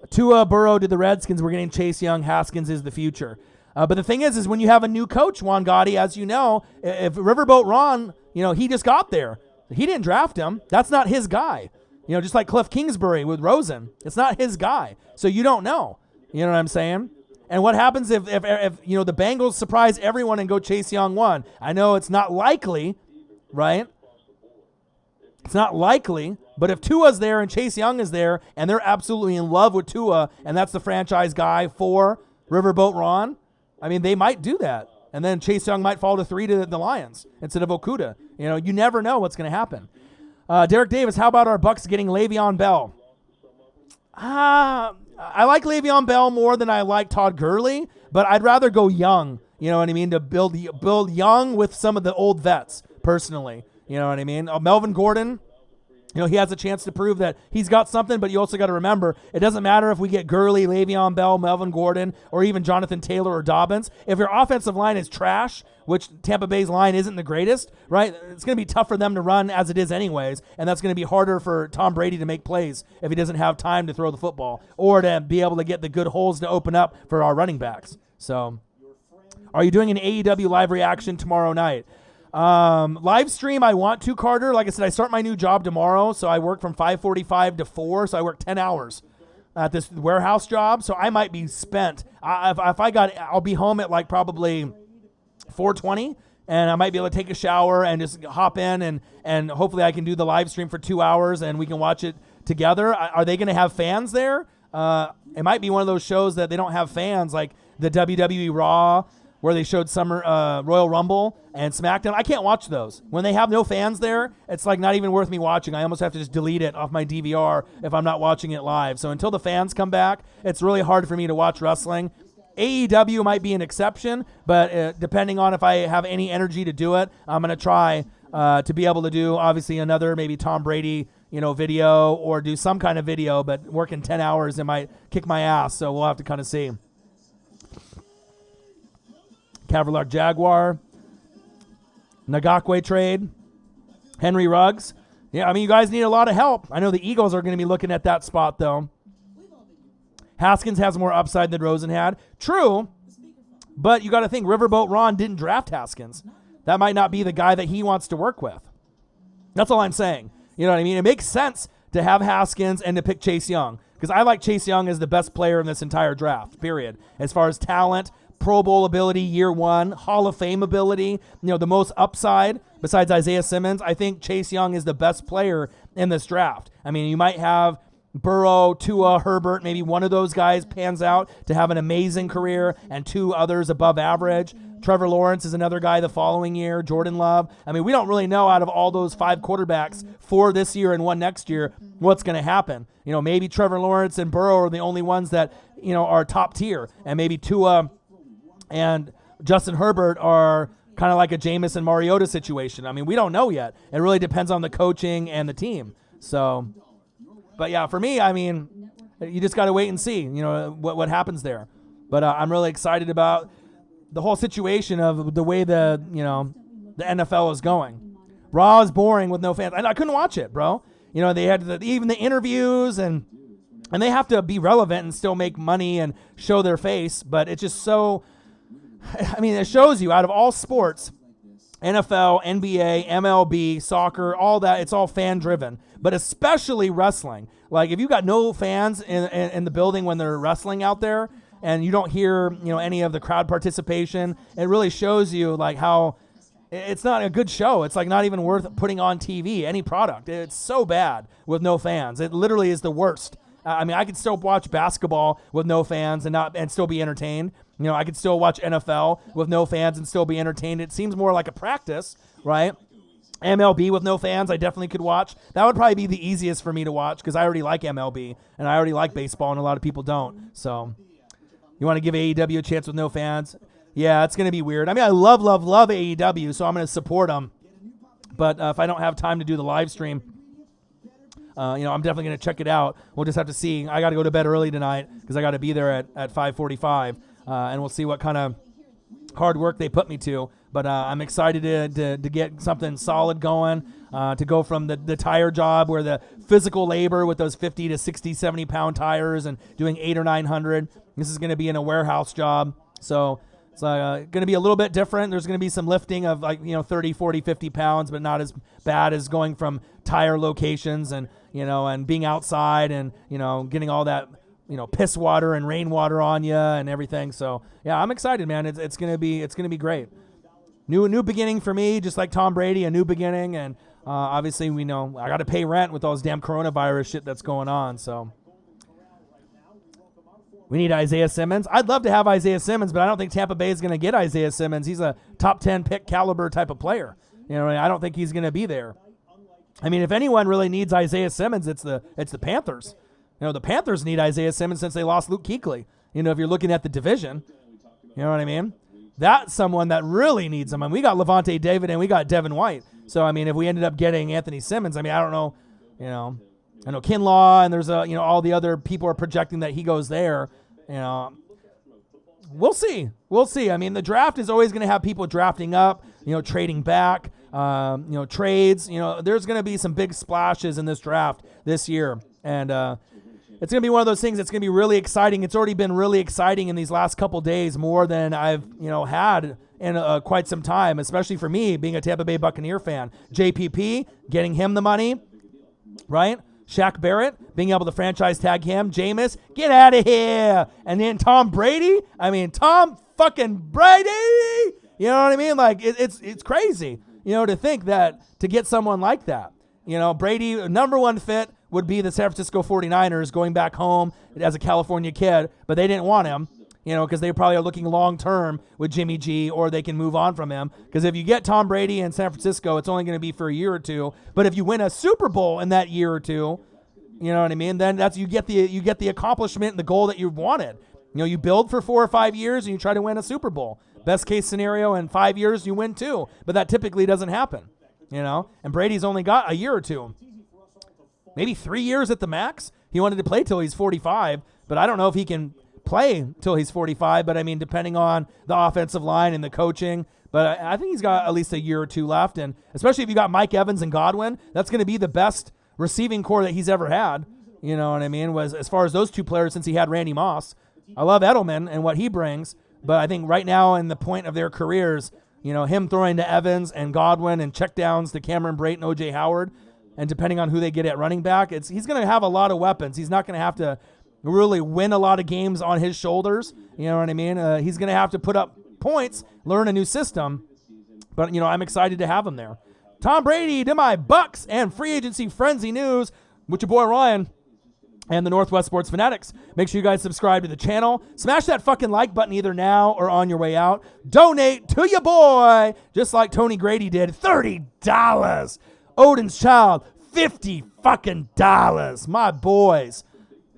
Speaker 1: Tua, Burrow to the Redskins. We're getting Chase Young. Haskins is the future. But the thing is when you have a new coach, Juan Gotti, as you know, if Riverboat Ron, he just got there. He didn't draft him. That's not his guy. Just like Cliff Kingsbury with Rosen. It's not his guy. So you don't know. You know what I'm saying? And what happens if the Bengals surprise everyone and go Chase Young 1? I know it's not likely, right? It's not likely, but if Tua's there and Chase Young is there and they're absolutely in love with Tua and that's the franchise guy for Riverboat Ron, I mean, they might do that. And then Chase Young might fall to 3 to the Lions instead of Okudah. You never know what's going to happen. Derek Davis, how about our Bucs getting Le'Veon Bell? I like Le'Veon Bell more than I like Todd Gurley, but I'd rather go young, you know what I mean, to build young with some of the old vets, personally. You know what I mean? Melvin Gordon, he has a chance to prove that he's got something, but you also got to remember, it doesn't matter if we get Gurley, Le'Veon Bell, Melvin Gordon, or even Jonathan Taylor or Dobbins. If your offensive line is trash, which Tampa Bay's line isn't the greatest, right? It's going to be tough for them to run as it is anyways, and that's going to be harder for Tom Brady to make plays if he doesn't have time to throw the football or to be able to get the good holes to open up for our running backs. So, are you doing an AEW live reaction tomorrow night? Live stream, I want to, Carter. Like I said, I start my new job tomorrow, so I work from 5:45 to 4, so I work 10 hours at this warehouse job, so I might be spent. I'll be home at like probably 4:20, and I might be able to take a shower and just hop in, and hopefully I can do the live stream for 2 hours, and we can watch it together. Are they going to have fans there? It might be one of those shows that they don't have fans, like the WWE Raw, where they showed Summer Royal Rumble and SmackDown. I can't watch those. When they have no fans there, it's like not even worth me watching. I almost have to just delete it off my DVR if I'm not watching it live. So until the fans come back, it's really hard for me to watch wrestling. AEW might be an exception, but depending on if I have any energy to do it, I'm going to try to be able to do, obviously, another maybe Tom Brady video or do some kind of video, but working 10 hours, it might kick my ass. So we'll have to kind of see. Cavalier Jaguar, Ngakwe trade, Henry Ruggs. Yeah, I mean, you guys need a lot of help. I know the Eagles are going to be looking at that spot, though. Haskins has more upside than Rosen had. True, but you got to think, Riverboat Ron didn't draft Haskins. That might not be the guy that he wants to work with. That's all I'm saying. You know what I mean? It makes sense to have Haskins and to pick Chase Young, because I like Chase Young as the best player in this entire draft, period. As far as talent, Pro Bowl ability year 1, Hall of Fame ability, the most upside besides Isaiah Simmons. I think Chase Young is the best player in this draft. I mean, you might have Burrow, Tua, Herbert, maybe one of those guys pans out to have an amazing career and 2 others above average. Trevor Lawrence is another guy the following year, Jordan Love. I mean, we don't really know out of all those 5 quarterbacks, 4 this year and 1 next year, what's going to happen. Maybe Trevor Lawrence and Burrow are the only ones that, are top tier, and maybe Tua and Justin Herbert are kind of like a Jameis and Mariota situation. I mean, we don't know yet. It really depends on the coaching and the team. So, but yeah, for me, I mean, you just got to wait and see, what happens there. But I'm really excited about the whole situation of the way the NFL is going. Raw is boring with no fans. I couldn't watch it, bro. They had even the interviews and they have to be relevant and still make money and show their face. But it's just so, I mean, it shows you out of all sports, NFL, NBA, MLB, soccer, all that, it's all fan-driven. But especially wrestling. Like, if you got no fans in the building when they're wrestling out there, and you don't hear, any of the crowd participation, it really shows you like how it's not a good show. It's like not even worth putting on TV, any product. It's so bad with no fans. It literally is the worst. I mean, I could still watch basketball with no fans and still be entertained. I could still watch NFL with no fans and still be entertained. It seems more like a practice, right? MLB with no fans, I definitely could watch. That would probably be the easiest for me to watch because I already like MLB and I already like baseball, and a lot of people don't. So you want to give AEW a chance with no fans? Yeah, it's going to be weird. I mean, I love AEW, so I'm going to support them. But if I don't have time to do the live stream, I'm definitely going to check it out. We'll just have to see. I got to go to bed early tonight because I got to be there at 5:45, and we'll see what kind of hard work they put me to. But I'm excited to get something solid going, to go from the tire job where the physical labor with those 50 to 60, 70-pound tires and doing 800 or 900. This is going to be in a warehouse job. So it's going to be a little bit different. There's going to be some lifting of 30, 40, 50 pounds, but not as bad as going from tire locations and being outside and, getting all that, piss water and rainwater on you and everything. So yeah, I'm excited, man. It's going to be great. New beginning for me, just like Tom Brady, a new beginning. And obviously we know I got to pay rent with all this damn coronavirus shit that's going on. So we need Isaiah Simmons. I'd love to have Isaiah Simmons, but I don't think Tampa Bay is going to get Isaiah Simmons. He's a top 10 pick caliber type of player. I don't think he's going to be there. I mean, if anyone really needs Isaiah Simmons, it's the Panthers. The Panthers need Isaiah Simmons since they lost Luke Kuechly. If you're looking at the division, you know what I mean? That's someone that really needs him. I mean, we got Levante David and we got Devin White. So, I mean, if we ended up getting Anthony Simmons, I mean, I don't know, I know Kinlaw and there's all the other people are projecting that he goes there. We'll see. I mean, the draft is always going to have people drafting up, trading back, trades. There's going to be some big splashes in this draft this year. And it's going to be one of those things that's going to be really exciting. It's already been really exciting in these last couple days, more than I've, had in quite some time, especially for me being a Tampa Bay Buccaneer fan. JPP, getting him the money, right? Shaq Barrett, being able to franchise tag him. Jameis, get out of here. And then Tom Brady. I mean, Tom fucking Brady. You know what I mean? Like, it's crazy, to think that, to get someone like that. Brady, number one fit would be the San Francisco 49ers going back home as a California kid, but they didn't want him, because they probably are looking long-term with Jimmy G, or they can move on from him. Because if you get Tom Brady in San Francisco, it's only going to be for a year or two. But if you win a Super Bowl in that year or two, you know what I mean, then you get the accomplishment and the goal that you wanted. You build for 4 or 5 years and you try to win a Super Bowl. Best case scenario, in 5 years you win 2, but that typically doesn't happen. And Brady's only got a year or 2. Maybe 3 years at the max. He wanted to play till he's 45, but I don't know if he can play till he's 45. But I mean, depending on the offensive line and the coaching, but I think he's got at least a year or 2 left. And especially if you got Mike Evans and Godwin, that's going to be the best receiving core that he's ever had. You know what I mean? Was as far as those 2 players since he had Randy Moss. I love Edelman and what he brings, but I think right now in the point of their careers, him throwing to Evans and Godwin and checkdowns to Cameron Brate and O.J. Howard. And depending on who they get at running back, he's going to have a lot of weapons. He's not going to have to really win a lot of games on his shoulders. You know what I mean? He's going to have to put up points, learn a new system. But, I'm excited to have him there. Tom Brady to my Bucs and free agency frenzy news with your boy Ryan and the Northwest Sports Fanatics. Make sure you guys subscribe to the channel. Smash that fucking like button either now or on your way out. Donate to your boy, just like Tony Grady did. $30. Odin's Child, $50 fucking dollars. My boys.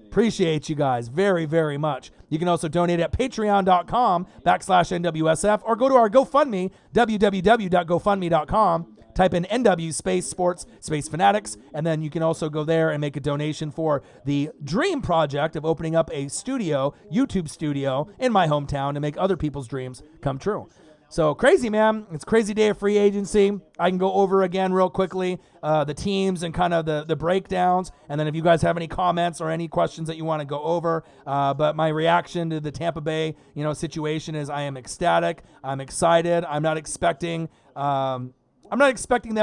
Speaker 1: Appreciate you guys very, very much. You can also donate at patreon.com/NWSF or go to our GoFundMe, www.gofundme.com. Type in NW space sports space fanatics, and then you can also go there and make a donation for the dream project of opening up a studio, YouTube studio, in my hometown to make other people's dreams come true. So crazy, man. It's a crazy day of free agency. I can go over again real quickly the teams and kind of the breakdowns. And then if you guys have any comments or any questions that you want to go over. But my reaction to the Tampa Bay, situation is I am ecstatic. I'm excited. I'm not expecting them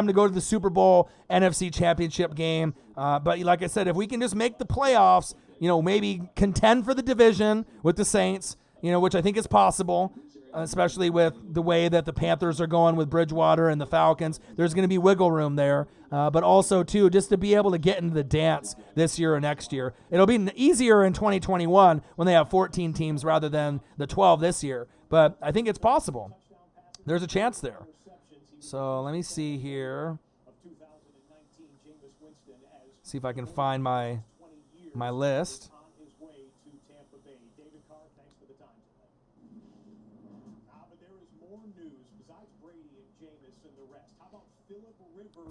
Speaker 1: to go to the Super Bowl NFC Championship game. But like I said, if we can just make the playoffs, maybe contend for the division with the Saints, which I think is possible, especially with the way that the Panthers are going with Bridgewater and the Falcons. There's going to be wiggle room there, but also, too, just to be able to get into the dance this year or next year. It'll be easier in 2021 when they have 14 teams rather than the 12 this year, but I think it's possible. There's a chance there. So let me see here. See if I can find my list.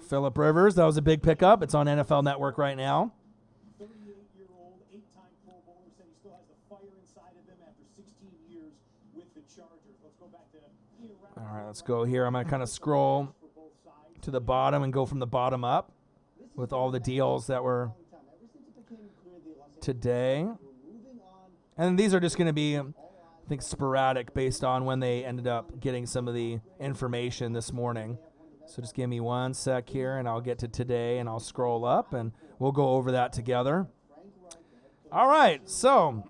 Speaker 1: Phillip Rivers, that was a big pickup. It's on NFL Network right now.
Speaker 2: 38-year-old, 8-time Pro Bowler, said he still has the fire inside of him after 16 years with the Chargers. Let's go back to
Speaker 1: All right, let's go here. I'm going to kind of scroll to the bottom and go from the bottom up with all the deals that were today. And these are just going to be, I think, sporadic based on when they ended up getting some of the information this morning. So just give me one sec here, and I'll get to today, and I'll scroll up, and we'll go over that together. All right, so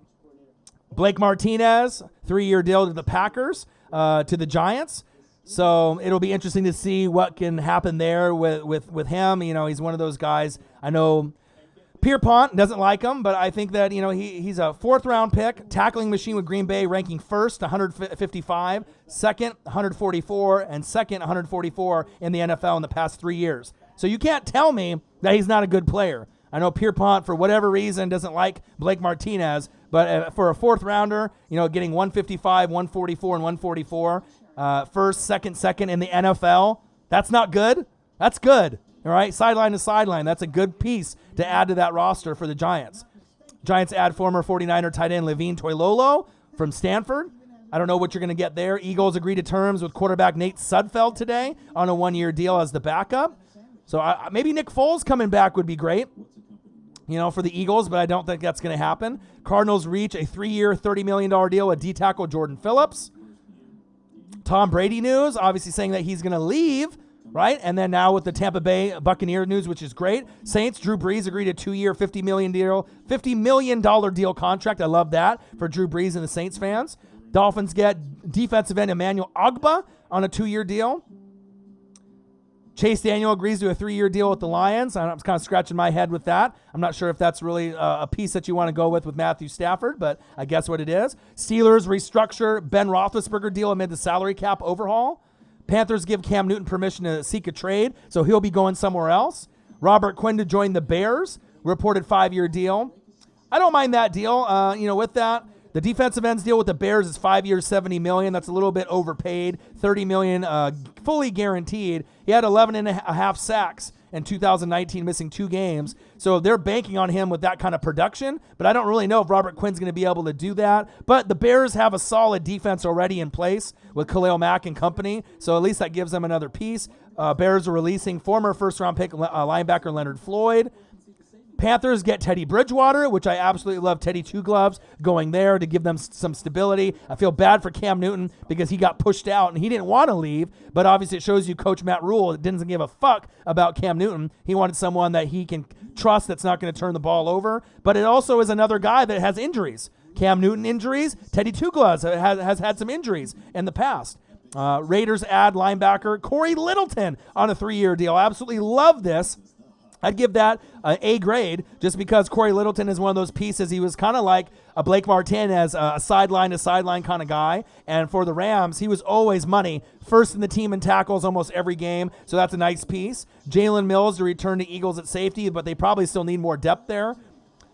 Speaker 1: Blake Martinez, 3-year deal to the Packers, to the Giants. So it'll be interesting to see what can happen there with him. He's one of those guys. I know Pierpont doesn't like him, but I think that, he's a 4th-round pick, tackling machine with Green Bay, ranking first, 155, second, 144, and second, 144 in the NFL in the past 3 years. So you can't tell me that he's not a good player. I know Pierpont, for whatever reason, doesn't like Blake Martinez, but for a 4th-rounder, getting 155, 144, and 144, first, second in the NFL, that's not good. That's good. All right, sideline to sideline. That's a good piece to add to that roster for the Giants. Giants add former 49er tight end Levine Toilolo from Stanford. I don't know what you're going to get there. Eagles agree to terms with quarterback Nate Sudfeld today on a 1-year deal as the backup. So maybe Nick Foles coming back would be great, for the Eagles, but I don't think that's going to happen. Cardinals reach a 3-year, $30 million deal with D-tackle Jordan Phillips. Tom Brady news, obviously saying that he's going to leave. Right, and then now with the Tampa Bay Buccaneers news, which is great. Saints, Drew Brees agreed a 2-year, $50 million deal contract. I love that for Drew Brees and the Saints fans. Dolphins get defensive end Emmanuel Ogbah on a 2-year deal. Chase Daniel agrees to a 3-year deal with the Lions. I'm kind of scratching my head with that. I'm not sure if that's really a piece that you want to go with Matthew Stafford, but I guess what it is. Steelers restructure Ben Roethlisberger deal amid the salary cap overhaul. Panthers give Cam Newton permission to seek a trade, so he'll be going somewhere else. Robert Quinn to join the Bears, reported 5-year deal. I don't mind that deal. With that, the defensive ends deal with the Bears is 5 years, $70 million. That's a little bit overpaid. $30 million fully guaranteed. He had 11 and a half sacks in 2019, missing 2 games. So they're banking on him with that kind of production, but I don't really know if Robert Quinn's going to be able to do that. But the Bears have a solid defense already in place with Khalil Mack and company, so at least that gives them another piece. Bears are releasing former first-round pick linebacker Leonard Floyd. Panthers get Teddy Bridgewater, which I absolutely love. Teddy Two Gloves going there to give them some stability. I feel bad for Cam Newton because he got pushed out and he didn't want to leave, but obviously it shows you Coach Matt Rule didn't give a fuck about Cam Newton. He wanted someone that he can trust that's not going to turn the ball over, but it also is another guy that has injuries. Cam Newton injuries. Teddy Two Gloves has had some injuries in the past. Raiders add linebacker Corey Littleton on a 3-year deal. I absolutely love this. I'd give that an A grade just because Corey Littleton is one of those pieces. He was kind of like a Blake Martinez, a sideline-to-sideline kind of guy. And for the Rams, he was always money. First in the team in tackles almost every game, so that's a nice piece. Jalen Mills to return to Eagles at safety, but they probably still need more depth there.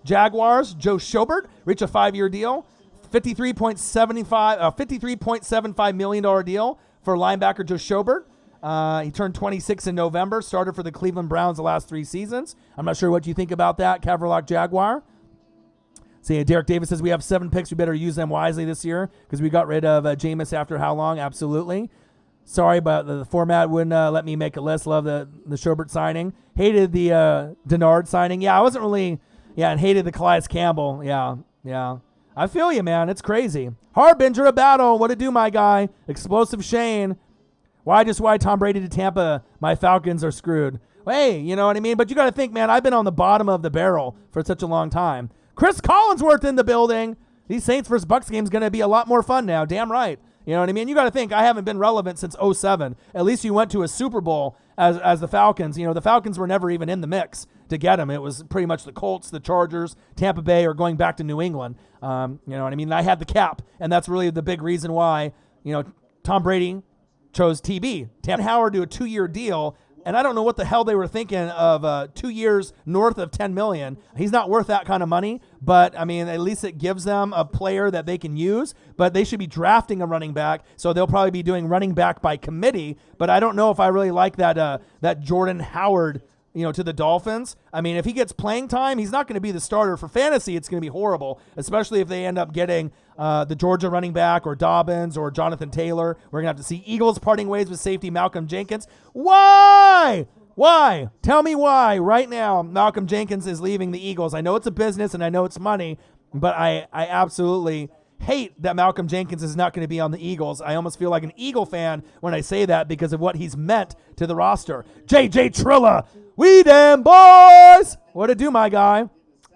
Speaker 1: Jaguars, Joe Schobert, reach a 5-year deal. $53.75 million deal for linebacker Joe Schobert. He turned 26 in November, started for the Cleveland Browns the last 3 seasons. I'm not sure what you think about that, Caverlock Jaguar. See, Derek Davis says we have 7 picks. We better use them wisely this year because we got rid of Jameis after how long? Absolutely. Sorry, but the format wouldn't let me make a list. Love the Schobert signing. Hated the Denard signing. Yeah, I wasn't really, and hated the Calais Campbell. Yeah. I feel you, man. It's crazy. Harbinger of battle. What to do, my guy? Explosive Shane. Why Tom Brady to Tampa? My Falcons are screwed. Hey, you know what I mean? But you got to think, man, I've been on the bottom of the barrel for such a long time. Chris Collinsworth in the building. These Saints versus Bucs games going to be a lot more fun now. Damn right. You know what I mean? You got to think, I haven't been relevant since 2007. At least you went to a Super Bowl as the Falcons. You know, the Falcons were never even in the mix to get them. It was pretty much the Colts, the Chargers, Tampa Bay, or going back to New England. You know what I mean? I had the cap, and that's really the big reason why, you know, Tom Brady chose TB. Tam Howard to a 2-year deal, and I don't know what the hell they were thinking of 2 years north of $10 million. He's not worth that kind of money, but, I mean, at least it gives them a player that they can use, but they should be drafting a running back, so they'll probably be doing running back by committee, but I don't know if I really like that Jordan Howard, you know, to the Dolphins. I mean, if he gets playing time, he's not going to be the starter. For fantasy, it's going to be horrible, especially if they end up getting the Georgia running back or Dobbins or Jonathan Taylor. We're going to have to see Eagles parting ways with safety Malcolm Jenkins. Why? Why? Tell me why right now Malcolm Jenkins is leaving the Eagles. I know it's a business and I know it's money, but I absolutely hate that Malcolm Jenkins is not going to be on the Eagles. I almost feel like an Eagle fan when I say that because of what he's meant to the roster. J.J. Trilla, we damn boys. What to do, my guy?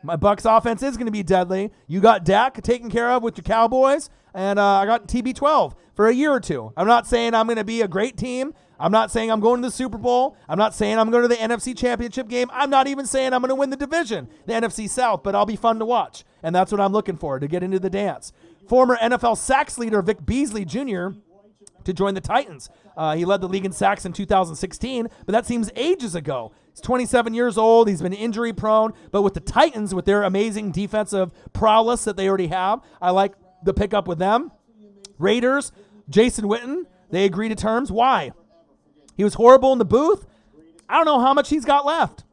Speaker 1: My Bucs offense is going to be deadly. You got Dak taken care of with your Cowboys, and I got TB12 for a year or two. I'm not saying I'm going to be a great team. I'm not saying I'm going to the Super Bowl. I'm not saying I'm going to the NFC Championship game. I'm not even saying I'm going to win the division, the NFC South, but I'll be fun to watch, and that's what I'm looking for, to get into the dance. Former NFL sacks leader Vic Beasley Jr. to join the Titans. He led the league in sacks in 2016, but that seems ages ago. He's 27 years old. He's been injury prone, but with the Titans, with their amazing defensive prowess that they already have, I like the pickup with them. Raiders, Jason Witten, they agree to terms. Why? He was horrible in the booth. I don't know how much he's got left.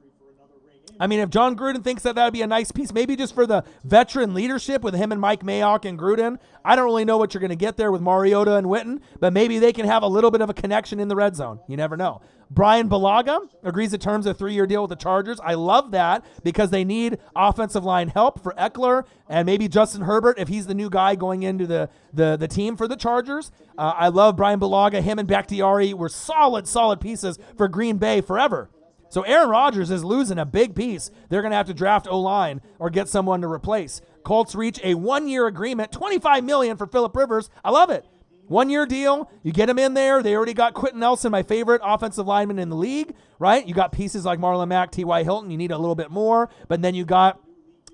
Speaker 1: I mean, if John Gruden thinks that would be a nice piece, maybe just for the veteran leadership with him and Mike Mayock and Gruden, I don't really know what you're going to get there with Mariota and Witten, but maybe they can have a little bit of a connection in the red zone. You never know. Brian Bulaga agrees to terms of a 3-year deal with the Chargers. I love that because they need offensive line help for Eckler and maybe Justin Herbert if he's the new guy going into the team for the Chargers. I love Brian Bulaga. Him and Bakhtiari were solid pieces for Green Bay forever. So Aaron Rodgers is losing a big piece. They're going to have to draft O-line or get someone to replace. Colts reach a 1-year agreement, $25 million for Phillip Rivers. I love it. 1-year deal. You get him in there. They already got Quentin Nelson, my favorite offensive lineman in the league, right? You got pieces like Marlon Mack, T.Y. Hilton. You need a little bit more. But then you got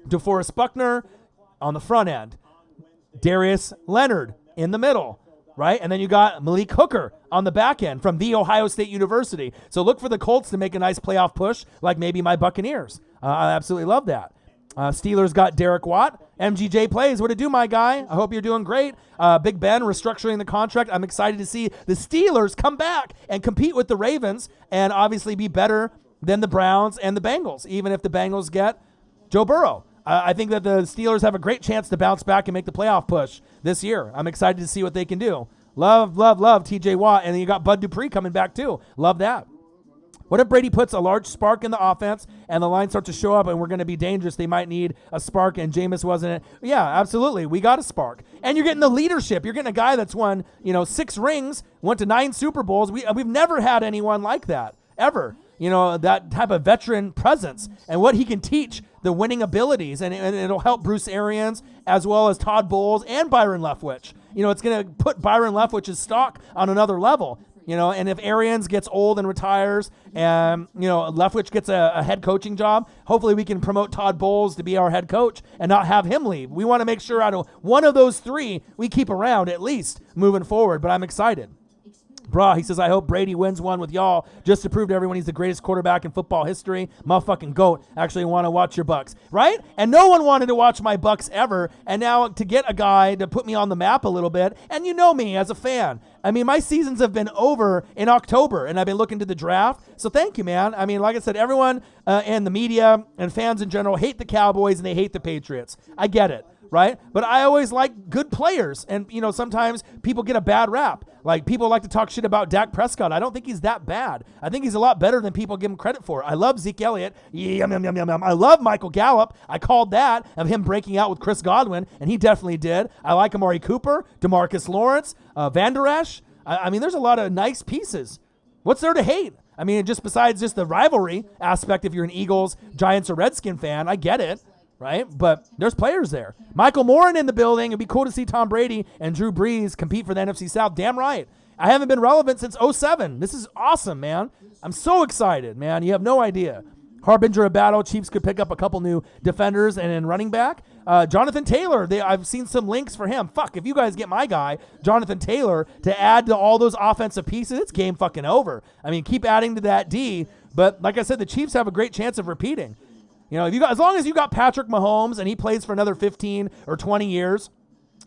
Speaker 1: DeForest Buckner on the front end. Darius Leonard in the middle. Right? And then you got Malik Hooker on the back end from The Ohio State University. So look for the Colts to make a nice playoff push, like maybe my Buccaneers. I absolutely love that. Steelers got Derek Watt. MGJ plays. What to do, my guy? I hope you're doing great. Big Ben restructuring the contract. I'm excited to see the Steelers come back and compete with the Ravens and obviously be better than the Browns and the Bengals, even if the Bengals get Joe Burrow. I think that the Steelers have a great chance to bounce back and make the playoff push this year. I'm excited to see what they can do. Love TJ Watt. And then you got Bud Dupree coming back too. Love that. What if Brady puts a large spark in the offense and the line starts to show up and we're going to be dangerous? They might need a spark and Jameis wasn't it. Yeah, absolutely. We got a spark. And you're getting the leadership. You're getting a guy that's won, 6 rings, went to 9 Super Bowls. We've never had anyone like that, ever. That type of veteran presence and what he can teach, the winning abilities, and it'll help Bruce Arians as well as Todd Bowles and Byron Leftwich. It's going to put Byron Leftwich's stock on another level. And if Arians gets old and retires and, Leftwich gets a head coaching job, hopefully we can promote Todd Bowles to be our head coach and not have him leave. We want to make sure out of one of those 3 we keep around at least moving forward, but I'm excited. Bruh, he says, I hope Brady wins one with y'all just to prove to everyone he's the greatest quarterback in football history. Motherfucking GOAT. Actually want to watch your Bucs, right? And no one wanted to watch my Bucs ever. And now to get a guy to put me on the map a little bit, and you know me as a fan. I mean, my seasons have been over in October, and I've been looking to the draft. So thank you, man. I mean, like I said, everyone and the media and fans in general hate the Cowboys and they hate the Patriots. I get it. Right? But I always like good players. And, sometimes people get a bad rap. Like, people like to talk shit about Dak Prescott. I don't think he's that bad. I think he's a lot better than people give him credit for. I love Zeke Elliott. Yum, yum, yum, yum, yum. I love Michael Gallup. I called that of him breaking out with Chris Godwin, and he definitely did. I like Amari Cooper, DeMarcus Lawrence, Van Der Esch. I mean, there's a lot of nice pieces. What's there to hate? I mean, just besides just the rivalry aspect, if you're an Eagles, Giants, or Redskin fan, I get it. right? But there's players there. Michael Morin in the building. It'd be cool to see Tom Brady and Drew Brees compete for the NFC South. Damn right. I haven't been relevant since 2007. This is awesome, man. I'm so excited, man. You have no idea. Harbinger of battle. Chiefs could pick up a couple new defenders and in running back. Jonathan Taylor, I've seen some links for him. Fuck, if you guys get my guy, Jonathan Taylor, to add to all those offensive pieces, it's game fucking over. I mean, keep adding to that D. But like I said, the Chiefs have a great chance of repeating. You know, as long as you got Patrick Mahomes and he plays for another 15 or 20 years,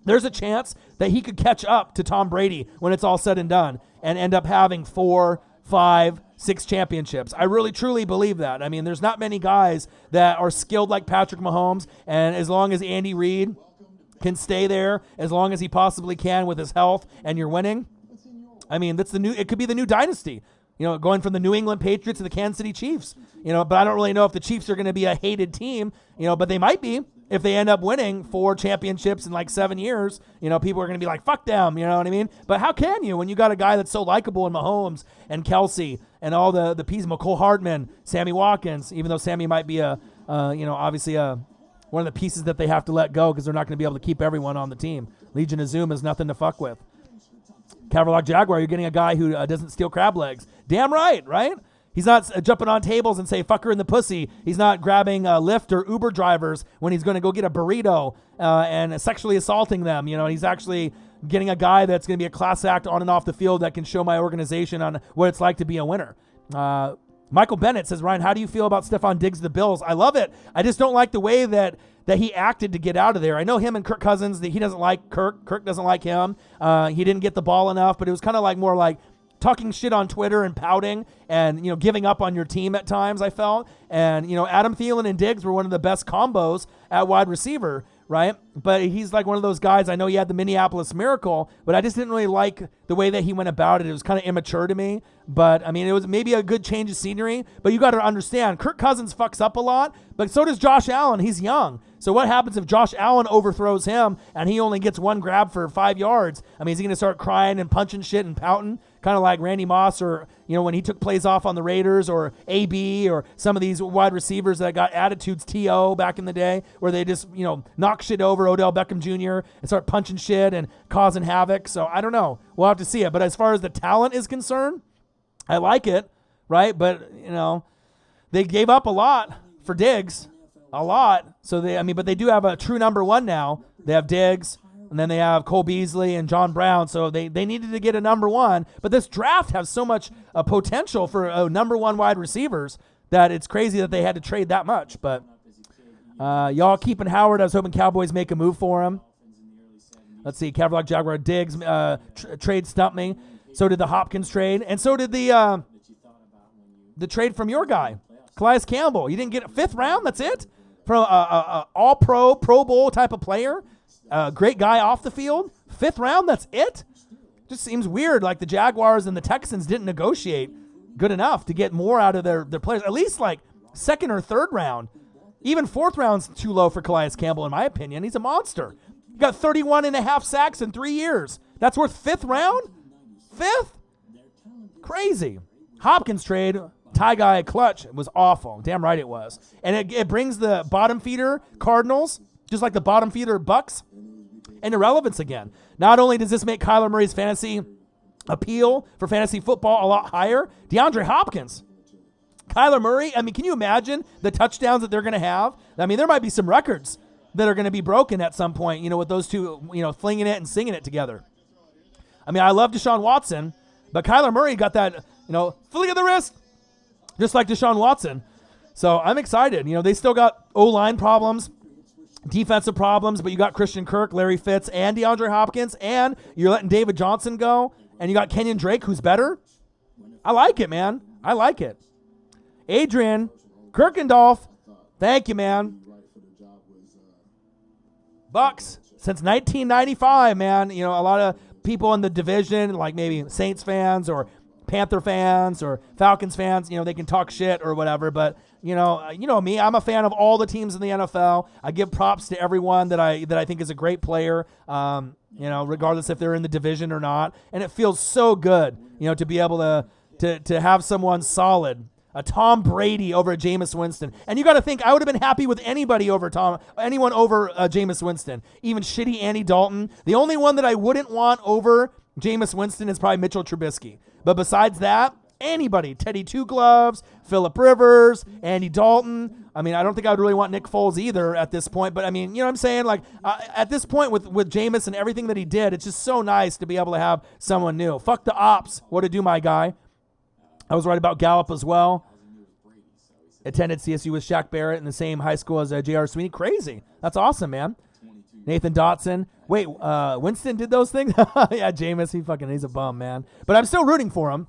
Speaker 1: there's a chance that he could catch up to Tom Brady when it's all said and done and end up having 4, 5, 6 championships. I really, truly believe that. I mean, there's not many guys that are skilled like Patrick Mahomes, and as long as Andy Reid can stay there, as long as he possibly can with his health, and you're winning, I mean, it could be the new dynasty. You know, going from the New England Patriots to the Kansas City Chiefs. You know, but I don't really know if the Chiefs are going to be a hated team, you know, but they might be. If they end up winning 4 championships in like 7 years, you know, people are going to be like, fuck them, you know what I mean? But how can you when you got a guy that's so likable in Mahomes and Kelsey and all the pieces, McCole Hardman, Sammy Watkins, even though Sammy might be obviously one of the pieces that they have to let go because they're not going to be able to keep everyone on the team. Legion of Zoom is nothing to fuck with. Cadillac Jaguar, you're getting a guy who doesn't steal crab legs. Damn right? He's not jumping on tables and say, fuck her in the pussy. He's not grabbing Lyft or Uber drivers when he's going to go get a burrito and sexually assaulting them. You know, he's actually getting a guy that's going to be a class act on and off the field that can show my organization on what it's like to be a winner. Michael Bennett says, Ryan, how do you feel about Stephon Diggs, the Bills? I love it. I just don't like the way that he acted to get out of there. I know him and Kirk Cousins, he doesn't like Kirk. Kirk doesn't like him. He didn't get the ball enough, but it was kind of like more like talking shit on Twitter and pouting and, you know, giving up on your team at times, I felt. And, you know, Adam Thielen and Diggs were one of the best combos at wide receiver, right? But he's like one of those guys. I know he had the Minneapolis Miracle, but I just didn't really like the way that he went about it. It was kind of immature to me. But, I mean, it was maybe a good change of scenery. But you got to understand, Kirk Cousins fucks up a lot, but so does Josh Allen. He's young. So what happens if Josh Allen overthrows him and he only gets one grab for 5 yards? I mean, is he going to start crying and punching shit and pouting? Kind of like Randy Moss or, you know, when he took plays off on the Raiders or AB or some of these wide receivers that got attitudes, T.O. back in the day, where they just, you know, knock shit over Odell Beckham Jr. and start punching shit and causing havoc. So I don't know. We'll have to see it. But as far as the talent is concerned, I like it, right? But, you know, they gave up a lot for Diggs, a lot. So but they do have a true number one now. They have Diggs, and then they have Cole Beasley and John Brown. So they needed to get a number one. But this draft has so much potential for number one wide receivers that it's crazy that they had to trade that much. But y'all keeping Howard. I was hoping Cowboys make a move for him. Let's see. Cadillac Jaguar Diggs trade stumped me. So did the Hopkins trade. And so did the trade from your guy, Calais Campbell. You didn't get a 5th round? That's it? From a all-pro, Pro Bowl type of player? Great guy off the field? 5th round? That's it? Just seems weird. Like the Jaguars and the Texans didn't negotiate good enough to get more out of their players. At least like 2nd or 3rd round. Even 4th round's too low for Calais Campbell, in my opinion. He's a monster. He got 31.5 sacks in 3 years. That's worth 5th round? 5th? Crazy. Hopkins trade, tie guy clutch, was awful. Damn right it was. And it brings the bottom feeder Cardinals, just like the bottom feeder Bucs, into relevance again. Not only does this make Kyler Murray's fantasy appeal for fantasy football a lot higher, DeAndre Hopkins. Kyler Murray, I mean, can you imagine the touchdowns that they're going to have? I mean, there might be some records that are going to be broken at some point, you know, with those two, you know, flinging it and singing it together. I mean, I love Deshaun Watson, but Kyler Murray got that, you know, flick of the wrist, just like Deshaun Watson. So I'm excited. You know, they still got O-line problems, defensive problems, but you got Christian Kirk, Larry Fitz, and DeAndre Hopkins, and you're letting David Johnson go, and you got Kenyon Drake, who's better. I like it, man. I like it. Adrian Kirkendorf, thank you, man. Bucs since 1995, man. You know, a lot of people in the division, like maybe Saints fans or Panther fans or Falcons fans, you know, they can talk shit or whatever, but you know me, I'm a fan of all the teams in the NFL. I give props to everyone that I think is a great player, you know, regardless if they're in the division or not. And it feels so good, you know, to be able to have someone solid. a Tom Brady over a Jameis Winston. And you got to think, I would have been happy with anyone over Jameis Winston. Even shitty Andy Dalton. The only one that I wouldn't want over Jameis Winston is probably Mitchell Trubisky. But besides that, anybody. Teddy Two Gloves, Phillip Rivers, Andy Dalton. I mean, I don't think I would really want Nick Foles either at this point. But, I mean, you know what I'm saying? Like, at this point with Jameis and everything that he did, it's just so nice to be able to have someone new. Fuck the ops. What to do, my guy? I was right about Gallup as well. Attended CSU with Shaq Barrett in the same high school as J.R. Sweeney. Crazy. That's awesome, man. Nathan Dotson. Wait, Winston did those things? Yeah, Jameis, he's a bum, man. But I'm still rooting for him.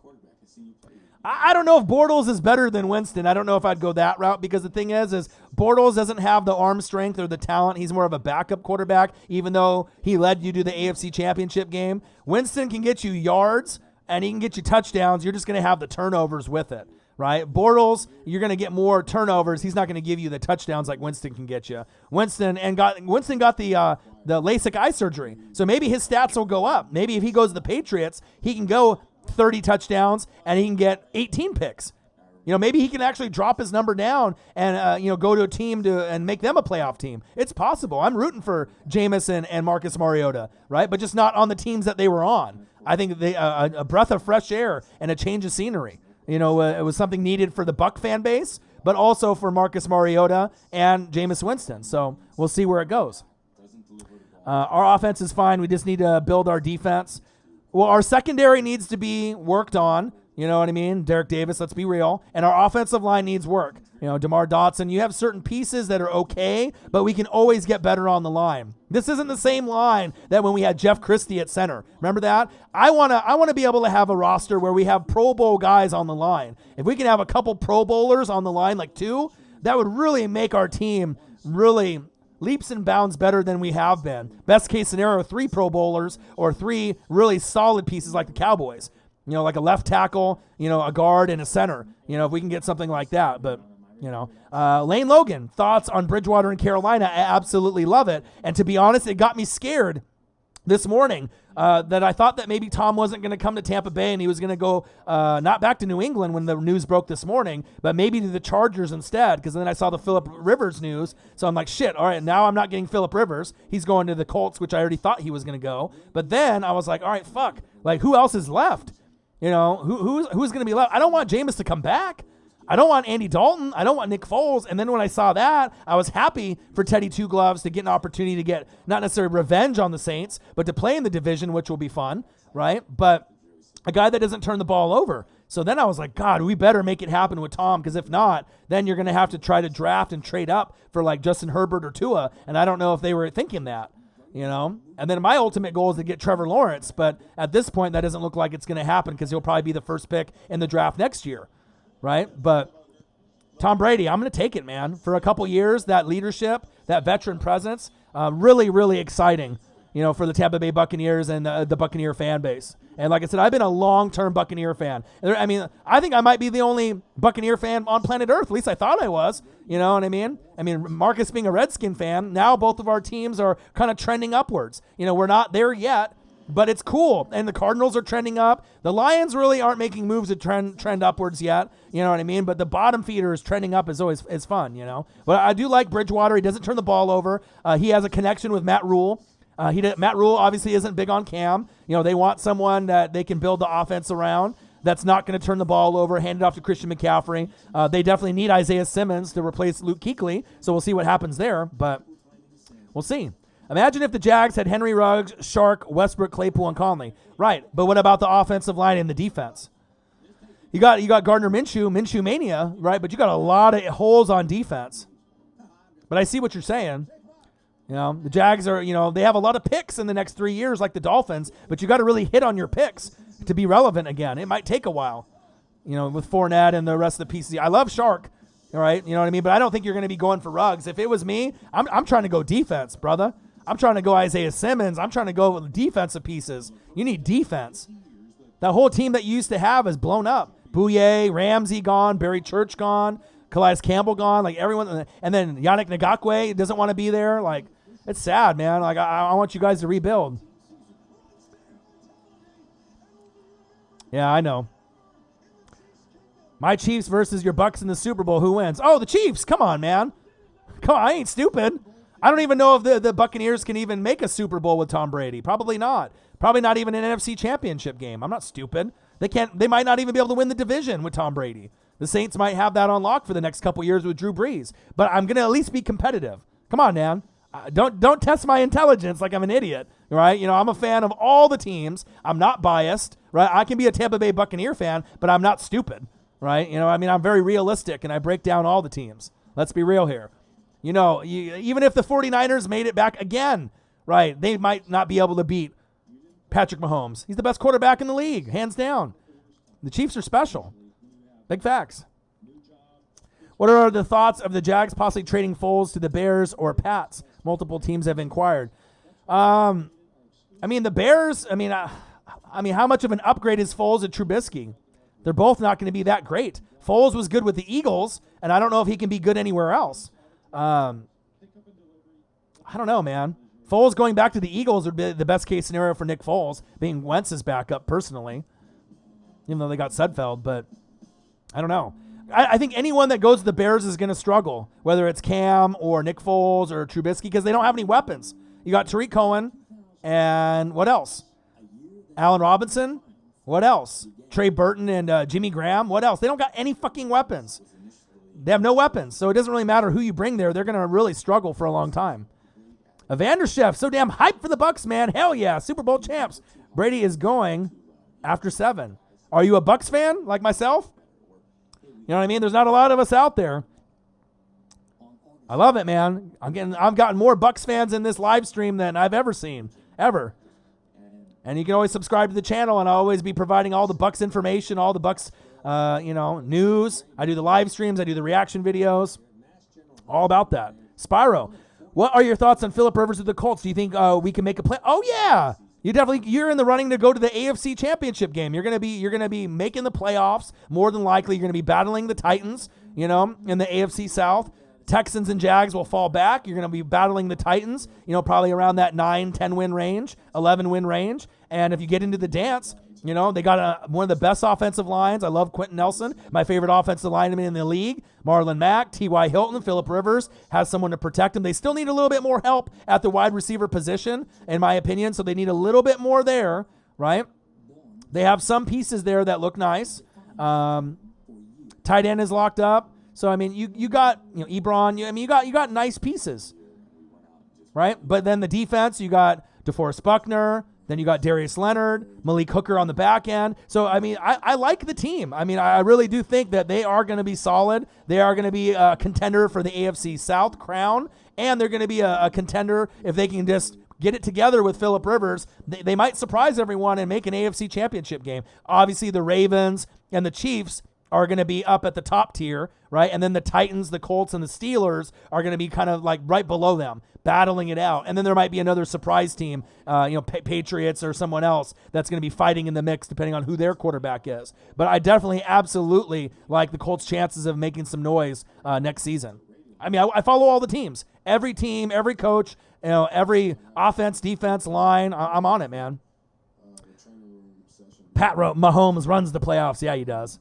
Speaker 1: I don't know if Bortles is better than Winston. I don't know if I'd go that route because the thing is Bortles doesn't have the arm strength or the talent. He's more of a backup quarterback, even though he led you to the AFC Championship game. Winston can get you yards, and he can get you touchdowns. You're just going to have the turnovers with it, right? Bortles, you're going to get more turnovers. He's not going to give you the touchdowns like Winston can get you. Winston got the LASIK eye surgery, so maybe his stats will go up. Maybe if he goes to the Patriots, he can go 30 touchdowns and he can get 18 picks. You know, maybe he can actually drop his number down and go to a team and make them a playoff team. It's possible. I'm rooting for Jameis and Marcus Mariota, right? But just not on the teams that they were on. I think a breath of fresh air and a change of scenery. You know, it was something needed for the Buck fan base, but also for Marcus Mariota and Jameis Winston. So we'll see where it goes. Our offense is fine. We just need to build our defense. Well, our secondary needs to be worked on. You know what I mean? Derek Davis, let's be real. And our offensive line needs work. You know, DeMar Dotson, you have certain pieces that are okay, but we can always get better on the line. This isn't the same line that when we had Jeff Christie at center. Remember that? I want to be able to have a roster where we have Pro Bowl guys on the line. If we can have a couple Pro Bowlers on the line, like 2, that would really make our team really leaps and bounds better than we have been. Best case scenario, 3 Pro Bowlers or 3 really solid pieces like the Cowboys. You know, like a left tackle, you know, a guard and a center. You know, if we can get something like that. But, you know, Lane Logan, thoughts on Bridgewater and Carolina? I absolutely love it. And to be honest, it got me scared this morning that I thought that maybe Tom wasn't going to come to Tampa Bay and he was going to go not back to New England when the news broke this morning, but maybe to the Chargers instead, because then I saw the Phillip Rivers news. So I'm like, shit, all right, now I'm not getting Phillip Rivers. He's going to the Colts, which I already thought he was going to go. But then I was like, all right, fuck. Like, who else is left? You know, who's going to be left? I don't want Jameis to come back. I don't want Andy Dalton. I don't want Nick Foles. And then when I saw that, I was happy for Teddy Two Gloves to get an opportunity to get not necessarily revenge on the Saints, but to play in the division, which will be fun, right? But a guy that doesn't turn the ball over. So then I was like, God, we better make it happen with Tom, because if not, then you're going to have to try to draft and trade up for like Justin Herbert or Tua. And I don't know if they were thinking that. You know, and then my ultimate goal is to get Trevor Lawrence, but at this point, that doesn't look like it's going to happen because he'll probably be the first pick in the draft next year, right? But Tom Brady, I'm going to take it, man. For a couple years, that leadership, that veteran presence, really, really exciting, you know, for the Tampa Bay Buccaneers and the Buccaneer fan base. And like I said, I've been a long-term Buccaneer fan. I mean, I think I might be the only Buccaneer fan on planet Earth. At least I thought I was. You know what I mean? I mean, Marcus being a Redskin fan, now both of our teams are kind of trending upwards. You know, we're not there yet, but it's cool. And the Cardinals are trending up. The Lions really aren't making moves to trend upwards yet. You know what I mean? But the bottom feeder is trending up is always fun, you know. But I do like Bridgewater. He doesn't turn the ball over. He has a connection with Matt Rule. Matt Rule obviously isn't big on Cam. You know, they want someone that they can build the offense around that's not going to turn the ball over, hand it off to Christian McCaffrey. They definitely need Isaiah Simmons to replace Luke Kuechly, so we'll see what happens there, but we'll see. Imagine if the Jags had Henry Ruggs, Shark, Westbrook, Claypool, and Conley. Right, but what about the offensive line and the defense? You got Gardner Minshew mania, right? But you got a lot of holes on defense. But I see what you're saying. You know, the Jags are, you know, they have a lot of picks in the next 3 years like the Dolphins, but you got to really hit on your picks to be relevant again. It might take a while, you know, with Fournette and the rest of the pieces. I love Shark, all right, you know what I mean? But I don't think you're going to be going for Ruggs. If it was me, I'm trying to go defense, brother. I'm trying to go Isaiah Simmons. I'm trying to go with defensive pieces. You need defense. That whole team that you used to have is blown up. Bouye, Ramsey gone, Barry Church gone, Calais Campbell gone, like everyone. And then Yannick Ngakoue doesn't want to be there. Like, it's sad, man. Like, I want you guys to rebuild. Yeah, I know. My Chiefs versus your Bucs in the Super Bowl. Who wins? Oh, the Chiefs. Come on, man. Come on, I ain't stupid. I don't even know if the Buccaneers can even make a Super Bowl with Tom Brady. Probably not. Probably not even an NFC Championship game. I'm not stupid. They might not even be able to win the division with Tom Brady. The Saints might have that on lock for the next couple years with Drew Brees. But I'm going to at least be competitive. Come on, man. Don't test my intelligence like I'm an idiot, right? I'm a fan of all the teams. I'm not biased, right? I can be a Tampa Bay Buccaneer fan, but I'm not stupid, right? I'm very realistic, and I break down all the teams. Let's be real here. Even if the 49ers made it back again, right, they might not be able to beat Patrick Mahomes. He's the best quarterback in the league, hands down. The Chiefs are special. Big facts. What are the thoughts of the Jags possibly trading Foles to the Bears or Pats? Multiple teams have inquired. The Bears, how much of an upgrade is Foles and Trubisky? They're both not going to be that great. Foles was good with the Eagles, and I don't know if he can be good anywhere else. I don't know, man. Foles going back to the Eagles would be the best case scenario for Nick Foles, being Wentz's backup personally, even though they got Sudfeld, but I don't know. I think anyone that goes to the Bears is going to struggle, whether it's Cam or Nick Foles or Trubisky, because they don't have any weapons. You got Tariq Cohen, and what else? Allen Robinson? What else? Trey Burton and Jimmy Graham? What else? They don't got any fucking weapons. They have no weapons, so it doesn't really matter who you bring there. They're going to really struggle for a long time. Evander Chef, so damn hyped for the Bucs, man. Hell yeah, Super Bowl champs. Brady is going after 7. Are you a Bucs fan like myself? You know what I mean? There's not a lot of us out there. I love it, man. I've gotten more Bucs fans in this live stream than I've ever seen, ever. And you can always subscribe to the channel, and I'll always be providing all the Bucs information, all the Bucs, news. I do the live streams. I do the reaction videos. All about that. Spyro, what are your thoughts on Phillip Rivers with the Colts? Do you think we can make a play? Oh yeah, you're in the running to go to the AFC Championship game. You're gonna be making the playoffs. More than likely, you're gonna be battling the Titans. In the AFC South. Texans and Jags will fall back. You're going to be battling the Titans, probably around that 9-10 win range, 11 win range. And if you get into the dance, they got one of the best offensive lines. I love Quentin Nelson, my favorite offensive lineman in the league. Marlon Mack, T.Y. Hilton, Phillip Rivers has someone to protect him. They still need a little bit more help at the wide receiver position, in my opinion, so they need a little bit more there, right? They have some pieces there that look nice. Tight end is locked up. So, you got, Ebron, you got nice pieces, right? But then the defense, you got DeForest Buckner, then you got Darius Leonard, Malik Hooker on the back end. So, I like the team. I really do think that they are going to be solid. They are going to be a contender for the AFC South crown, and they're going to be a contender if they can just get it together with Phillip Rivers. They might surprise everyone and make an AFC championship game. Obviously, the Ravens and the Chiefs are going to be up at the top tier, right? And then the Titans, the Colts, and the Steelers are going to be kind of like right below them, battling it out. And then there might be another surprise team, Patriots or someone else that's going to be fighting in the mix depending on who their quarterback is. But I definitely absolutely like the Colts' chances of making some noise next season. I follow all the teams. Every team, every coach, every offense, defense, line. I'm on it, man. Pat Mahomes runs the playoffs. Yeah, he does.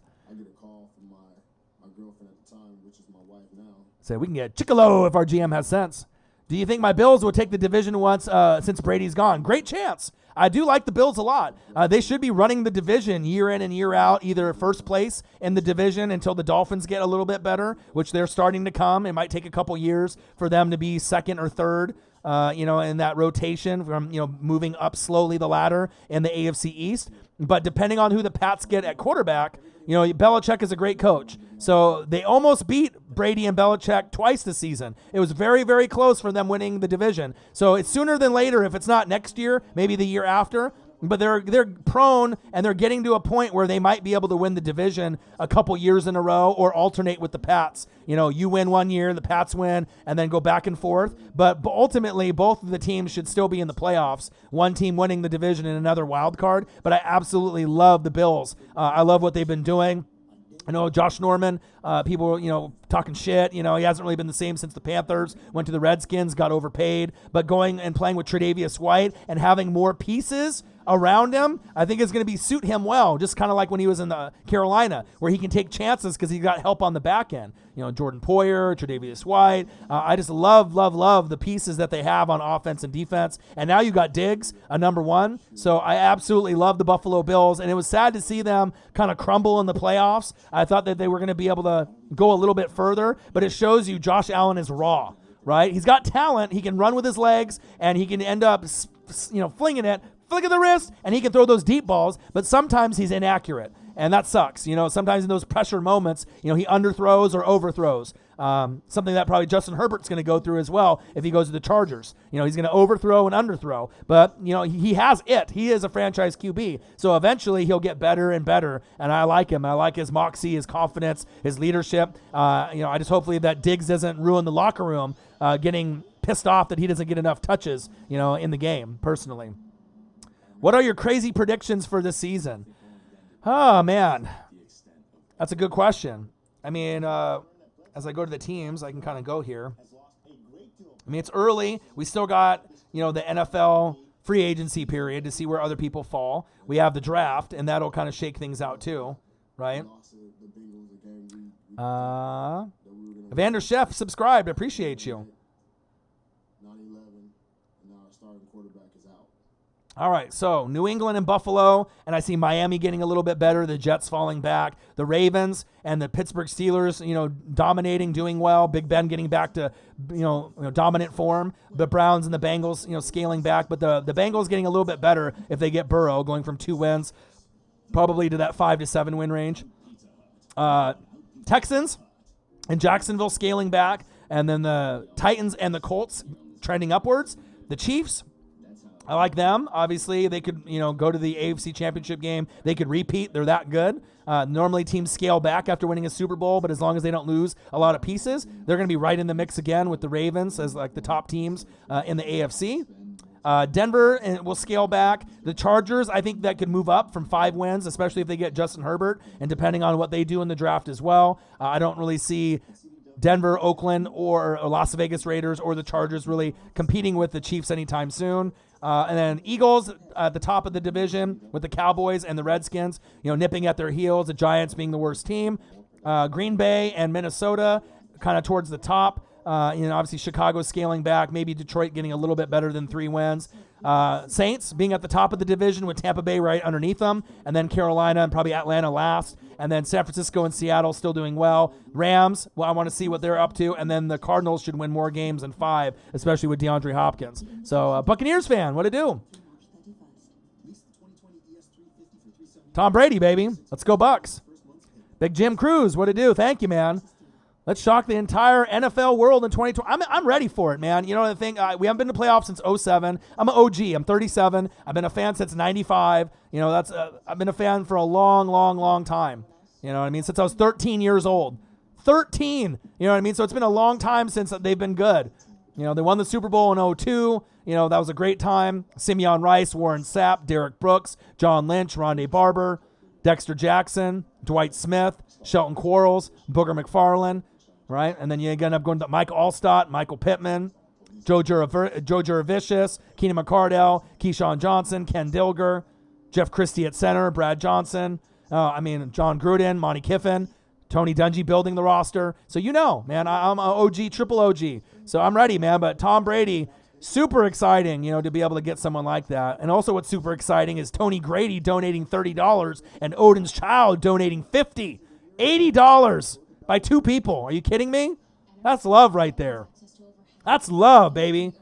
Speaker 1: So we can get Chicolo if our GM has sense. Do you think my Bills will take the division once since Brady's gone? Great chance. I do like the Bills a lot. They should be running the division year in and year out, either first place in the division until the Dolphins get a little bit better, which they're starting to come. It might take a couple years for them to be second or third, in that rotation from, moving up slowly the ladder in the AFC East. But depending on who the Pats get at quarterback, Belichick is a great coach. So they almost beat Brady and Belichick twice this season. It was very, very close for them winning the division. So it's sooner than later. If it's not next year, maybe the year after. But they're prone, and they're getting to a point where they might be able to win the division a couple years in a row or alternate with the Pats. You win one year, the Pats win, and then go back and forth. But ultimately, both of the teams should still be in the playoffs. One team winning the division and another wild card. But I absolutely love the Bills. I love what they've been doing. I know Josh Norman, people, talking shit. He hasn't really been the same since the Panthers went to the Redskins, got overpaid. But going and playing with Tre'Davious White and having more pieces around him, I think is going to suit him well, just kind of like when he was in Carolina, where he can take chances because he got help on the back end. Jordan Poyer, Tre'Davious White. I just love the pieces that they have on offense and defense. And now you got Diggs, a number one. So I absolutely love the Buffalo Bills. And it was sad to see them kind of crumble in the playoffs. I thought that they were going to be able to go a little bit further, but it shows you Josh Allen is raw, right? He's got talent. He can run with his legs, and he can end up, flinging it, flick of the wrist, and he can throw those deep balls, but sometimes he's inaccurate, and that sucks. Sometimes in those pressure moments, he underthrows or overthrows. Something that probably Justin Herbert's going to go through as well if he goes to the Chargers. He's going to overthrow and underthrow, but, he has it. He is a franchise QB, so eventually he'll get better and better, and I like him. I like his moxie, his confidence, his leadership. I just hopefully that Diggs doesn't ruin the locker room, getting pissed off that he doesn't get enough touches, in the game, personally. What are your crazy predictions for this season? Oh, man. That's a good question. I mean, as I go to the teams, I can kind of go here. I mean, it's early. We still got, the NFL free agency period to see where other people fall. We have the draft, and that'll kind of shake things out too, right? Evander Chef subscribed. Appreciate you. All right, so New England and Buffalo, and I see Miami getting a little bit better, the Jets falling back, the Ravens and the Pittsburgh Steelers, dominating, doing well, Big Ben getting back to, dominant form, the Browns and the Bengals, scaling back, but the Bengals getting a little bit better if they get Burrow, going from 2 wins probably to that 5 to 7 win range. Texans and Jacksonville scaling back, and then the Titans and the Colts trending upwards. The Chiefs, I like them. Obviously, they could, go to the AFC Championship game. They could repeat. They're that good. Normally, teams scale back after winning a Super Bowl, but as long as they don't lose a lot of pieces, they're going to be right in the mix again with the Ravens as like the top teams in the AFC. Denver will scale back. The Chargers, I think that could move up from 5 wins, especially if they get Justin Herbert, and depending on what they do in the draft as well. I don't really see Denver, Oakland, or Las Vegas Raiders or the Chargers really competing with the Chiefs anytime soon. And then Eagles at the top of the division with the Cowboys and the Redskins, nipping at their heels, the Giants being the worst team. Green Bay and Minnesota kind of towards the top. Obviously Chicago scaling back, maybe Detroit getting a little bit better than 3 wins. Saints being at the top of the division with Tampa Bay right underneath them, and then Carolina and probably Atlanta last, and then San Francisco and Seattle still doing well. Rams, well, I want to see what they're up to, and then the Cardinals should win more games than 5, especially with DeAndre Hopkins. So, Buccaneers fan, what it do? Tom Brady, baby. Let's go Bucs. Big Jim Cruz, what it do? Thank you, man. Let's shock the entire NFL world in 2020. I'm ready for it, man. The thing, we haven't been to playoffs since 2007. I'm an OG. I'm 37. I've been a fan since 95. I've been a fan for a long, long, long time. Since I was 13 years old. 13. So it's been a long time since they've been good. They won the Super Bowl in 2002. That was a great time. Simeon Rice, Warren Sapp, Derek Brooks, John Lynch, Rondé Barber, Dexter Jackson, Dwight Smith, Shelton Quarles, Booger McFarland. Right, and then you end up going to Mike Allstott, Michael Pittman, Joe Juravicius, Keenan McCardell, Keyshawn Johnson, Ken Dilger, Jeff Christie at center, Brad Johnson, John Gruden, Monty Kiffin, Tony Dungy building the roster. So man, I'm an OG, triple OG. So I'm ready, man. But Tom Brady, super exciting, to be able to get someone like that. And also what's super exciting is Tony Grady donating $30 and Odin's Child donating $50, $80. By 2 people. Are you kidding me? That's love right there. That's love, baby.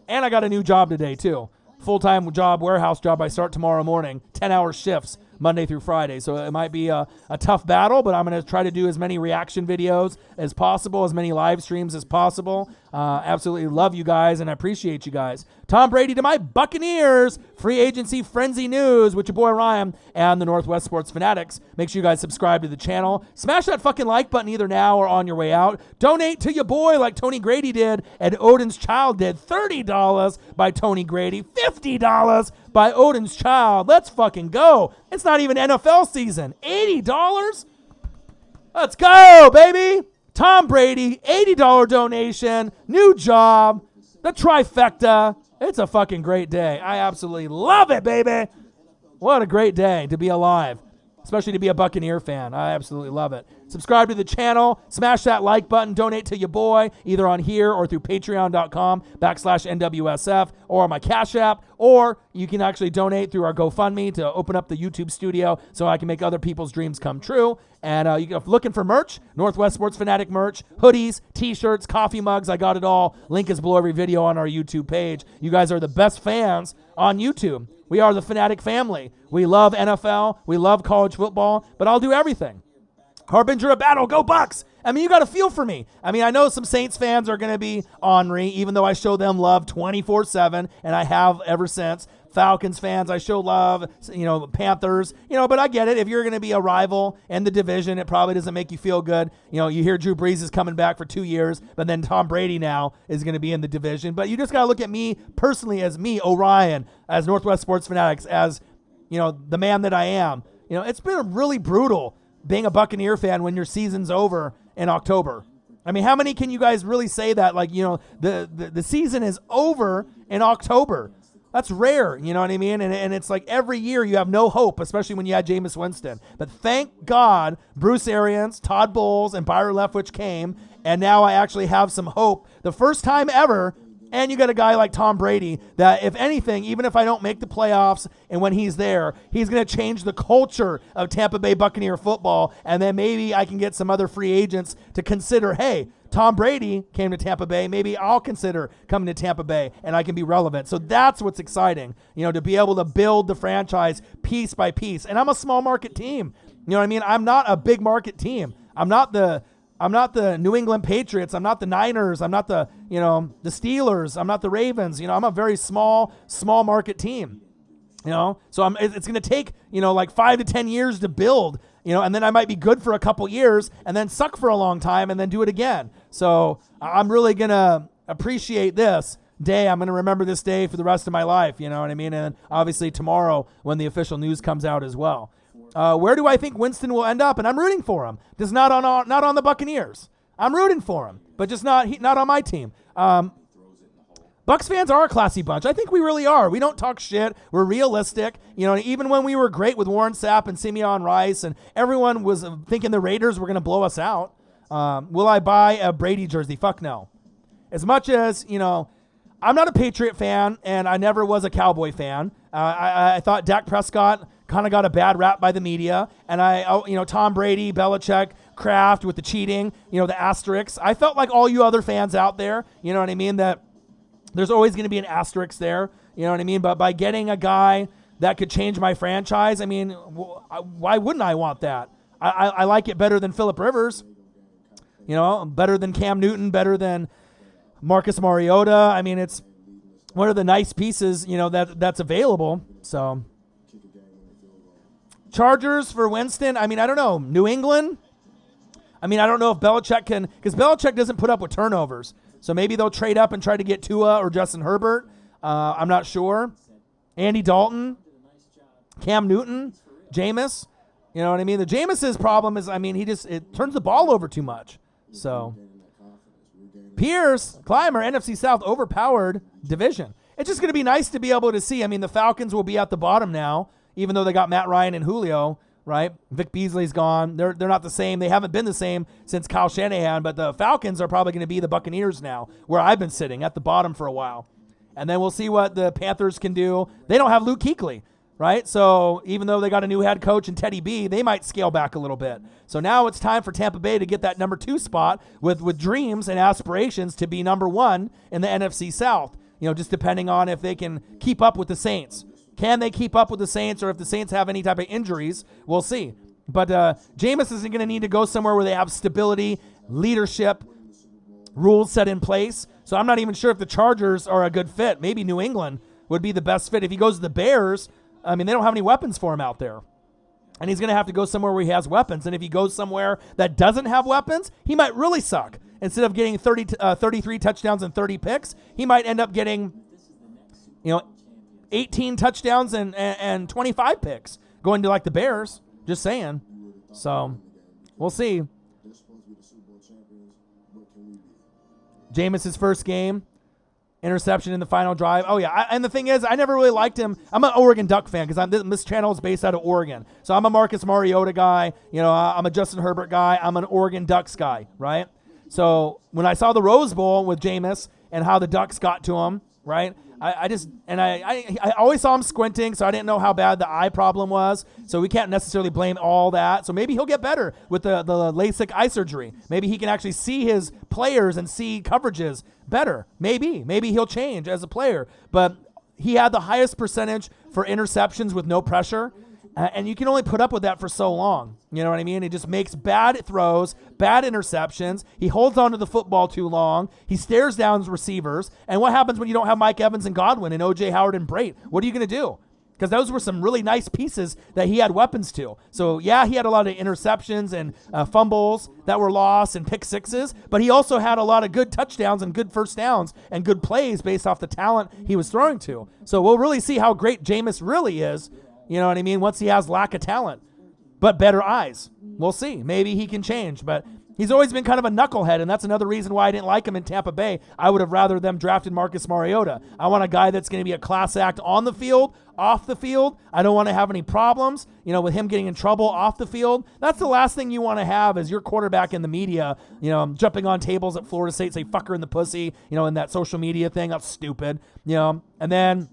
Speaker 1: And I got a new job today, too. Full-time job, warehouse job. I start tomorrow morning. 10-hour shifts, Monday through Friday. So it might be a tough battle, but I'm going to try to do as many reaction videos as possible, as many live streams as possible. Absolutely love you guys, and I appreciate you guys. Tom Brady to my Buccaneers. Free agency frenzy news with your boy Ryan and the Northwest Sports Fanatics. Make sure you guys subscribe to the channel. Smash that fucking like button either now or on your way out. Donate to your boy like Tony Grady did and Odin's Child did. $30 by Tony Grady. $50 by Odin's Child. Let's fucking go. It's not even NFL season. $80? Let's go, baby. Tom Brady, $80 donation, new job, the trifecta. It's a fucking great day. I absolutely love it, baby. What a great day to be alive, especially to be a Buccaneer fan. I absolutely love it. Subscribe to the channel, smash that like button, donate to your boy, either on here or through patreon.com/NWSF or on my Cash App, or you can actually donate through our GoFundMe to open up the YouTube studio so I can make other people's dreams come true. And you're looking for merch, Northwest Sports Fanatic merch, hoodies, t-shirts, coffee mugs, I got it all. Link is below every video on our YouTube page. You guys are the best fans on YouTube. We are the Fanatic family. We love NFL. We love college football, but I'll do everything. Harbinger of battle, go Bucs. I mean, you got to feel for me. I mean, I know some Saints fans are going to be ornery, even though I show them love 24/7, and I have ever since. Falcons fans, I show love, Panthers, but I get it. If you're going to be a rival in the division, it probably doesn't make you feel good. You hear Drew Brees is coming back for 2 years, but then Tom Brady now is going to be in the division. But you just got to look at me personally as me, Orion, as Northwest Sports Fanatics, as, the man that I am. It's been really brutal being a Buccaneer fan when your season's over in October. I mean, how many can you guys really say that? Like, the season is over in October. That's rare, you know what I mean? And it's like every year you have no hope, especially when you had Jameis Winston. But thank God Bruce Arians, Todd Bowles, and Byron Leftwich came, and now I actually have some hope. The first time ever. And you got a guy like Tom Brady that, if anything, even if I don't make the playoffs and when he's there, he's going to change the culture of Tampa Bay Buccaneer football. And then maybe I can get some other free agents to consider, hey, Tom Brady came to Tampa Bay. Maybe I'll consider coming to Tampa Bay and I can be relevant. So that's what's exciting, to be able to build the franchise piece by piece. And I'm a small market team. You know what I mean? I'm not a big market team. I'm not the New England Patriots. I'm not the Niners. I'm not the Steelers. I'm not the Ravens. I'm a very small market team. So it's going to take, like 5 to 10 years to build, and then I might be good for a couple years and then suck for a long time and then do it again. So I'm really going to appreciate this day. I'm going to remember this day for the rest of my life. You know what I mean? And obviously tomorrow when the official news comes out as well. Where do I think Winston will end up? And I'm rooting for him. Just not on the Buccaneers. I'm rooting for him, but just not on my team. Bucs fans are a classy bunch. I think we really are. We don't talk shit. We're realistic. Even when we were great with Warren Sapp and Simeon Rice, and everyone was thinking the Raiders were going to blow us out. Will I buy a Brady jersey? Fuck no. As much as, I'm not a Patriot fan, and I never was a Cowboy fan. I thought Dak Prescott kind of got a bad rap by the media, and Tom Brady, Belichick, Kraft with the cheating, the asterisks. I felt like all you other fans out there, you know what I mean, that there's always going to be an asterisk there, you know what I mean, but by getting a guy that could change my franchise, I mean, why wouldn't I want that? I like it better than Phillip Rivers, better than Cam Newton, better than Marcus Mariota. I mean, it's one of the nice pieces, that's available, so... Chargers for Winston. I mean, I don't know. New England. I mean, I don't know if Belichick can, because Belichick doesn't put up with turnovers. So maybe they'll trade up and try to get Tua or Justin Herbert. I'm not sure. Andy Dalton, Cam Newton, Jameis. You know what I mean? The Jameis's problem is, I mean, it turns the ball over too much. So Pierce, Clymer, NFC South, overpowered division. It's just going to be nice to be able to see. I mean, the Falcons will be at the bottom now, even though they got Matt Ryan and Julio, right? Vic Beasley's gone. They're not the same. They haven't been the same since Kyle Shanahan, but the Falcons are probably going to be the Buccaneers now, where I've been sitting at the bottom for a while. And then we'll see what the Panthers can do. They don't have Luke Kuechly, right? So even though they got a new head coach and Teddy B, they might scale back a little bit. So now it's time for Tampa Bay to get that number 2 spot with dreams and aspirations to be number 1 in the NFC South, just depending on if they can keep up with the Saints. Can they keep up with the Saints, or if the Saints have any type of injuries? We'll see. But Jameis isn't going to need to go somewhere where they have stability, leadership, rules set in place. So I'm not even sure if the Chargers are a good fit. Maybe New England would be the best fit. If he goes to the Bears, I mean, they don't have any weapons for him out there. And he's going to have to go somewhere where he has weapons. And if he goes somewhere that doesn't have weapons, he might really suck. Instead of getting 33 touchdowns and 30 picks, he might end up getting, 18 touchdowns and 25 picks going to like the Bears. Just saying. So we'll see. Jameis's first game, interception in the final drive. Oh, yeah. And the thing is, I never really liked him. I'm an Oregon Duck fan because this channel is based out of Oregon. So I'm a Marcus Mariota guy. You know, I'm a Justin Herbert guy. I'm an Oregon Ducks guy, right? So when I saw the Rose Bowl with Jameis and how the Ducks got to him, right, I always saw him squinting, so I didn't know how bad the eye problem was. So we can't necessarily blame all that. So maybe he'll get better with the LASIK eye surgery. Maybe he can actually see his players and see coverages better. Maybe he'll change as a player. But he had the highest percentage for interceptions with no pressure. And you can only put up with that for so long. You know what I mean? He just makes bad throws, bad interceptions. He holds on to the football too long. He stares down his receivers. And what happens when you don't have Mike Evans and Godwin and O.J. Howard and Brate? What are you going to do? Because those were some really nice pieces that he had weapons to. So, yeah, he had a lot of interceptions and fumbles that were lost and pick sixes. But he also had a lot of good touchdowns and good first downs and good plays based off the talent he was throwing to. So we'll really see how great Jameis really is. You know what I mean? Once he has lack of talent, but better eyes. We'll see. Maybe he can change, but he's always been kind of a knucklehead, and that's another reason why I didn't like him in Tampa Bay. I would have rather them drafted Marcus Mariota. I want a guy that's going to be a class act on the field, off the field. I don't want to have any problems, you know, with him getting in trouble off the field. That's the last thing you want to have as your quarterback in the media, you know, jumping on tables at Florida State, say fucker in the pussy, you know, in that social media thing. That's stupid, you know, and then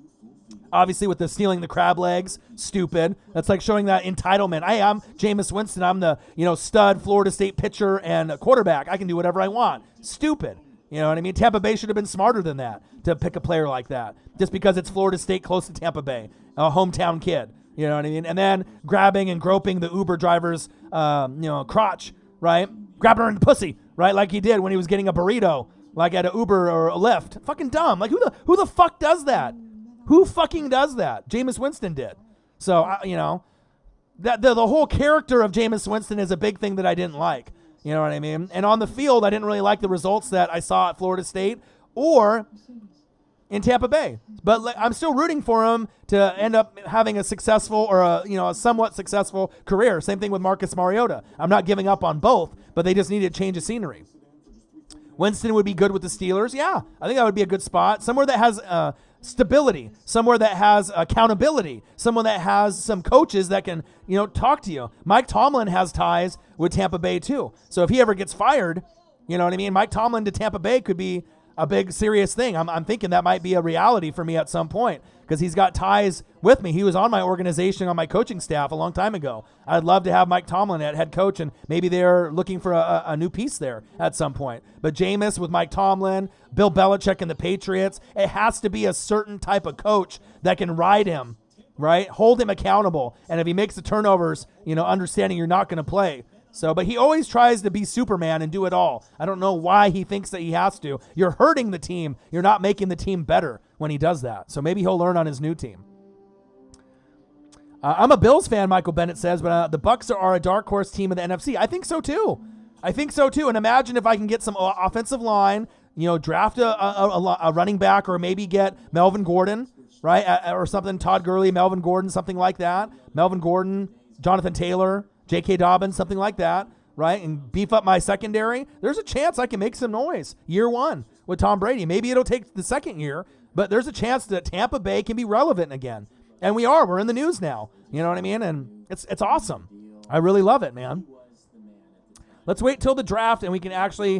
Speaker 1: obviously with the stealing the crab legs, stupid. That's like showing that entitlement. I'm Jameis Winston. I'm the, you know, stud Florida State pitcher and quarterback. I can do whatever I want. Stupid. You know what I mean? Tampa Bay should have been smarter than that to pick a player like that. Just because it's Florida State close to Tampa Bay, a hometown kid. You know what I mean? And then grabbing and groping the Uber driver's, crotch, right? Grabbing her in the pussy, right? Like he did when he was getting a burrito, like at an Uber or a Lyft. Fucking dumb. Like who the fuck does that? Who fucking does that? Jameis Winston did. So, you know, that the whole character of Jameis Winston is a big thing that I didn't like. You know what I mean? And on the field, I didn't really like the results that I saw at Florida State or in Tampa Bay. But I'm still rooting for him to end up having a successful or a somewhat successful career. Same thing with Marcus Mariota. I'm not giving up on both, but they just need to change of scenery. Winston would be good with the Steelers. Yeah, I think that would be a good spot. Somewhere that has stability, somewhere that has accountability, someone that has some coaches that can, you know, talk to you. Mike Tomlin has ties with Tampa Bay too. So if he ever gets fired, you know what I mean? Mike Tomlin to Tampa Bay could be a big serious thing. I'm thinking that might be a reality for me at some point because he's got ties with me. He was on my organization, on my coaching staff a long time ago. I'd love to have Mike Tomlin at head coach, and maybe they're looking for a new piece there at some point. But Jameis with Mike Tomlin, Bill Belichick and the Patriots, it has to be a certain type of coach that can ride him, right? Hold him accountable. And if he makes the turnovers, you know, understanding you're not going to play. So, but he always tries to be Superman and do it all. I don't know why he thinks that he has to. You're hurting the team. You're not making the team better when he does that. So maybe he'll learn on his new team. I'm a Bills fan, Michael Bennett says, but the Bucs are a dark horse team in the NFC. I think so too. And imagine if I can get some offensive line, you know, draft a running back or maybe get Melvin Gordon, right? Or something, Todd Gurley, Melvin Gordon, something like that. Melvin Gordon, Jonathan Taylor, J.K. Dobbins, something like that, right? And beef up my secondary. There's a chance I can make some noise year one with Tom Brady. Maybe it'll take the second year, but there's a chance that Tampa Bay can be relevant again. And we're in the news now. You know what I mean? And it's awesome. I really love it, man. Let's wait till the draft and we can actually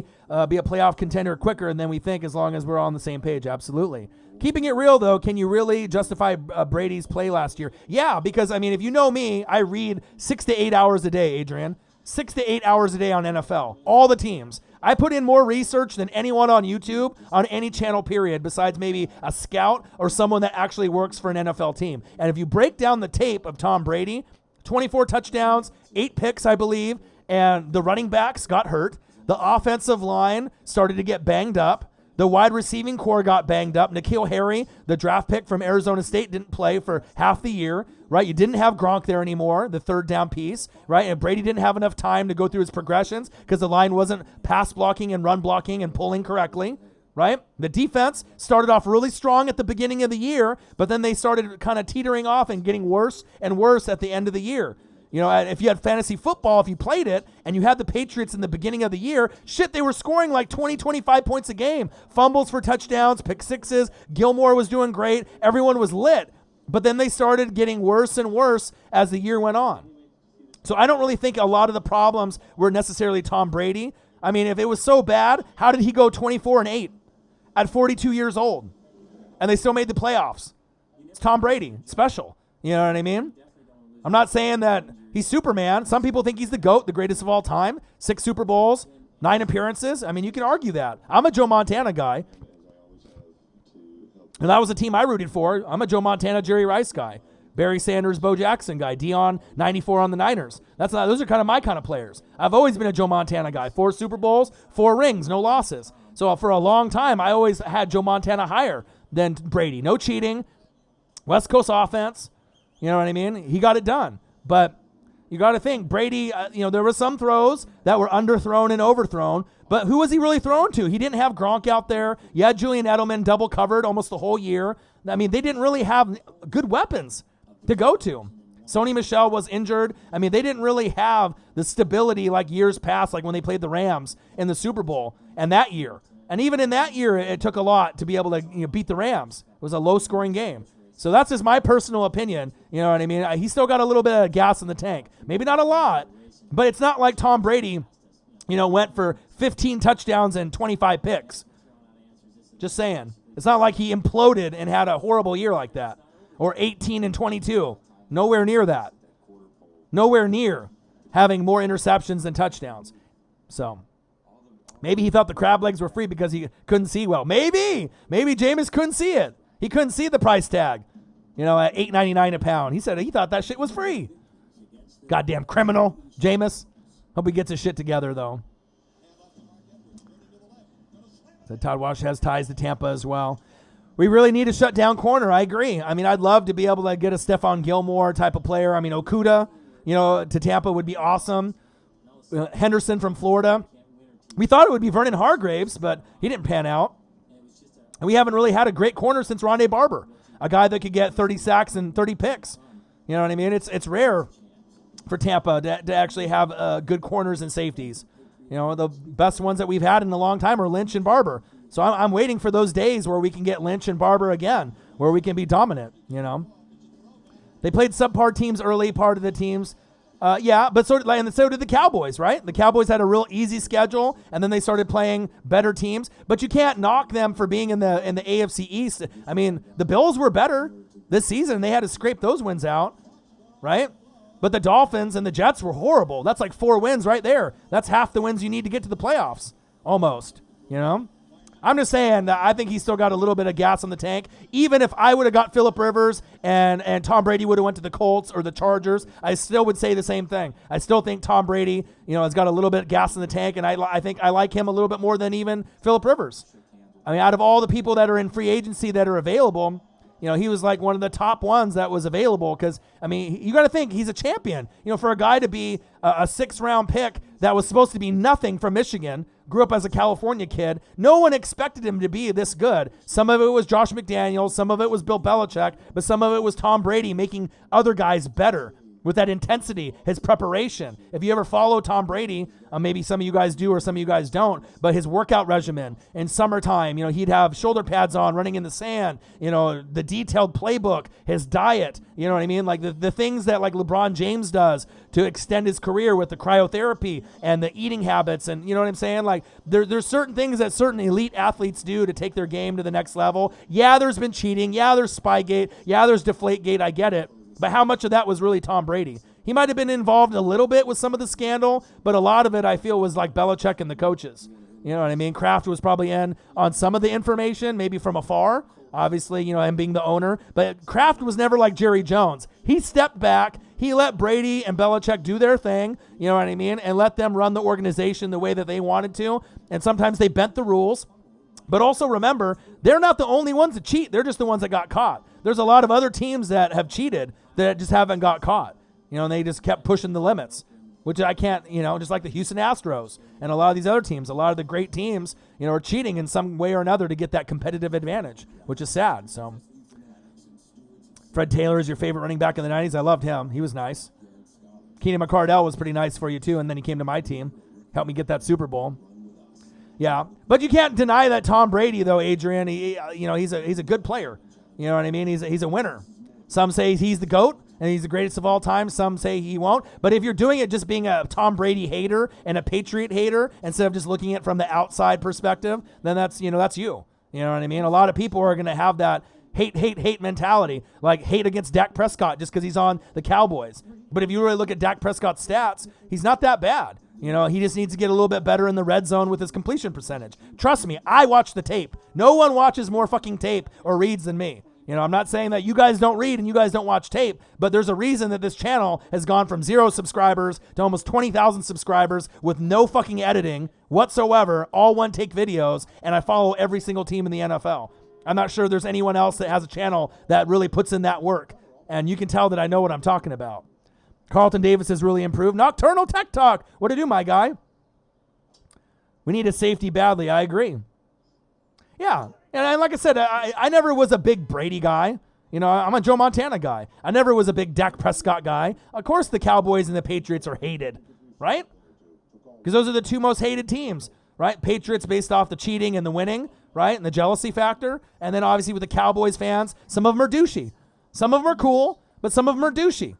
Speaker 1: be a playoff contender quicker than we think as long as we're all on the same page. Absolutely. Keeping it real, though, can you really justify Brady's play last year? Yeah, because, I mean, if you know me, I read 6 to 8 hours a day, Adrian. 6 to 8 hours a day on NFL. All the teams. I put in more research than anyone on YouTube on any channel, period, besides maybe a scout or someone that actually works for an NFL team. And if you break down the tape of Tom Brady, 24 touchdowns, 8 picks, I believe, and the running backs got hurt. The offensive line started to get banged up. The wide receiving core got banged up. N'Keal Harry, the draft pick from Arizona State, didn't play for half the year, right? You didn't have Gronk there anymore, the third down piece, right? And Brady didn't have enough time to go through his progressions because the line wasn't pass blocking and run blocking and pulling correctly, right? The defense started off really strong at the beginning of the year, but then they started kind of teetering off and getting worse and worse at the end of the year. You know, if you had fantasy football, if you played it, and you had the Patriots in the beginning of the year, shit, they were scoring like 20, 25 points a game. Fumbles for touchdowns, pick sixes. Gilmore was doing great. Everyone was lit. But then they started getting worse and worse as the year went on. So I don't really think a lot of the problems were necessarily Tom Brady. I mean, if it was so bad, how did he go 24-8 at 42 years old? And they still made the playoffs. It's Tom Brady. Special. You know what I mean? I'm not saying that he's Superman. Some people think he's the GOAT, the greatest of all time. 6 Super Bowls, 9 appearances. I mean, you can argue that. I'm a Joe Montana guy. And that was the team I rooted for. I'm a Joe Montana, Jerry Rice guy. Barry Sanders, Bo Jackson guy. Dion, 94 on the Niners. Those are kind of my kind of players. I've always been a Joe Montana guy. 4 Super Bowls, 4 rings, no losses. So for a long time, I always had Joe Montana higher than Brady. No cheating. West Coast offense. You know what I mean? He got it done. But you got to think, Brady, there were some throws that were underthrown and overthrown. But who was he really thrown to? He didn't have Gronk out there. You had Julian Edelman double covered almost the whole year. I mean, they didn't really have good weapons to go to. Sony Michel was injured. I mean, they didn't really have the stability like years past, like when they played the Rams in the Super Bowl and that year. And even in that year, it took a lot to be able to beat the Rams. It was a low-scoring game. So that's just my personal opinion. You know what I mean? He still got a little bit of gas in the tank. Maybe not a lot, but it's not like Tom Brady, went for 15 touchdowns and 25 picks. Just saying. It's not like he imploded and had a horrible year like that. Or 18 and 22. Nowhere near that. Nowhere near having more interceptions than touchdowns. So maybe he thought the crab legs were free because he couldn't see well. Maybe Jameis couldn't see it. He couldn't see the price tag, at $8.99 a pound. He said he thought that shit was free. Goddamn criminal, Jameis. Hope he gets his shit together, though. So Todd Wash has ties to Tampa as well. We really need a shutdown corner. I agree. I mean, I'd love to be able to get a Stephon Gilmore type of player. I mean, Okuda, to Tampa would be awesome. Henderson from Florida. We thought it would be Vernon Hargraves, but he didn't pan out. And we haven't really had a great corner since Rondé Barber, a guy that could get 30 sacks and 30 picks. You know what I mean? It's rare for Tampa to actually have good corners and safeties. The best ones that we've had in a long time are Lynch and Barber. So I'm waiting for those days where we can get Lynch and Barber again, where we can be dominant, They played subpar teams early, part of the teams. But so did the Cowboys, right? The Cowboys had a real easy schedule, and then they started playing better teams. But you can't knock them for being in the AFC East. I mean, the Bills were better this season. They had to scrape those wins out, right? But the Dolphins and the Jets were horrible. That's like 4 wins right there. That's half the wins you need to get to the playoffs, almost, I'm just saying that I think he's still got a little bit of gas on the tank. Even if I would have got Phillip Rivers and Tom Brady would have went to the Colts or the Chargers, I still would say the same thing. I still think Tom Brady, has got a little bit of gas in the tank, and I think I like him a little bit more than even Phillip Rivers. I mean, out of all the people that are in free agency that are available, he was like one of the top ones that was available because, I mean, you got to think he's a champion. For a guy to be a 6th-round pick that was supposed to be nothing from Michigan, grew up as a California kid, no one expected him to be this good. Some of it was Josh McDaniels, some of it was Bill Belichick, but some of it was Tom Brady making other guys better with that intensity, his preparation. If you ever follow Tom Brady, maybe some of you guys do or some of you guys don't, but his workout regimen in summertime, he'd have shoulder pads on running in the sand, the detailed playbook, his diet, you know what I mean? Like the things that like LeBron James does to extend his career with the cryotherapy and the eating habits. And you know what I'm saying? Like there's certain things that certain elite athletes do to take their game to the next level. Yeah, there's been cheating. Yeah, there's Spygate. Yeah, there's Deflategate. I get it. But how much of that was really Tom Brady? He might have been involved a little bit with some of the scandal, but a lot of it I feel was like Belichick and the coaches. You know what I mean? Kraft was probably in on some of the information, maybe from afar, obviously, him being the owner. But Kraft was never like Jerry Jones. He stepped back. He let Brady and Belichick do their thing, you know what I mean, and let them run the organization the way that they wanted to. And sometimes they bent the rules. But also remember, they're not the only ones that cheat. They're just the ones that got caught. There's a lot of other teams that have cheated that just haven't got caught. And they just kept pushing the limits, which I can't, just like the Houston Astros and a lot of these other teams. A lot of the great teams, are cheating in some way or another to get that competitive advantage, which is sad. So Fred Taylor is your favorite running back in the 90s. I loved him. He was nice. Keenan McCardell was pretty nice for you too, and then he came to my team, helped me get that Super Bowl. Yeah, but you can't deny that Tom Brady, though, Adrian. He's a good player. You know what I mean? He's a winner. Some say he's the GOAT and he's the greatest of all time. Some say he won't. But if you're doing it just being a Tom Brady hater and a Patriot hater instead of just looking at it from the outside perspective, then that's you. You know what I mean? A lot of people are going to have that hate mentality, like hate against Dak Prescott just because he's on the Cowboys. But if you really look at Dak Prescott's stats, he's not that bad. He just needs to get a little bit better in the red zone with his completion percentage. Trust me, I watch the tape. No one watches more fucking tape or reads than me. I'm not saying that you guys don't read and you guys don't watch tape, but there's a reason that this channel has gone from 0 subscribers to almost 20,000 subscribers with no fucking editing whatsoever, all one-take videos, and I follow every single team in the NFL. I'm not sure there's anyone else that has a channel that really puts in that work, and you can tell that I know what I'm talking about. Carlton Davis has really improved. Nocturnal Tech Talk. What to do, my guy? We need a safety badly. I agree. Yeah. And like I said, I never was a big Brady guy. I'm a Joe Montana guy. I never was a big Dak Prescott guy. Of course, the Cowboys and the Patriots are hated, right? Because those are the two most hated teams, right? Patriots based off the cheating and the winning, right? And the jealousy factor. And then obviously with the Cowboys fans, some of them are douchey. Some of them are cool, but some of them are douchey.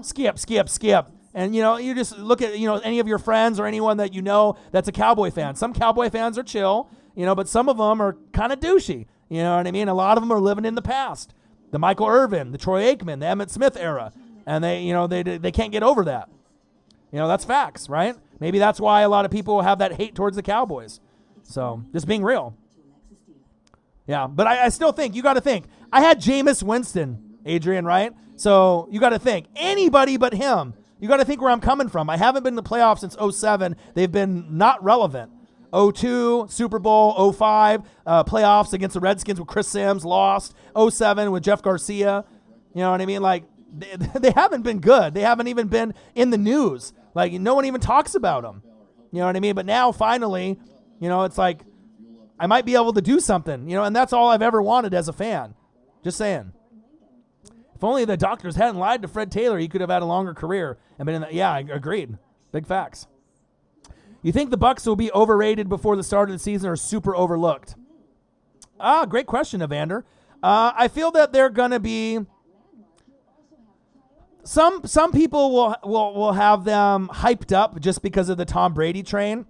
Speaker 1: Skip. And, you just look at, any of your friends or anyone that that's a Cowboy fan. Some Cowboy fans are chill, but some of them are kind of douchey. You know what I mean? A lot of them are living in the past. The Michael Irvin, the Troy Aikman, the Emmitt Smith era. And they can't get over that. That's facts, right? Maybe that's why a lot of people have that hate towards the Cowboys. So, just being real. Yeah, but I still think, you got to think. I had Jameis Winston, Adrian, right? So you got to think anybody but him. You got to think where I'm coming from. I haven't been in the playoffs since 2007. They've been not relevant. 2002, Super Bowl, 2005, playoffs against the Redskins with Chris Sims, lost. 2007 with Jeff Garcia. You know what I mean? Like, they haven't been good. They haven't even been in the news. Like, no one even talks about them. You know what I mean? But now, finally, it's like, I might be able to do something, and that's all I've ever wanted as a fan. Just saying. If only the doctors hadn't lied to Fred Taylor, he could have had a longer career. I agreed. Big facts. You think the Bucs will be overrated before the start of the season or super overlooked? Great question, Evander. I feel that they're going to be some people will have them hyped up just because of the Tom Brady train,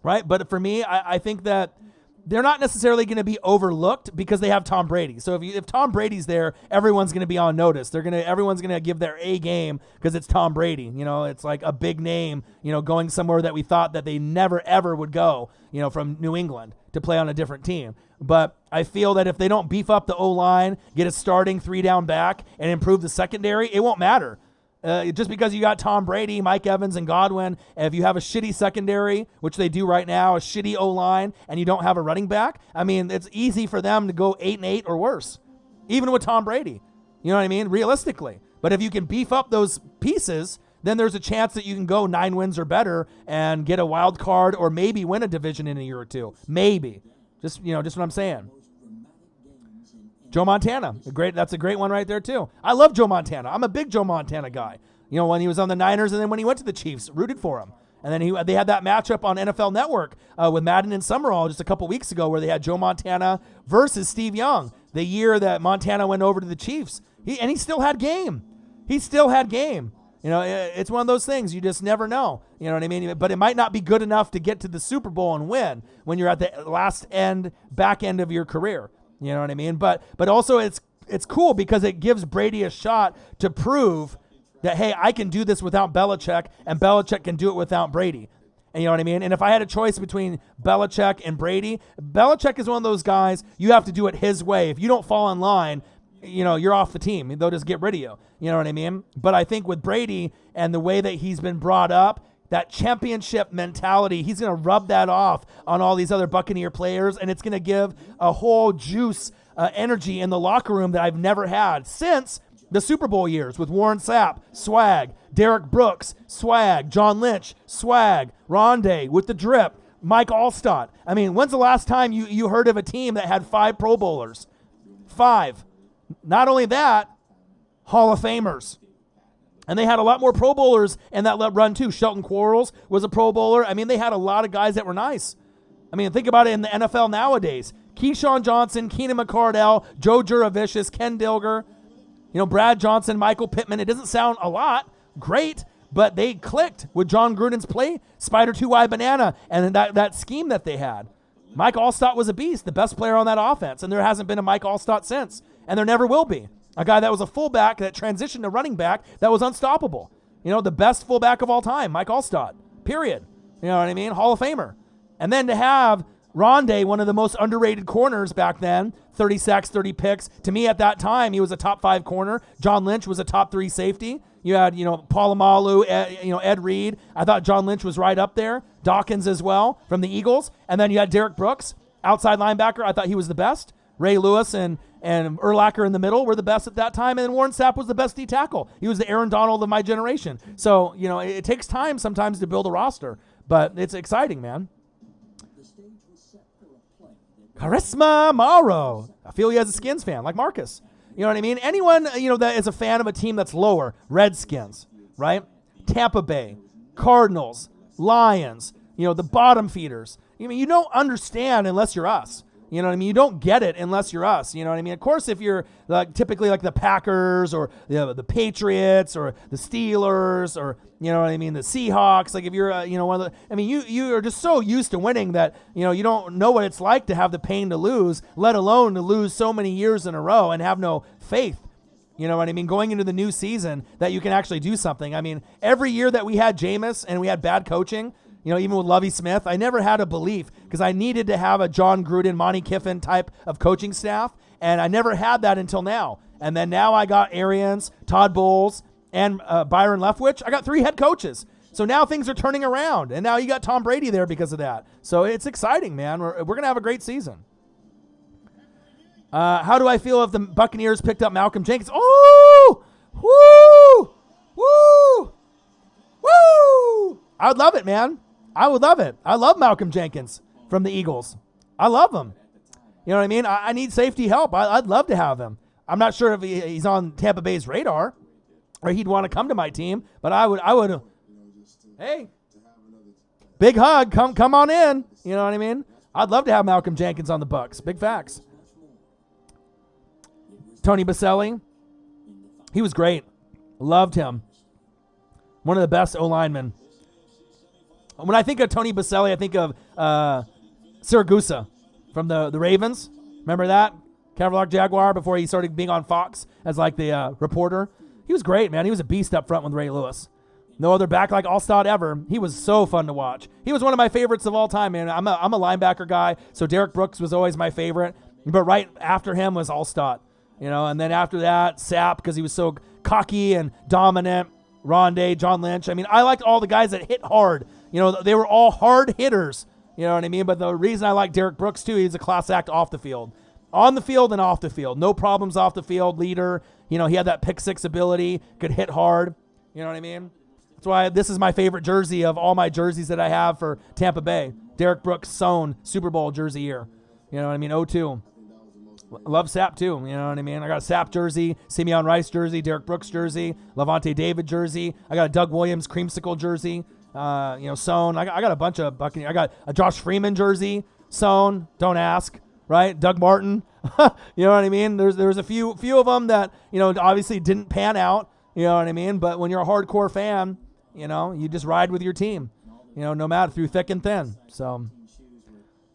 Speaker 1: right? But for me, I think that they're not necessarily going to be overlooked because they have Tom Brady. So if Tom Brady's there, everyone's going to be on notice. Everyone's going to give their A game because it's Tom Brady. It's like a big name, going somewhere that we thought that they never ever would go, from New England to play on a different team. But I feel that if they don't beef up the O-line, get a starting 3-down back, and improve the secondary, it won't matter. Just because you got Tom Brady, Mike Evans, and Godwin, if you have a shitty secondary, which they do right now, a shitty O-line, and you don't have a running back, it's easy for them to go 8-8 or worse, even with Tom Brady. You know what I mean? Realistically. But if you can beef up those pieces, then there's a chance that you can go 9 wins or better and get a wild card or maybe win a division in a year or two. Maybe. Just what I'm saying. Joe Montana, that's a great one right there too. I love Joe Montana. I'm a big Joe Montana guy. When he was on the Niners and then when he went to the Chiefs, rooted for him. And then they had that matchup on NFL Network with Madden and Summerall just a couple weeks ago where they had Joe Montana versus Steve Young, the year that Montana went over to the Chiefs. He still had game. It's one of those things you just never know. You know what I mean? But it might not be good enough to get to the Super Bowl and win when you're at the back end of your career. You know what I mean? But also it's cool because it gives Brady a shot to prove that, hey, I can do this without Belichick, and Belichick can do it without Brady. And you know what I mean? And if I had a choice between Belichick and Brady, Belichick is one of those guys, you have to do it his way. If you don't fall in line, you're off the team. They'll just get rid of you. You know what I mean? But I think with Brady and the way that he's been brought up, that championship mentality, he's going to rub that off on all these other Buccaneer players, and it's going to give a whole juice, energy in the locker room that I've never had since the Super Bowl years with Warren Sapp, swag, Derek Brooks, swag, John Lynch, swag, Rondé with the drip, Mike Allstott. When's the last time you heard of a team that had 5 Pro Bowlers? 5. Not only that, Hall of Famers. And they had a lot more Pro Bowlers in that run too. Shelton Quarles was a Pro Bowler. I mean, they had a lot of guys that were nice. I mean, think about it in the NFL nowadays. Keyshawn Johnson, Keenan McCardell, Joe Juravicius, Ken Dilger, Brad Johnson, Michael Pittman. It doesn't sound a lot great, but they clicked with John Gruden's play, Spider 2-Y Banana, and that scheme that they had. Mike Allstott was a beast, the best player on that offense, and there hasn't been a Mike Allstott since, and there never will be. A guy that was a fullback that transitioned to running back that was unstoppable. The best fullback of all time, Mike Allstott, period. You know what I mean? Hall of Famer. And then to have Rondé, one of the most underrated corners back then, 30 sacks, 30 picks. To me at that time, he was a top 5 corner. John Lynch was a top 3 safety. You had, Polamalu, Ed Reed. I thought John Lynch was right up there. Dawkins as well from the Eagles. And then you had Derek Brooks, outside linebacker. I thought he was the best. Ray Lewis and Urlacher in the middle were the best at that time, and then Warren Sapp was the best D tackle. He was the Aaron Donald of my generation. So, it takes time sometimes to build a roster, but it's exciting, man. Charisma Morrow. I feel he has a Skins fan, like Marcus. You know what I mean? Anyone, that is a fan of a team that's lower, Redskins, right? Tampa Bay, Cardinals, Lions, the bottom feeders. You don't understand unless you're us. You know what I mean? You don't get it unless you're us. You know what I mean? Of course, if you're typically like the Packers or the Patriots or the Steelers or, the Seahawks, like if you're, one of the, you are just so used to winning that, you don't know what it's like to have the pain to lose, let alone to lose so many years in a row and have no faith. You know what I mean? Going into the new season that you can actually do something. Every year that we had Jameis and we had bad coaching, even with Lovie Smith, I never had a belief because I needed to have a John Gruden, Monty Kiffin type of coaching staff, and I never had that until now. And then now I got Arians, Todd Bowles, and Byron Leftwich. I got 3 head coaches. So now things are turning around, and now you got Tom Brady there because of that. So it's exciting, man. We're going to have a great season. How do I feel if the Buccaneers picked up Malcolm Jenkins? Oh! Woo! Woo! Woo! I would love it, man. I would love it. I love Malcolm Jenkins from the Eagles. I love him. You know what I mean? I need safety help. I'd love to have him. I'm not sure if he's on Tampa Bay's radar or he'd want to come to my team, but I would. Hey, big hug. Come on in. You know what I mean? I'd love to have Malcolm Jenkins on the Bucs. Big facts. Tony Baselli. He was great. Loved him. One of the best O-linemen. When I think of Tony Baselli, I think of Siragusa from the Ravens. Remember that? Cadillac Jaguar before he started being on Fox as like the reporter. He was great, man. He was a beast up front with Ray Lewis. No other back like Allstott ever. He was so fun to watch. He was one of my favorites of all time, man. I'm a linebacker guy, so Derek Brooks was always my favorite. But right after him was Allstott, and then after that, Sapp because he was so cocky and dominant. Rondé, John Lynch. I liked all the guys that hit hard. They were all hard hitters. You know what I mean? But the reason I like Derek Brooks, too, he's a class act off the field. On the field and off the field. No problems off the field. Leader. He had that pick 6 ability. Could hit hard. You know what I mean? That's why this is my favorite jersey of all my jerseys that I have for Tampa Bay. Derek Brooks sewn Super Bowl jersey year. You know what I mean? 02. Love Sapp too, you know what I mean? I got a Sapp jersey, Simeon Rice jersey, Derek Brooks jersey, Levante David jersey. I got a Doug Williams creamsicle jersey, sewn. I got a bunch of Buccaneers. I got a Josh Freeman jersey, sewn. Don't ask, right? Doug Martin, you know what I mean? There's a few of them that obviously didn't pan out, you know what I mean? But when you're a hardcore fan, you just ride with your team, no matter through thick and thin. So,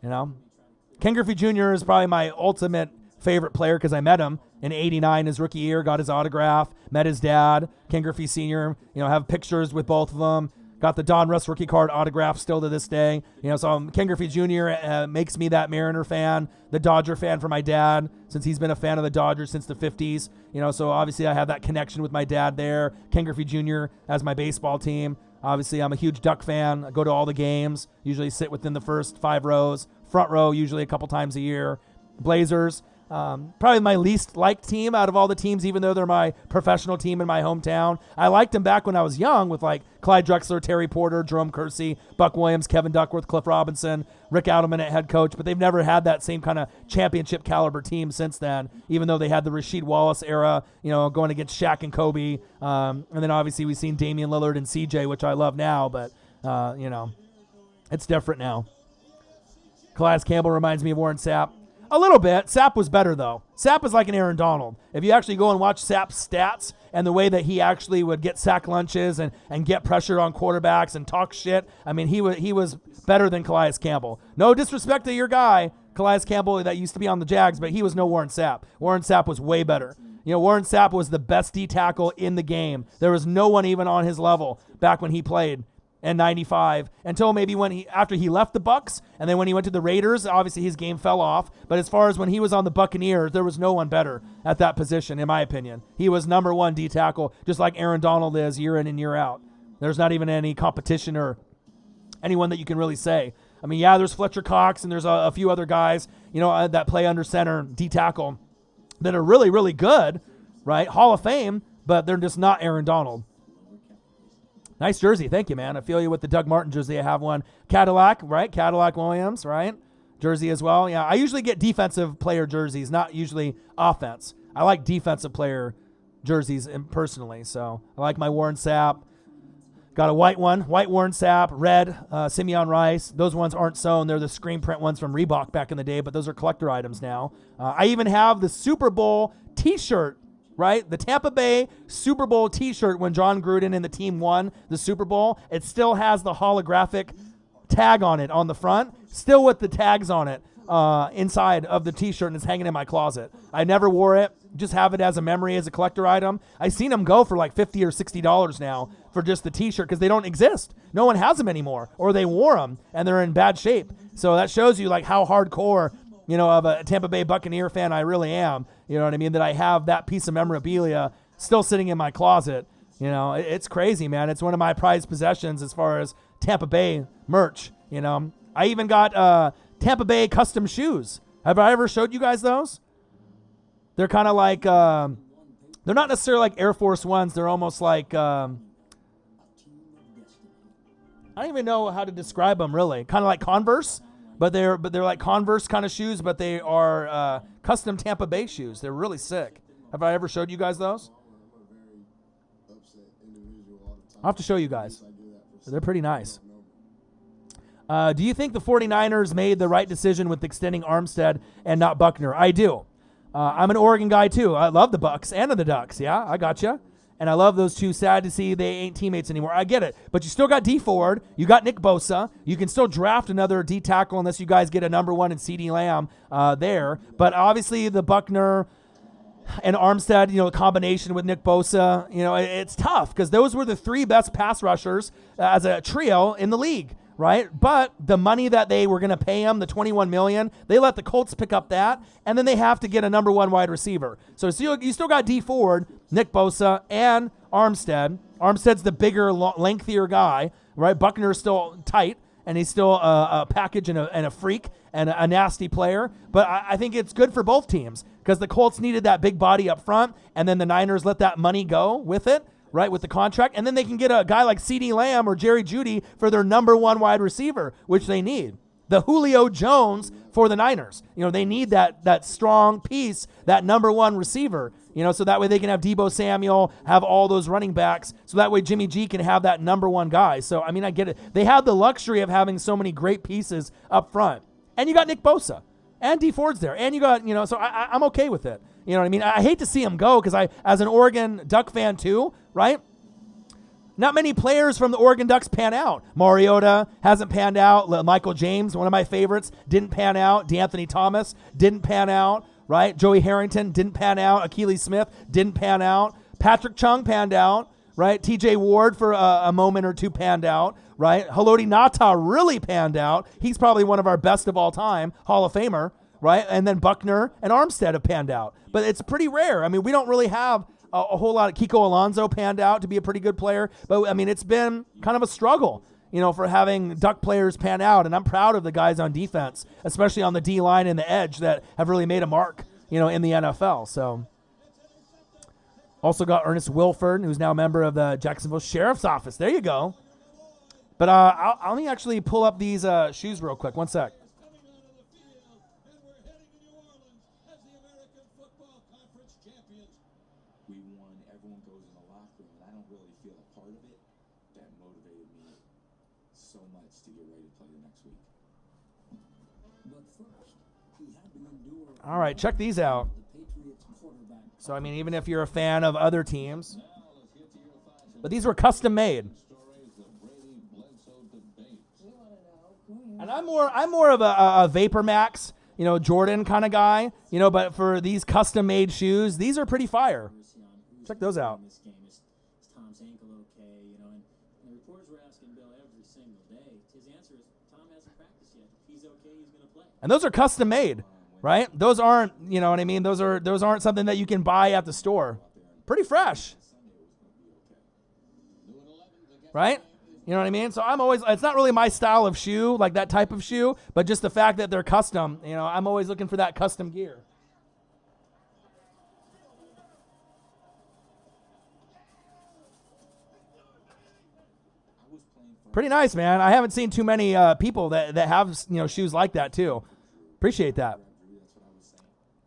Speaker 1: Ken Griffey Jr. is probably my ultimate favorite player because I met him in '89 his rookie year, got his autograph, met his dad, Ken Griffey Sr., have pictures with both of them, got the Don Russ rookie card autograph still to this day. So Ken Griffey Jr. Makes me that Mariner fan, the Dodger fan for my dad, since he's been a fan of the Dodgers since the 50s. So obviously I have that connection with my dad there. Ken Griffey Jr. as my baseball team. Obviously I'm a huge Duck fan. I go to all the games, usually sit within the first 5 rows, front row usually a couple times a year. Blazers. Probably my least liked team out of all the teams, even though they're my professional team in my hometown. I liked them back when I was young with like Clyde Drexler, Terry Porter, Jerome Kersey, Buck Williams, Kevin Duckworth, Cliff Robinson, Rick Adelman at head coach, but they've never had that same kind of championship caliber team since then, even though they had the Rasheed Wallace era, going against Shaq and Kobe. And then obviously we've seen Damian Lillard and CJ, which I love now, but, it's different now. Calais Campbell reminds me of Warren Sapp. A little bit. Sapp was better, though. Sapp is like an Aaron Donald. If you actually go and watch Sapp's stats and the way that he actually would get sack lunches and get pressure on quarterbacks and talk shit, I mean, he was better than Calais Campbell. No disrespect to your guy, Calais Campbell, that used to be on the Jags, but he was no Warren Sapp. Warren Sapp was way better. Warren Sapp was the best D tackle in the game. There was no one even on his level back when he played. And 95 until maybe after he left the Bucs, and then when he went to the Raiders, obviously his game fell off. But as far as when he was on the Buccaneers, there was no one better at that position, in my opinion. He was number one D tackle, just like Aaron Donald is year in and year out. There's not even any competition or anyone that you can really say. I mean, yeah, there's Fletcher Cox and there's a few other guys, that play under center D tackle that are really, really good, right? Hall of Fame, but they're just not Aaron Donald. Nice jersey. Thank you, man. I feel you with the Doug Martin jersey. I have one. Cadillac, right? Cadillac Williams, right? Jersey as well. Yeah, I usually get defensive player jerseys, not usually offense. I like defensive player jerseys personally, so I like my Warren Sapp. Got a white one, white Warren Sapp, red Simeon Rice. Those ones aren't sewn. They're the screen print ones from Reebok back in the day, but those are collector items now. I even have the Super Bowl T-shirt, right? The Tampa Bay Super Bowl T-shirt when John Gruden and the team won the Super Bowl. It still has the holographic tag on it on the front, still with the tags on it inside of the T-shirt, and it's hanging in my closet. I never wore it, just have it as a memory, as a collector item. I've seen them go for like $50 or $60 now for just the T-shirt because they don't exist. No one has them anymore, or they wore them and they're in bad shape. So that shows you like how hardcore of a Tampa Bay Buccaneer fan I really am, you know what I mean, that I have that piece of memorabilia still sitting in my closet. It's crazy, man. It's one of my prized possessions as far as Tampa Bay merch, I even got Tampa Bay custom shoes. Have I ever showed you guys those? They're kind of like, they're not necessarily like Air Force Ones. They're almost like, I don't even know how to describe them really. Kind of like Converse. But they're like Converse kind of shoes, but they are custom Tampa Bay shoes. They're really sick. Have I ever showed you guys those? I'll have to show you guys. They're pretty nice. Do you think the 49ers made the right decision with extending Armstead and not Buckner? I do. I'm an Oregon guy too. I love the Bucs and the Ducks. Yeah, I gotcha. And I love those two. Sad to see they ain't teammates anymore. I get it. But you still got D Ford. You got Nick Bosa. You can still draft another D tackle unless you guys get a number one in CeeDee Lamb there. But obviously the Buckner and Armstead, combination with Nick Bosa, it's tough because those were the three best pass rushers as a trio in the league. Right? But the money that they were going to pay him, the $21 million, they let the Colts pick up that, and then they have to get a number one wide receiver. So you still got D Ford, Nick Bosa, and Armstead. Armstead's the bigger, lengthier guy, right? Buckner's still tight, and he's still a package and a freak and a nasty player. But I think it's good for both teams because the Colts needed that big body up front, and then the Niners let that money go with it. Right, with the contract, and then they can get a guy like CeeDee Lamb or Jerry Jeudy for their number one wide receiver, which they need. The Julio Jones for the Niners. They need that strong piece, that number one receiver, so that way they can have Deebo Samuel, have all those running backs, so that way Jimmy G can have that number one guy. So, I mean, I get it. They have the luxury of having so many great pieces up front. And you got Nick Bosa, and D Ford's there, and you got, so I'm okay with it. You know what I mean? I hate to see him go because as an Oregon Duck fan too, right? Not many players from the Oregon Ducks pan out. Mariota hasn't panned out. Michael James, one of my favorites, didn't pan out. DeAnthony Thomas didn't pan out, right? Joey Harrington didn't pan out. Achilles Smith didn't pan out. Patrick Chung panned out, right? TJ Ward for a moment or two panned out, right? Haloti Ngata really panned out. He's probably one of our best of all time, Hall of Famer, right? And then Buckner and Armstead have panned out. But it's pretty rare. I mean, we don't really have a whole lot of Kiko Alonso panned out to be a pretty good player. But, I mean, it's been kind of a struggle, for having Duck players pan out. And I'm proud of the guys on defense, especially on the D-line and the edge that have really made a mark, in the NFL. So also got Ernest Wilford, who's now a member of the Jacksonville Sheriff's Office. There you go. But let me actually pull up these shoes real quick. One sec. All right, check these out. So, I mean, even if you're a fan of other teams. But these were custom made. And I'm more of a Vapor Max, Jordan kind of guy, but for these custom made shoes, these are pretty fire. Check those out. And those are custom made, right? Those aren't, you know what I mean? Those aren't something that you can buy at the store. Pretty fresh. Right? You know what I mean? So it's not really my style of shoe, like that type of shoe, but just the fact that they're custom, I'm always looking for that custom gear. Pretty nice, man. I haven't seen too many people that have, shoes like that too. Appreciate that.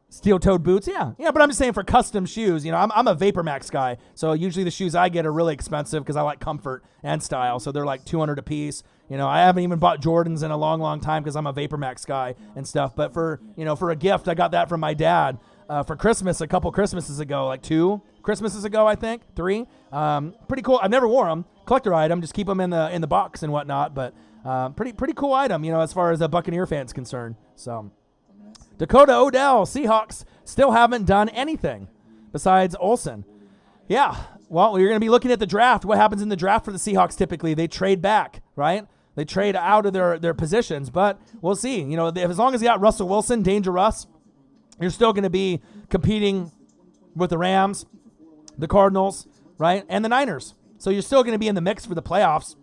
Speaker 1: Steel-toed boots, yeah, but I'm just saying for custom shoes, I'm a Vapor Max guy, so usually the shoes I get are really expensive because I like comfort and style, so they're like $200 a piece. I haven't even bought Jordans in a long, long time because I'm a Vapor Max guy and stuff. But for a gift, I got that from my dad for Christmas a couple Christmases ago, like 2 Christmases ago, I think, 3. Pretty cool. I've never wore them. Collector item, just keep them in the box and whatnot. But pretty cool item, as far as a Buccaneer fan's concerned. So. Dakota Odell, Seahawks still haven't done anything besides Olsen. Yeah, well, you're going to be looking at the draft. What happens in the draft for the Seahawks typically? They trade back, right? They trade out of their positions, but we'll see. As long as you got Russell Wilson, dangerous, you're still going to be competing with the Rams, the Cardinals, right, and the Niners. So you're still going to be in the mix for the playoffs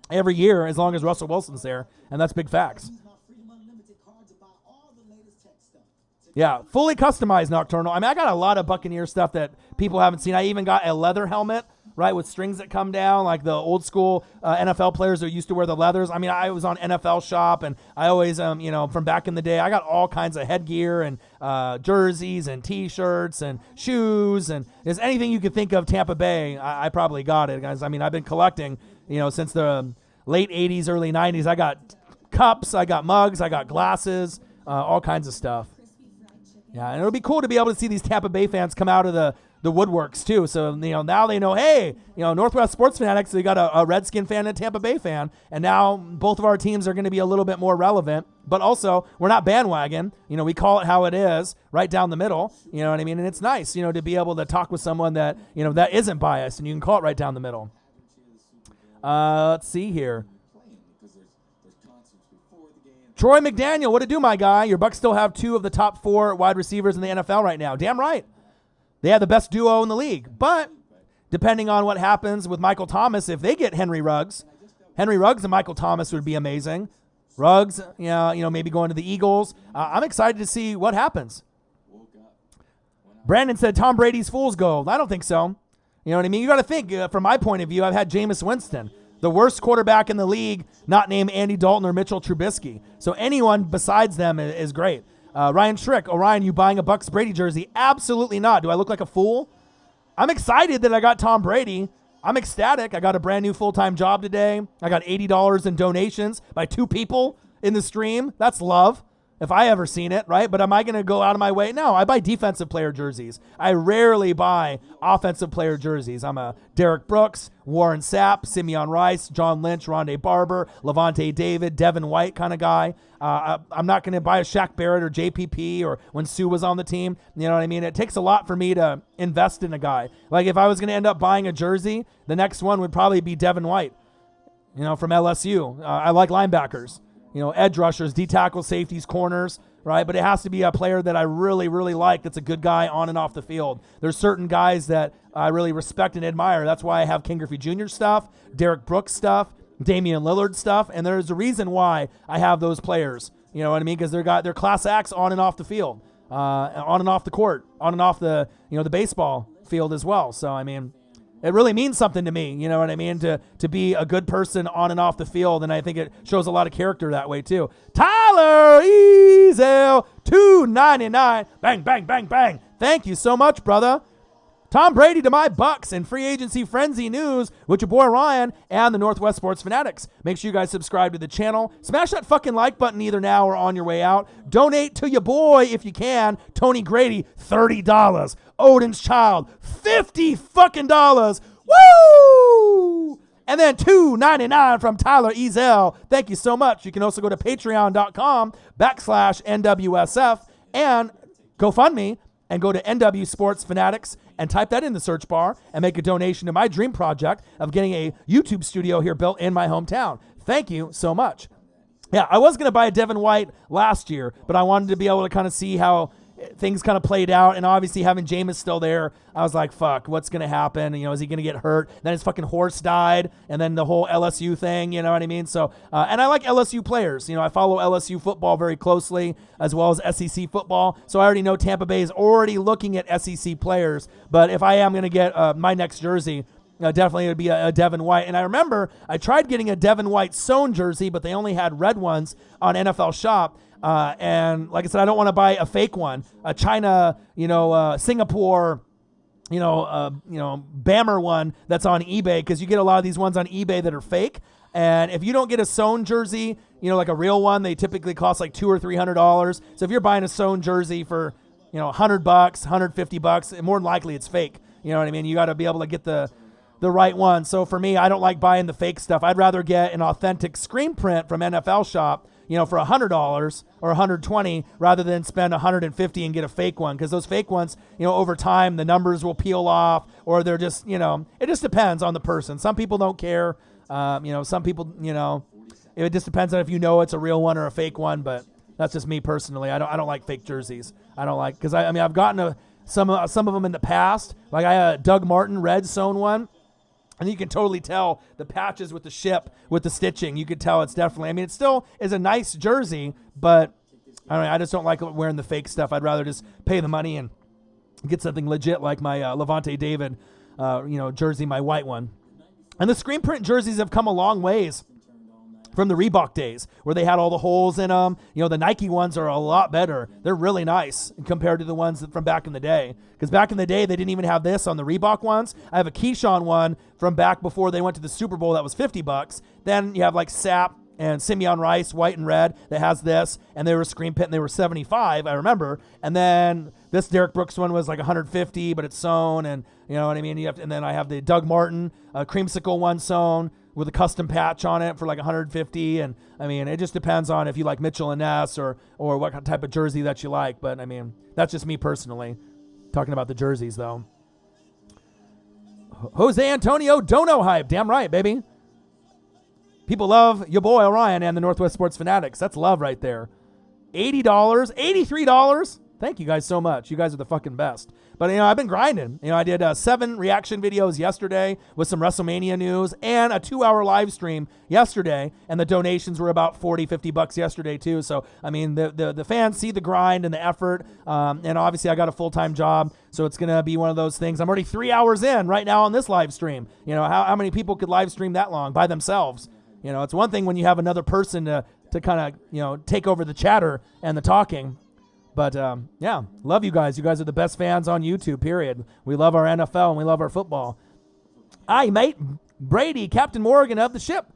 Speaker 1: every year as long as Russell Wilson's there, and that's big facts. Yeah, fully customized Nocturnal. I mean, I got a lot of Buccaneer stuff that people haven't seen. I even got a leather helmet, right, with strings that come down, like the old school NFL players that used to wear the leathers. I mean, I was on NFL Shop, and I always, from back in the day, I got all kinds of headgear and jerseys and T-shirts and shoes, and there's anything you could think of Tampa Bay, I probably got it, guys. I mean, I've been collecting, since the late 80s, early 90s. I got cups, I got mugs, I got glasses, all kinds of stuff. Yeah, and it'll be cool to be able to see these Tampa Bay fans come out of the woodworks too. So, now they know, hey, Northwest Sports Fanatics, they got a Redskin fan and a Tampa Bay fan, and now both of our teams are going to be a little bit more relevant. But also, we're not bandwagon. We call it how it is, right down the middle. You know what I mean? And it's nice, to be able to talk with someone that, that isn't biased, and you can call it right down the middle. Let's see here. Troy McDaniel, what to do, my guy? Your Bucs still have 2 of the top 4 wide receivers in the NFL right now. Damn right. They have the best duo in the league. But depending on what happens with Michael Thomas, if they get Henry Ruggs and Michael Thomas would be amazing. Ruggs, maybe going to the Eagles. I'm excited to see what happens. Brandon said Tom Brady's fool's gold. I don't think so. You know what I mean? You got to think, from my point of view, I've had Jameis Winston, the worst quarterback in the league, not named Andy Dalton or Mitchell Trubisky. So anyone besides them is great. Ryan Schrick, Orion, you buying a Bucs Brady jersey? Absolutely not. Do I look like a fool? I'm excited that I got Tom Brady. I'm ecstatic. I got a brand new full-time job today. I got $80 in donations by 2 people in the stream. That's love, if I ever seen it, right? But am I going to go out of my way? No, I buy defensive player jerseys. I rarely buy offensive player jerseys. I'm a Derek Brooks, Warren Sapp, Simeon Rice, John Lynch, Rondé Barber, Levante David, Devin White kind of guy. I'm not going to buy a Shaq Barrett or JPP or when Sue was on the team. You know what I mean? It takes a lot for me to invest in a guy. Like if I was going to end up buying a jersey, the next one would probably be Devin White, from LSU. I like linebackers. Edge rushers, D-tackle, safeties, corners, right? But it has to be a player that I really, really like that's a good guy on and off the field. There's certain guys that I really respect and admire. That's why I have Ken Griffey Jr. stuff, Derek Brooks stuff, Damian Lillard stuff, and there's a reason why I have those players. You know what I mean? Because they're class acts on and off the field. on and off the court, on and off the the baseball field as well. So I mean, it really means something to me, you know what I mean, to be a good person on and off the field, and I think it shows a lot of character that way too. Tyler Ezel, $2.99. Bang, bang, bang, bang. Thank you so much, brother. Tom Brady to my Bucs and free agency frenzy news with your boy Ryan and the Northwest Sports Fanatics. Make sure you guys subscribe to the channel. Smash that fucking like button either now or on your way out. Donate to your boy if you can. Tony Grady, $30. Odin's Child, $50 fucking dollars. Woo! And then $2.99 from Tyler Ezel. Thank you so much. You can also go to patreon.com/NWSF and GoFundMe and go to NW Sports Fanatics and type that in the search bar and make a donation to my dream project of getting a YouTube studio here built in my hometown. Thank you so much. Yeah, I was going to buy a Devin White last year, but I wanted to be able to kind of see how things kind of played out, and obviously having Jameis still there, I was like, fuck, what's going to happen? Is he going to get hurt? Then his fucking horse died, and then the whole LSU thing, you know what I mean? So, and I like LSU players. I follow LSU football very closely, as well as SEC football, so I already know Tampa Bay is already looking at SEC players, but if I am going to get my next jersey, definitely it would be a Devin White. And I remember I tried getting a Devin White sewn jersey, but they only had red ones on NFL Shop. And like I said, I don't want to buy a fake one, a China, Singapore, Bammer one that's on eBay, because you get a lot of these ones on eBay that are fake. And if you don't get a sewn jersey, like a real one, they typically cost like $200 or $300. So if you're buying a sewn jersey for, $100, $150, more than likely it's fake. You know what I mean? You got to be able to get the right one. So for me, I don't like buying the fake stuff. I'd rather get an authentic screen print from NFL Shop, for $100 or $120 rather than spend $150 and get a fake one. Because those fake ones, over time, the numbers will peel off, or they're just, it just depends on the person. Some people don't care. Some people, it just depends on if it's a real one or a fake one. But that's just me personally. I don't like fake jerseys. I don't like, because I've gotten some of them in the past. Like I had a Doug Martin red sewn one. And you can totally tell the patches with the ship, with the stitching. You could tell it's definitely, it still is a nice jersey, but I just don't like wearing the fake stuff. I'd rather just pay the money and get something legit like my Levante David, jersey, my white one. And the screen print jerseys have come a long ways from the Reebok days, where they had all the holes in them. The Nike ones are a lot better. They're really nice compared to the ones from back in the day. Because back in the day, they didn't even have this on the Reebok ones. I have a Keyshawn one from back before they went to the Super Bowl that was $50. Then you have like Sapp and Simeon Rice, white and red, that has this. And they were screen print, and they were $75, I remember. And then this Derek Brooks one was like $150, but it's sewn. And you know what I mean? And then I have the Doug Martin creamsicle one sewn with a custom patch on it for like $150. And it just depends on if you like Mitchell and Ness or what type of jersey that you like. But that's just me personally talking about the jerseys though. Jose Antonio Dono hype. Damn right, baby. People love your boy Orion and the Northwest Sports Fanatics. That's love right there. $80, $83. Thank you guys so much. You guys are the fucking best. But, I've been grinding. I did 7 reaction videos yesterday with some WrestleMania news and a 2-hour live stream yesterday. And the donations were about $40, $50 yesterday, too. So, the fans see the grind and the effort. And obviously, I got a full-time job. So, it's going to be one of those things. I'm already 3 hours in right now on this live stream. How many people could live stream that long by themselves? It's one thing when you have another person to kind of, take over the chatter and the talking. But, yeah, love you guys. You guys are the best fans on YouTube, period. We love our NFL and we love our football. Aye, mate. Brady, Captain Morgan of the ship.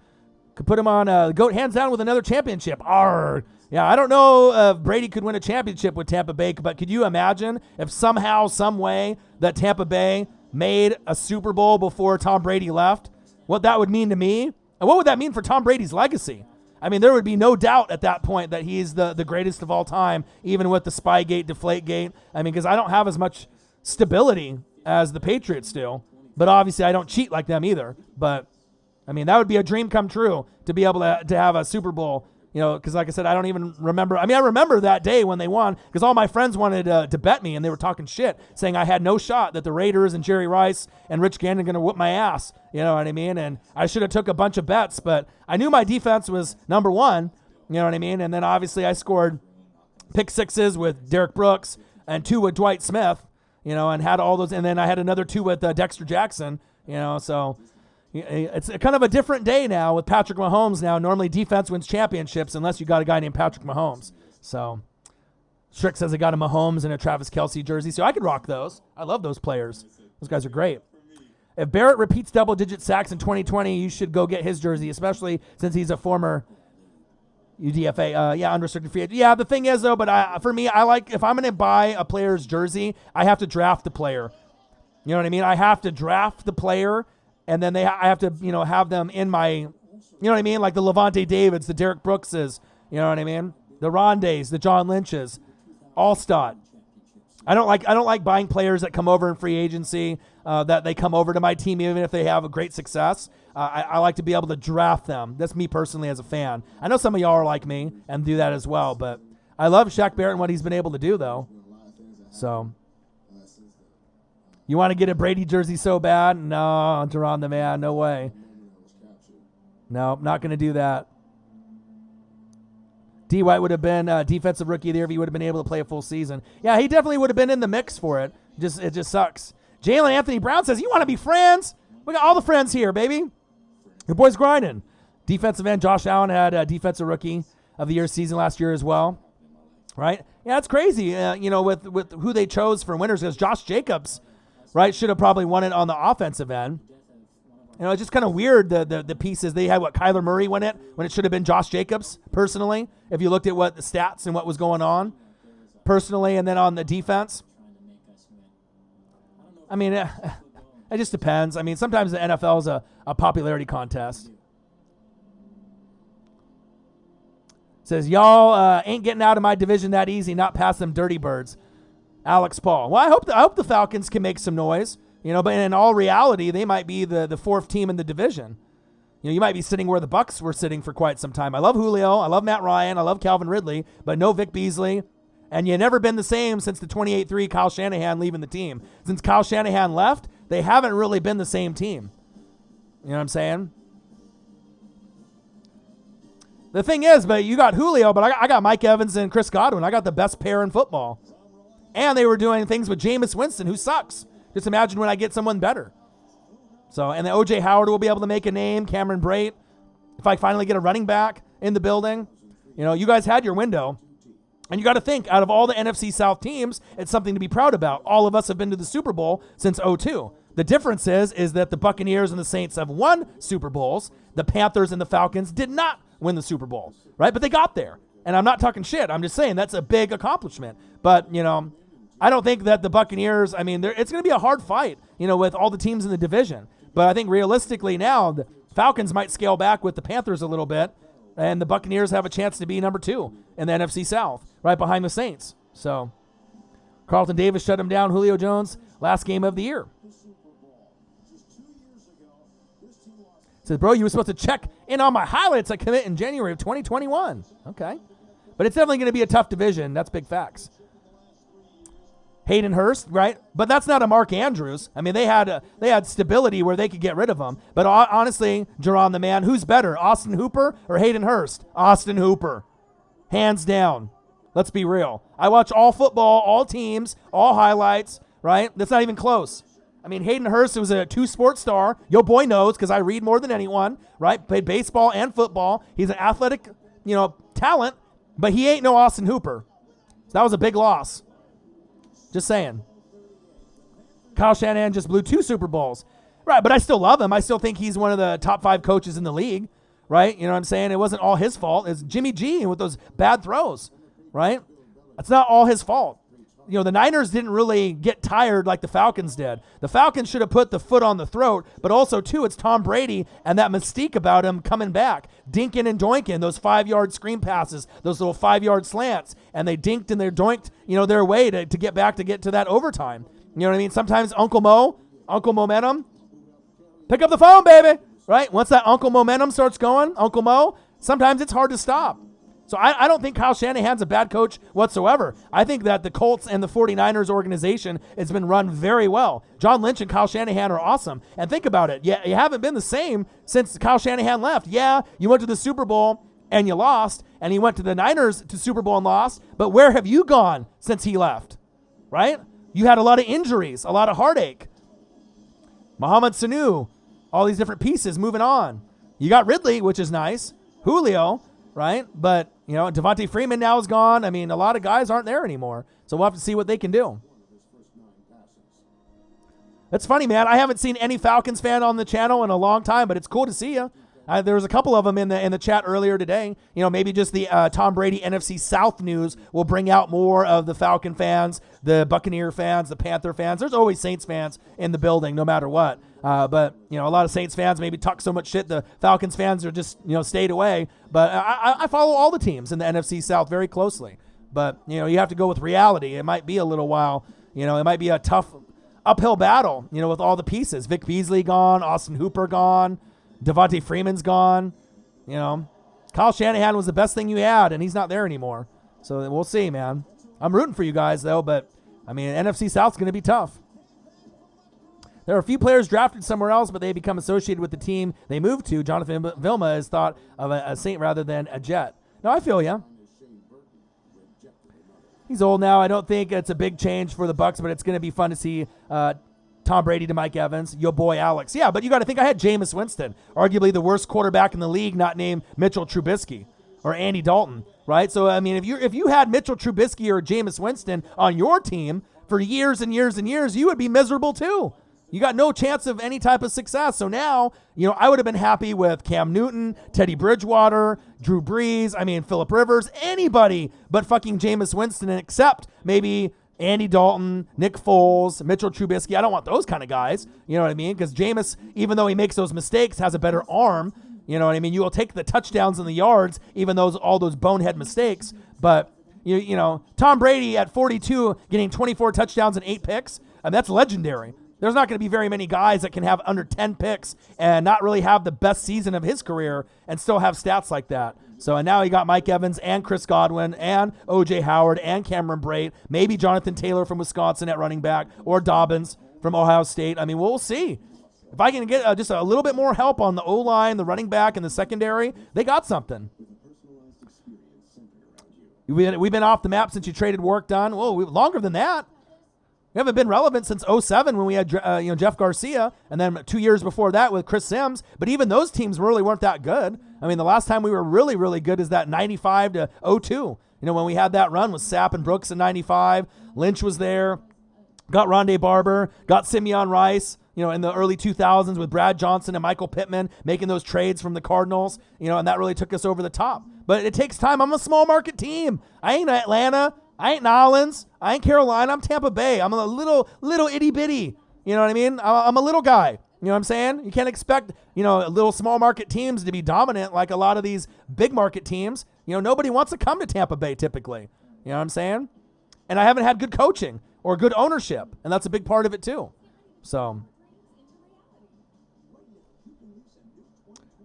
Speaker 1: Could put him on goat hands down with another championship. Arr. Yeah, I don't know if Brady could win a championship with Tampa Bay, but could you imagine if somehow, some way that Tampa Bay made a Super Bowl before Tom Brady left? What that would mean to me? And what would that mean for Tom Brady's legacy? There would be no doubt at that point that he's the greatest of all time, even with the Spygate, Deflategate. Because I don't have as much stability as the Patriots do. But obviously I don't cheat like them either. But, that would be a dream come true to be able to have a Super Bowl. Because like I said, I don't even remember. I remember that day when they won because all my friends wanted to bet me, and they were talking shit, saying I had no shot, that the Raiders and Jerry Rice and Rich Gannon going to whoop my ass. You know what I mean? And I should have took a bunch of bets, but I knew my defense was number one. You know what I mean? And then obviously I scored pick sixes with Derek Brooks and 2 with Dwight Smith, and had all those. And then I had another 2 with Dexter Jackson, so it's kind of a different day now with Patrick Mahomes now. Normally defense wins championships unless you got a guy named Patrick Mahomes. So Strick says I got a Mahomes and a Travis Kelce jersey, so I could rock those. I love those players. Those guys are great. If Barrett repeats double-digit sacks in 2020, you should go get his jersey, especially since he's a former UDFA, unrestricted free agent. Yeah, the thing is, though, but for me, I like, if I'm going to buy a player's jersey, I have to draft the player. You know what I mean? I have to draft the player, and then I have to, have them in my, you know what I mean? Like the Levante Davids, the Derek Brookses, you know what I mean? The Rondays, the John Lynches, Allstott. I don't like buying players that come over in free agency, that they come over to my team even if they have a great success. I like to be able to draft them. That's me personally as a fan. I know some of y'all are like me and do that as well, but I love Shaq Barrett and what he's been able to do, though. So, you want to get a Brady jersey so bad? No, Duran the man, no way. No, not going to do that. D. White would have been defensive rookie of the year if he would have been able to play a full season. Yeah, he definitely would have been in the mix for it. It just sucks. Jalen Anthony Brown says, you want to be friends? We got all the friends here, baby. Your boy's grinding. Defensive end Josh Allen had a defensive rookie of the year season last year as well. Right? Yeah, it's crazy, with who they chose for winners, because Josh Jacobs, right, should have probably won it on the offensive end. It's just kind of weird, the pieces. They had, Kyler Murray win it when it should have been Josh Jacobs, personally, if you looked at what the stats and what was going on, personally, and then on the defense. I mean, it just depends. I mean, sometimes the NFL is a popularity contest. Says, y'all ain't getting out of my division that easy, not past them dirty birds. Alex Paul. Well, I hope the Falcons can make some noise. But in all reality, they might be the fourth team in the division. You might be sitting where the Bucs were sitting for quite some time. I love Julio. I love Matt Ryan. I love Calvin Ridley, but no Vic Beasley. And you've never been the same since the 28-3 Kyle Shanahan leaving the team. Since Kyle Shanahan left, they haven't really been the same team. You know what I'm saying? The thing is, but you got Julio, but I got Mike Evans and Chris Godwin. I got the best pair in football. And they were doing things with Jameis Winston, who sucks. Just imagine when I get someone better. So, and then O.J. Howard will be able to make a name, Cameron Brate. If I finally get a running back in the building, you guys had your window. And you got to think, out of all the NFC South teams, it's something to be proud about. All of us have been to the Super Bowl since 2002. The difference is that the Buccaneers and the Saints have won Super Bowls. The Panthers and the Falcons did not win the Super Bowl, right? But they got there. And I'm not talking shit. I'm just saying that's a big accomplishment. But, I don't think that the Buccaneers, it's going to be a hard fight, with all the teams in the division. But I think realistically now, the Falcons might scale back with the Panthers a little bit, and the Buccaneers have a chance to be number 2 in the NFC South, right behind the Saints. So, Carlton Davis shut him down. Julio Jones, last game of the year. Says, bro, you were supposed to check in on my highlights I commit in January of 2021. Okay. But it's definitely going to be a tough division. That's big facts. Hayden Hurst, right? But that's not a Mark Andrews. They had stability where they could get rid of him. But honestly, Jerron the man, who's better, Austin Hooper or Hayden Hurst? Austin Hooper. Hands down. Let's be real. I watch all football, all teams, all highlights, right? That's not even close. Hayden Hurst was a 2-sport star. Yo boy knows because I read more than anyone, right? Played baseball and football. He's an athletic, talent, but he ain't no Austin Hooper. So that was a big loss. Just saying. Kyle Shanahan just blew 2 Super Bowls. Right, but I still love him. I still think he's one of the top 5 coaches in the league, right? You know what I'm saying? It wasn't all his fault. It's Jimmy G with those bad throws, right? It's not all his fault. The Niners didn't really get tired like the Falcons did. The Falcons should have put the foot on the throat, but also, too, it's Tom Brady and that mystique about him coming back. Dinking and doinking, those 5-yard screen passes, those little 5-yard slants, and they dinked and they doinked, their way to get to that overtime. You know what I mean? Sometimes Uncle Momentum, pick up the phone, baby, right? Once that Uncle Momentum starts going, Uncle Mo, sometimes it's hard to stop. So I don't think Kyle Shanahan's a bad coach whatsoever. I think that the Colts and the 49ers organization has been run very well. John Lynch and Kyle Shanahan are awesome. And think about it. Yeah, you haven't been the same since Kyle Shanahan left. Yeah, you went to the Super Bowl and you lost, and he went to the Niners to Super Bowl and lost, but where have you gone since he left, right? You had a lot of injuries, a lot of heartache. Mohamed Sanu, all these different pieces moving on. You got Ridley, which is nice. Julio, right? But, Devontae Freeman now is gone. I mean, a lot of guys aren't there anymore. So we'll have to see what they can do. It's funny, man. I haven't seen any Falcons fan on the channel in a long time, but it's cool to see you. There was a couple of them in the chat earlier today. Maybe just the Tom Brady NFC South news will bring out more of the Falcon fans, the Buccaneer fans, the Panther fans. There's always Saints fans in the building, no matter what. But a lot of Saints fans maybe talk so much shit. The Falcons fans are just stayed away. But I follow all the teams in the NFC South very closely. But you have to go with reality. It might be a little while. It might be a tough uphill battle. With all the pieces. Vic Beasley gone, Austin Hooper gone. Devontae Freeman's gone. Kyle Shanahan was the best thing you had, and he's not there anymore. So we'll see, man. I'm rooting for you guys, though, but, NFC South's going to be tough. There are a few players drafted somewhere else, but they become associated with the team they moved to. Jonathan Vilma is thought of a Saint rather than a Jet. No, I feel ya. He's old now. I don't think it's a big change for the Bucs, but it's going to be fun to see Tom Brady to Mike Evans, your boy Alex. Yeah, but you got to think I had Jameis Winston, arguably the worst quarterback in the league, not named Mitchell Trubisky or Andy Dalton, right? So, if you had Mitchell Trubisky or Jameis Winston on your team for years and years and years, you would be miserable too. You got no chance of any type of success. So now, I would have been happy with Cam Newton, Teddy Bridgewater, Drew Brees, Phillip Rivers, anybody but fucking Jameis Winston, except maybe Andy Dalton, Nick Foles, Mitchell Trubisky. I don't want those kind of guys. You know what I mean? Because Jameis, even though he makes those mistakes, has a better arm. You know what I mean? You will take the touchdowns and the yards, even all those bonehead mistakes. But, Tom Brady at 42 getting 24 touchdowns and 8 picks, that's legendary. There's not going to be very many guys that can have under 10 picks and not really have the best season of his career and still have stats like that. So, and now you got Mike Evans and Chris Godwin and O.J. Howard and Cameron Brate, maybe Jonathan Taylor from Wisconsin at running back or Dobbins from Ohio State. We'll see. If I can get just a little bit more help on the O-line, the running back, and the secondary, they got something. We've been off the map since you traded Work done. Whoa, longer than that. We haven't been relevant since 2007 when we had Jeff Garcia, and then 2 years before that with Chris Sims. But even those teams really weren't that good. The last time we were really, really good is that 95 to 02. When we had that run with Sapp and Brooks in 95. Lynch was there. Got Rondé Barber. Got Simeon Rice, in the early 2000s with Brad Johnson and Michael Pittman making those trades from the Cardinals, and that really took us over the top. But it takes time. I'm a small market team. I ain't Atlanta. I ain't Nolans. I ain't Carolina. I'm Tampa Bay. I'm a little itty bitty. You know what I mean? I'm a little guy. You know what I'm saying? You can't expect, little small market teams to be dominant like a lot of these big market teams. Nobody wants to come to Tampa Bay typically. You know what I'm saying? And I haven't had good coaching or good ownership. And that's a big part of it too. So,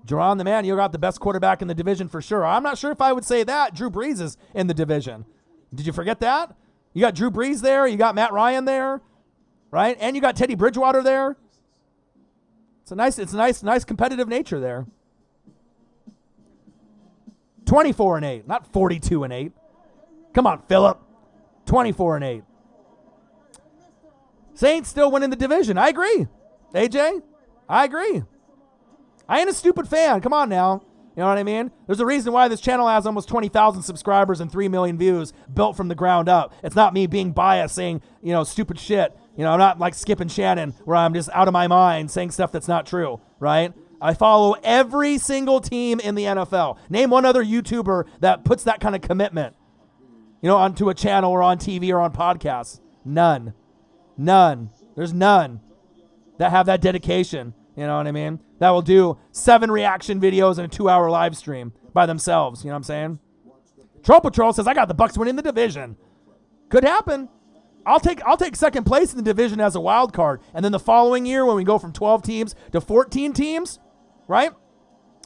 Speaker 1: Jerron, the man, you got the best quarterback in the division for sure. I'm not sure if I would say that. Drew Brees is in the division. Did you forget that? You got Drew Brees there. You got Matt Ryan there, right? And you got Teddy Bridgewater there. It's a nice competitive nature there. 24-8, not 42-8. Come on, Phillip. 24-8. Saints still winning the division. I agree. AJ, I agree. I ain't a stupid fan. Come on now. You know what I mean? There's a reason why this channel has almost 20,000 subscribers and 3 million views built from the ground up. It's not me being biased saying, stupid shit. I'm not like Skip and Shannon where I'm just out of my mind saying stuff that's not true, right? I follow every single team in the NFL. Name one other YouTuber that puts that kind of commitment, onto a channel or on TV or on podcasts. None. There's none that have that dedication. You know what I mean? That will do 7 reaction videos and a 2-hour live stream by themselves. You know what I'm saying? Troll Patrol says, I got the Bucs winning the division. Could happen. I'll take second place in the division as a wild card. And then the following year when we go from 12 teams to 14 teams, right?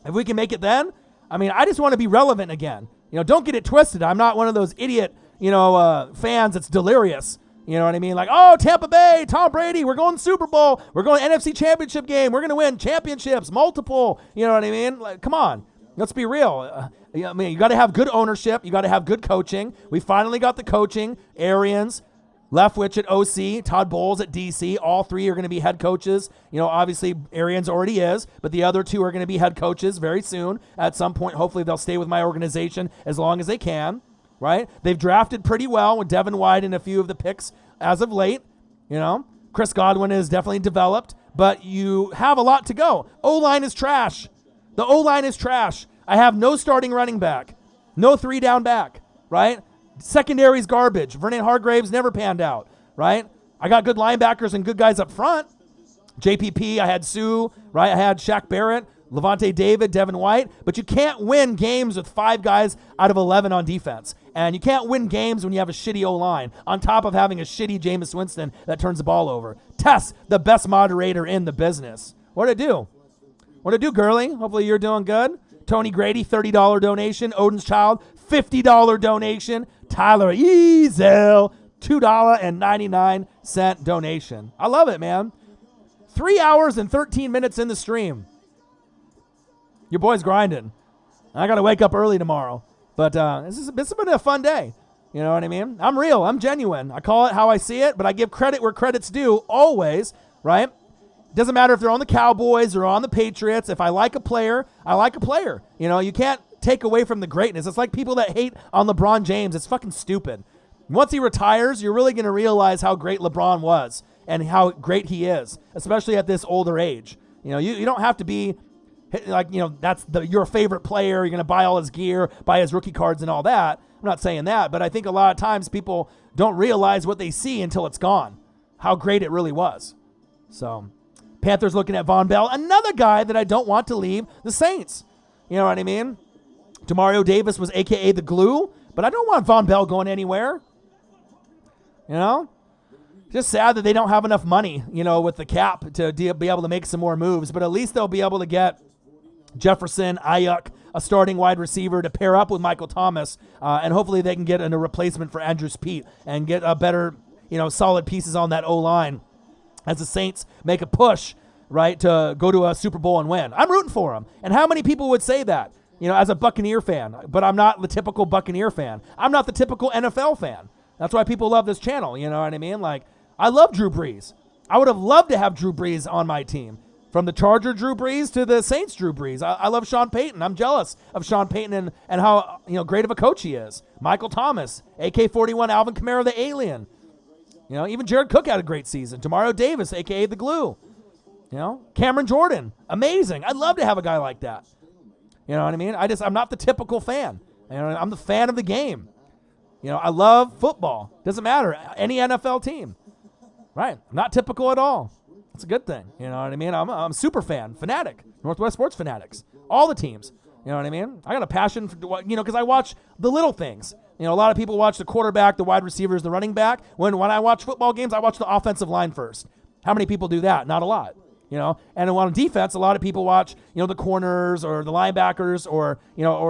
Speaker 1: If we can make it then, I just want to be relevant again. Don't get it twisted. I'm not one of those idiot, fans that's delirious. You know what I mean? Like, oh, Tampa Bay, Tom Brady, we're going Super Bowl. We're going NFC Championship game. We're going to win championships, multiple. You know what I mean? Like, come on. Let's be real. I mean, you got to have good ownership. You got to have good coaching. We finally got the coaching. Arians, Leftwich at OC, Todd Bowles at DC. All three are going to be head coaches. Obviously Arians already is, but the other two are going to be head coaches very soon. At some point, hopefully they'll stay with my organization as long as they can, right? They've drafted pretty well with Devin White and a few of the picks as of late. Chris Godwin is definitely developed, but you have a lot to go. O-line is trash. The O-line is trash. I have no starting running back, no 3-down back, right? Secondary's garbage. Vernon Hargraves never panned out, right? I got good linebackers and good guys up front. JPP, I had Sue, right? I had Shaq Barrett, Levante David, Devin White. But you can't win games with 5 guys out of 11 on defense. And you can't win games when you have a shitty O-line on top of having a shitty Jameis Winston that turns the ball over. Tess, the best moderator in the business. What'd I do? What'd I do, girlie? Hopefully you're doing good. Tony Grady, $30 donation. Odin's Child, $50 donation. Tyler Ezel, $2.99 donation. I love it, man. 3 hours and 13 minutes in the stream. Your boy's grinding. I got to wake up early tomorrow. But this has been a fun day. You know what I mean? I'm real. I'm genuine. I call it how I see it, but I give credit where credit's due always, right? Doesn't matter if they're on the Cowboys or on the Patriots. If I like a player, I like a player. You can't take away from the greatness. It's like people that hate on LeBron James. It's fucking stupid. Once he retires, you're really going to realize how great LeBron was and how great he is, especially at this older age. You don't have to be like, that's your favorite player. You're going to buy all his gear, buy his rookie cards and all that. I'm not saying that, but I think a lot of times people don't realize what they see until it's gone, how great it really was. So Panthers looking at Von Bell, another guy that I don't want to leave the Saints. You know what I mean? Demario Davis was a.k.a. the glue, but I don't want Von Bell going anywhere. Just sad that they don't have enough money, with the cap to be able to make some more moves, but at least they'll be able to get Jefferson, Ayuk, a starting wide receiver to pair up with Michael Thomas, and hopefully they can get a replacement for Andrews Pete and get a better, solid pieces on that O-line as the Saints make a push, right, to go to a Super Bowl and win. I'm rooting for them. And how many people would say that, as a Buccaneer fan? But I'm not the typical Buccaneer fan. I'm not the typical NFL fan. That's why people love this channel, you know what I mean? Like, I love Drew Brees. I would have loved to have Drew Brees on my team. From the Charger Drew Brees to the Saints Drew Brees. I love Sean Payton. I'm jealous of Sean Payton and how great of a coach he is. Michael Thomas, AK-41, Alvin Kamara, the alien. Even Jared Cook had a great season. Demario Davis, a.k.a. the glue. Cameron Jordan, amazing. I'd love to have a guy like that. You know what I mean? I'm not the typical fan. I'm the fan of the game. I love football. Doesn't matter. Any NFL team. Right. I'm not typical at all. It's a good thing. You know what I mean? I'm a super fan, fanatic, Northwest Sports Fanatics, all the teams. You know what I mean? I got a passion for, because I watch the little things. A lot of people watch the quarterback, the wide receivers, the running back. When I watch football games, I watch the offensive line first. How many people do that? Not a lot. And on defense, a lot of people watch, the corners or the linebackers or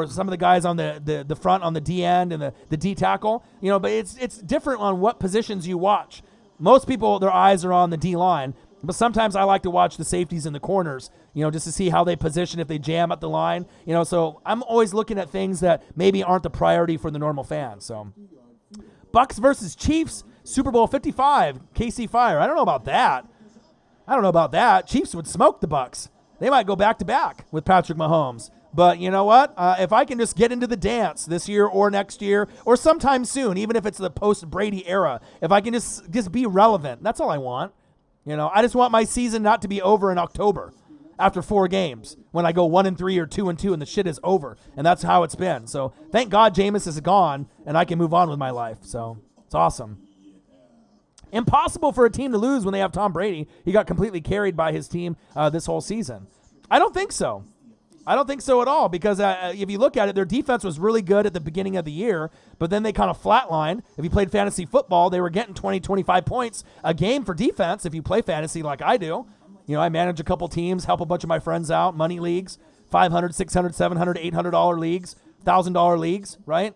Speaker 1: some of the guys on the front on the D end and the D tackle. But it's different on what positions you watch. Most people, their eyes are on the D line. But sometimes I like to watch the safeties in the corners, just to see how they position if they jam at the line. So I'm always looking at things that maybe aren't the priority for the normal fan. So Bucs versus Chiefs, Super Bowl 55, KC Fire. I don't know about that. Chiefs would smoke the Bucs. They might go back-to-back with Patrick Mahomes. But you know what? If I can just get into the dance this year or next year or sometime soon, even if it's the post-Brady era, if I can just be relevant, that's all I want. I just want my season not to be over in October after 4 games when I go 1-3 or 2-2 and the shit is over. And that's how it's been. So thank God Jameis is gone and I can move on with my life. So it's awesome. Impossible for a team to lose when they have Tom Brady. He got completely carried by his team this whole season. I don't think so. I don't think so at all because if you look at it, their defense was really good at the beginning of the year, but then they kind of flatlined. If you played fantasy football, they were getting 20, 25 points a game for defense if you play fantasy like I do. I manage a couple teams, help a bunch of my friends out, money leagues, $500, $600, $700, $800 leagues, $1,000 leagues, right?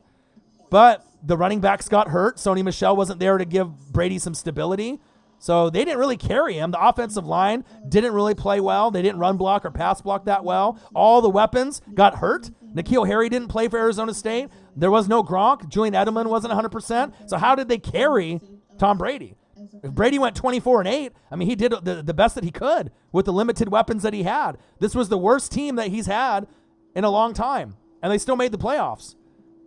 Speaker 1: But the running backs got hurt. Sony Michel wasn't there to give Brady some stability. So they didn't really carry him. The offensive line didn't really play well. They didn't run block or pass block that well. All the weapons got hurt. N'Keal Harry didn't play for Arizona State. There was no Gronk. Julian Edelman wasn't 100%. So how did they carry Tom Brady? If Brady went 24-8, I mean, he did the best that he could with the limited weapons that he had. This was the worst team that he's had in a long time, and they still made the playoffs.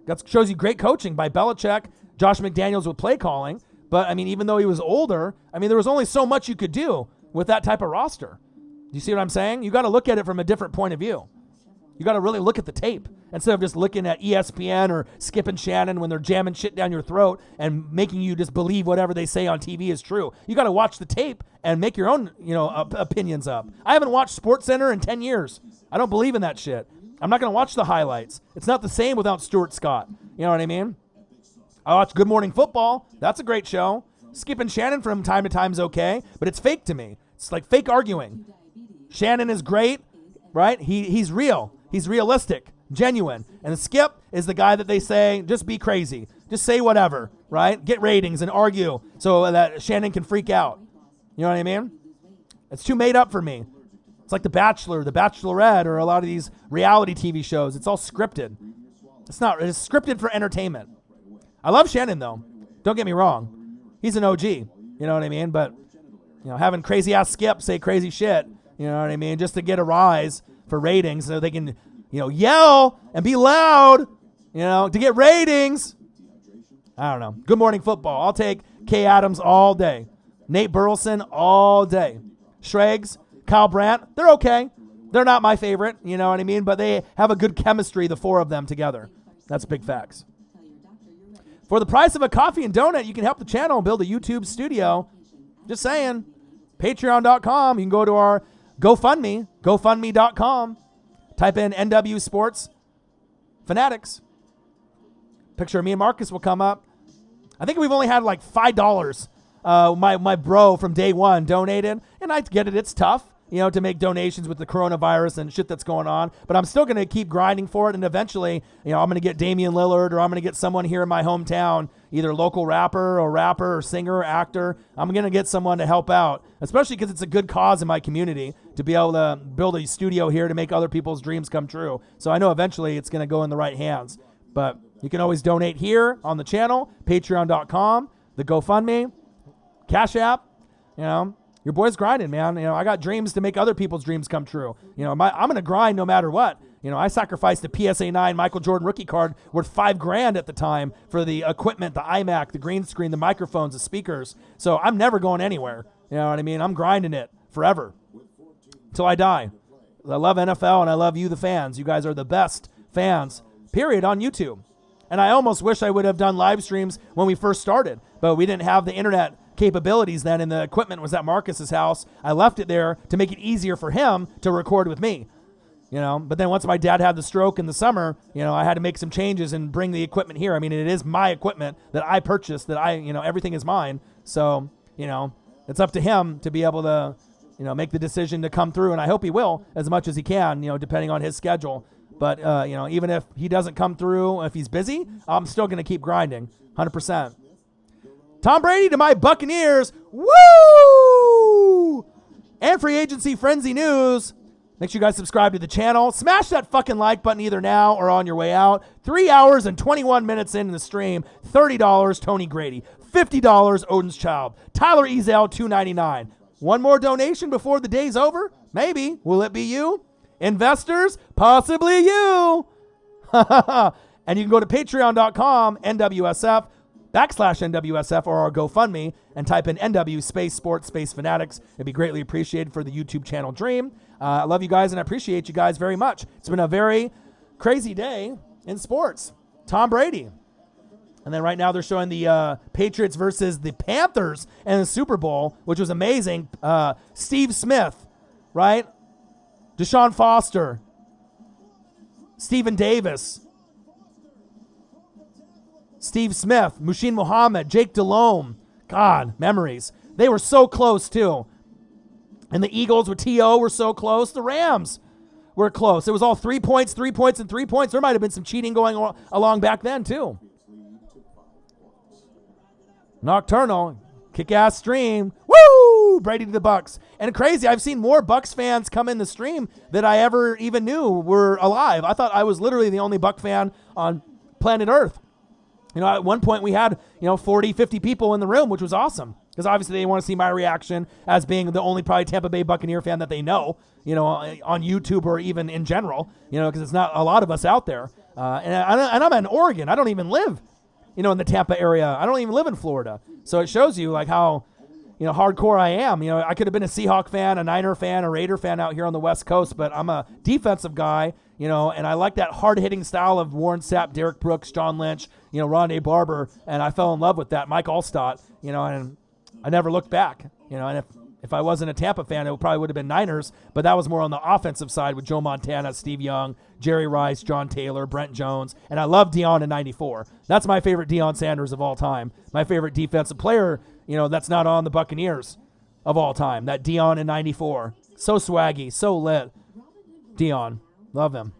Speaker 1: That shows you great coaching by Belichick, Josh McDaniels with play calling. But, I mean, even though he was older, I mean, there was only so much you could do with that type of roster. Do you see what I'm saying? You got to look at it from a different point of view. You got to really look at the tape instead of just looking at ESPN or Skip and Shannon when they're jamming shit down your throat and making you just believe whatever they say on TV is true. You got to watch the tape and make your own, opinions up. I haven't watched SportsCenter in 10 years. I don't believe in that shit. I'm not going to watch the highlights. It's not the same without Stuart Scott. You know what I mean? I watch Good Morning Football. That's a great show. Skip and Shannon from time to time is okay, but it's fake to me. It's like fake arguing. Shannon is great, right? He's real. He's realistic, genuine. And Skip is the guy that they say, just be crazy. Just say whatever, right? Get ratings and argue so that Shannon can freak out. You know what I mean? It's too made up for me. It's like The Bachelor, The Bachelorette, or a lot of these reality TV shows. It's all scripted. It's scripted for entertainment. I love Shannon, though. Don't get me wrong. He's an OG. You know what I mean? But, having crazy-ass Skip say crazy shit, you know what I mean, just to get a rise for ratings so they can, yell and be loud, to get ratings. I don't know. Good Morning Football. I'll take Kay Adams all day. Nate Burleson all day. Schrags, Kyle Brandt, they're okay. They're not my favorite, you know what I mean? But they have a good chemistry, the four of them together. That's big facts. For the price of a coffee and donut, you can help the channel build a YouTube studio. Just saying. Patreon.com. You can go to our GoFundMe, GoFundMe.com. Type in NW Sports Fanatics. Picture of me and Marcus will come up. I think we've only had like $5. My bro from day one donated, and I get it. It's tough, to make donations with the coronavirus and shit that's going on. But I'm still going to keep grinding for it, and eventually, I'm going to get Damian Lillard, or I'm going to get someone here in my hometown, either local rapper or singer or actor. I'm going to get someone to help out, especially because it's a good cause in my community to be able to build a studio here to make other people's dreams come true. So I know eventually it's going to go in the right hands. But you can always donate here on the channel, patreon.com, the GoFundMe, Cash App, Your boy's grinding, man. I got dreams to make other people's dreams come true. I'm going to grind no matter what. I sacrificed the PSA 9 Michael Jordan rookie card worth $5,000 at the time for the equipment, the iMac, the green screen, the microphones, the speakers. So I'm never going anywhere. You know what I mean? I'm grinding it forever till I die. I love NFL and I love you, the fans. You guys are the best fans, period, on YouTube. And I almost wish I would have done live streams when we first started, but we didn't have the internet capabilities then, and the equipment was at Marcus's house. I left it there to make it easier for him to record with me, but then once my dad had the stroke in the summer, I had to make some changes and bring the equipment here. I mean, it is my equipment that I purchased, that everything is mine. So, it's up to him to be able to, make the decision to come through, and I hope he will as much as he can, depending on his schedule. But, even if he doesn't come through, if he's busy, I'm still going to keep grinding 100%. Tom Brady to my Buccaneers. Woo! And free agency frenzy news. Make sure you guys subscribe to the channel. Smash that fucking like button either now or on your way out. 3 hours and 21 minutes into the stream. $30, Tony Grady. $50, Odin's Child. Tyler Ezel, $2.99. One more donation before the day's over? Maybe. Will it be you? Investors? Possibly you. And you can go to patreon.com, NWSF, /NWSF, or our GoFundMe, and type in NW space sports space fanatics. It'd be greatly appreciated for the YouTube channel dream. I love you guys and I appreciate you guys very much. It's been a very crazy day in sports. Tom Brady. And then right now they're showing the Patriots versus the Panthers in the Super Bowl, which was amazing. Steve Smith, right? Deshaun Foster. Stephen Davis. Steve Smith, Mushin Muhammad, Jake Delhomme. God, memories. They were so close, too. And the Eagles with T.O. were so close. The Rams were close. It was all 3 points, 3 points, and 3 points. There might have been some cheating going along back then, too. Nocturnal, kick-ass stream. Woo! woo, Brady to the Bucs. And crazy, I've seen more Bucs fans come in the stream than I ever even knew were alive. I thought I was literally the only Buc fan on planet Earth. At one point we had, 40, 50 people in the room, which was awesome. Because obviously they want to see my reaction as being the only probably Tampa Bay Buccaneer fan that they know, on YouTube or even in general, because it's not a lot of us out there. And I'm in Oregon. I don't even live, in the Tampa area. I don't even live in Florida. So it shows you like how, hardcore I am. I could have been a Seahawk fan, a Niner fan, a Raider fan out here on the West Coast, but I'm a defensive guy, and I like that hard-hitting style of Warren Sapp, Derek Brooks, John Lynch, Rondé Barber, and I fell in love with that. Mike Allstott, and I never looked back, and if I wasn't a Tampa fan, it probably would have been Niners, but that was more on the offensive side with Joe Montana, Steve Young, Jerry Rice, John Taylor, Brent Jones, and I love Deion in 94. That's my favorite Deion Sanders of all time. My favorite defensive player, that's not on the Buccaneers of all time. That Deion in 94. So swaggy, so lit. Deion. Love him.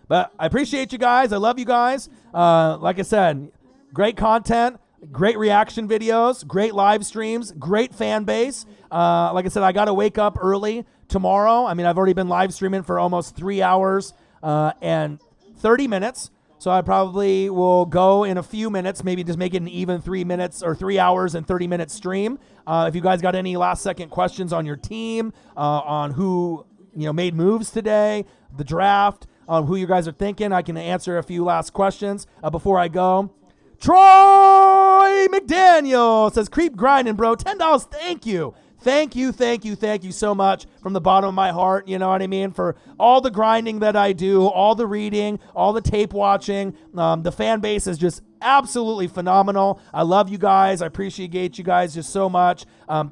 Speaker 1: But I appreciate you guys. I love you guys. Like I said, great content. Great reaction videos, great live streams, great fan base. Like I said, I got to wake up early tomorrow. I mean, I've already been live streaming for almost 3 hours and 30 minutes. So I probably will go in a few minutes, maybe just make it an even 3 minutes or 3 hours and 30-minute stream. If you guys got any last-second questions on your team, on who made moves today, the draft, on who you guys are thinking, I can answer a few last questions before I go. Troy McDaniel says, creep grinding, bro. $10. Thank you. Thank you so much from the bottom of my heart, you know what I mean, for all the grinding that I do, all the reading, all the tape watching. The fan base is just absolutely phenomenal. I love you guys. I appreciate you guys just so much.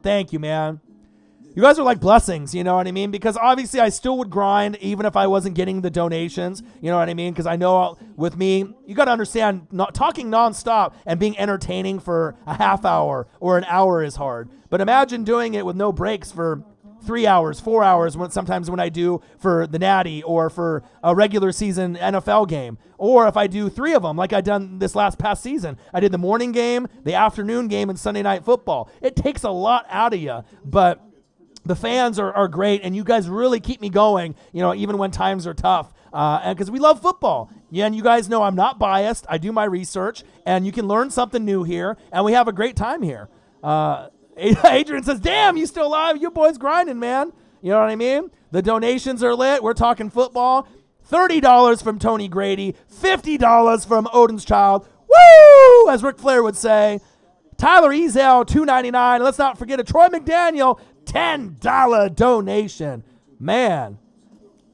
Speaker 1: Thank you, man. You guys are like blessings, you know what I mean? Because obviously I still would grind even if I wasn't getting the donations, you know what I mean? Because I know with me, you got to understand, talking nonstop and being entertaining for a half hour or an hour is hard. But imagine doing it with no breaks for 3 hours, 4 hours, sometimes when I do for the Natty or for a regular season NFL game. Or if I do 3 of them like I done this past season. I did the morning game, the afternoon game, and Sunday Night Football. It takes a lot out of you, but the fans are great, and you guys really keep me going, even when times are tough, and because we love football. Yeah, and you guys know I'm not biased. I do my research, and you can learn something new here, and we have a great time here. Adrian says, damn, you still alive? You boys grinding, man. You know what I mean? The donations are lit. We're talking football. $30 from Tony Grady. $50 from Odin's Child. Woo! As Ric Flair would say. Tyler Ezel, $2.99. Let's not forget a Troy McDaniel, $10 donation. Man,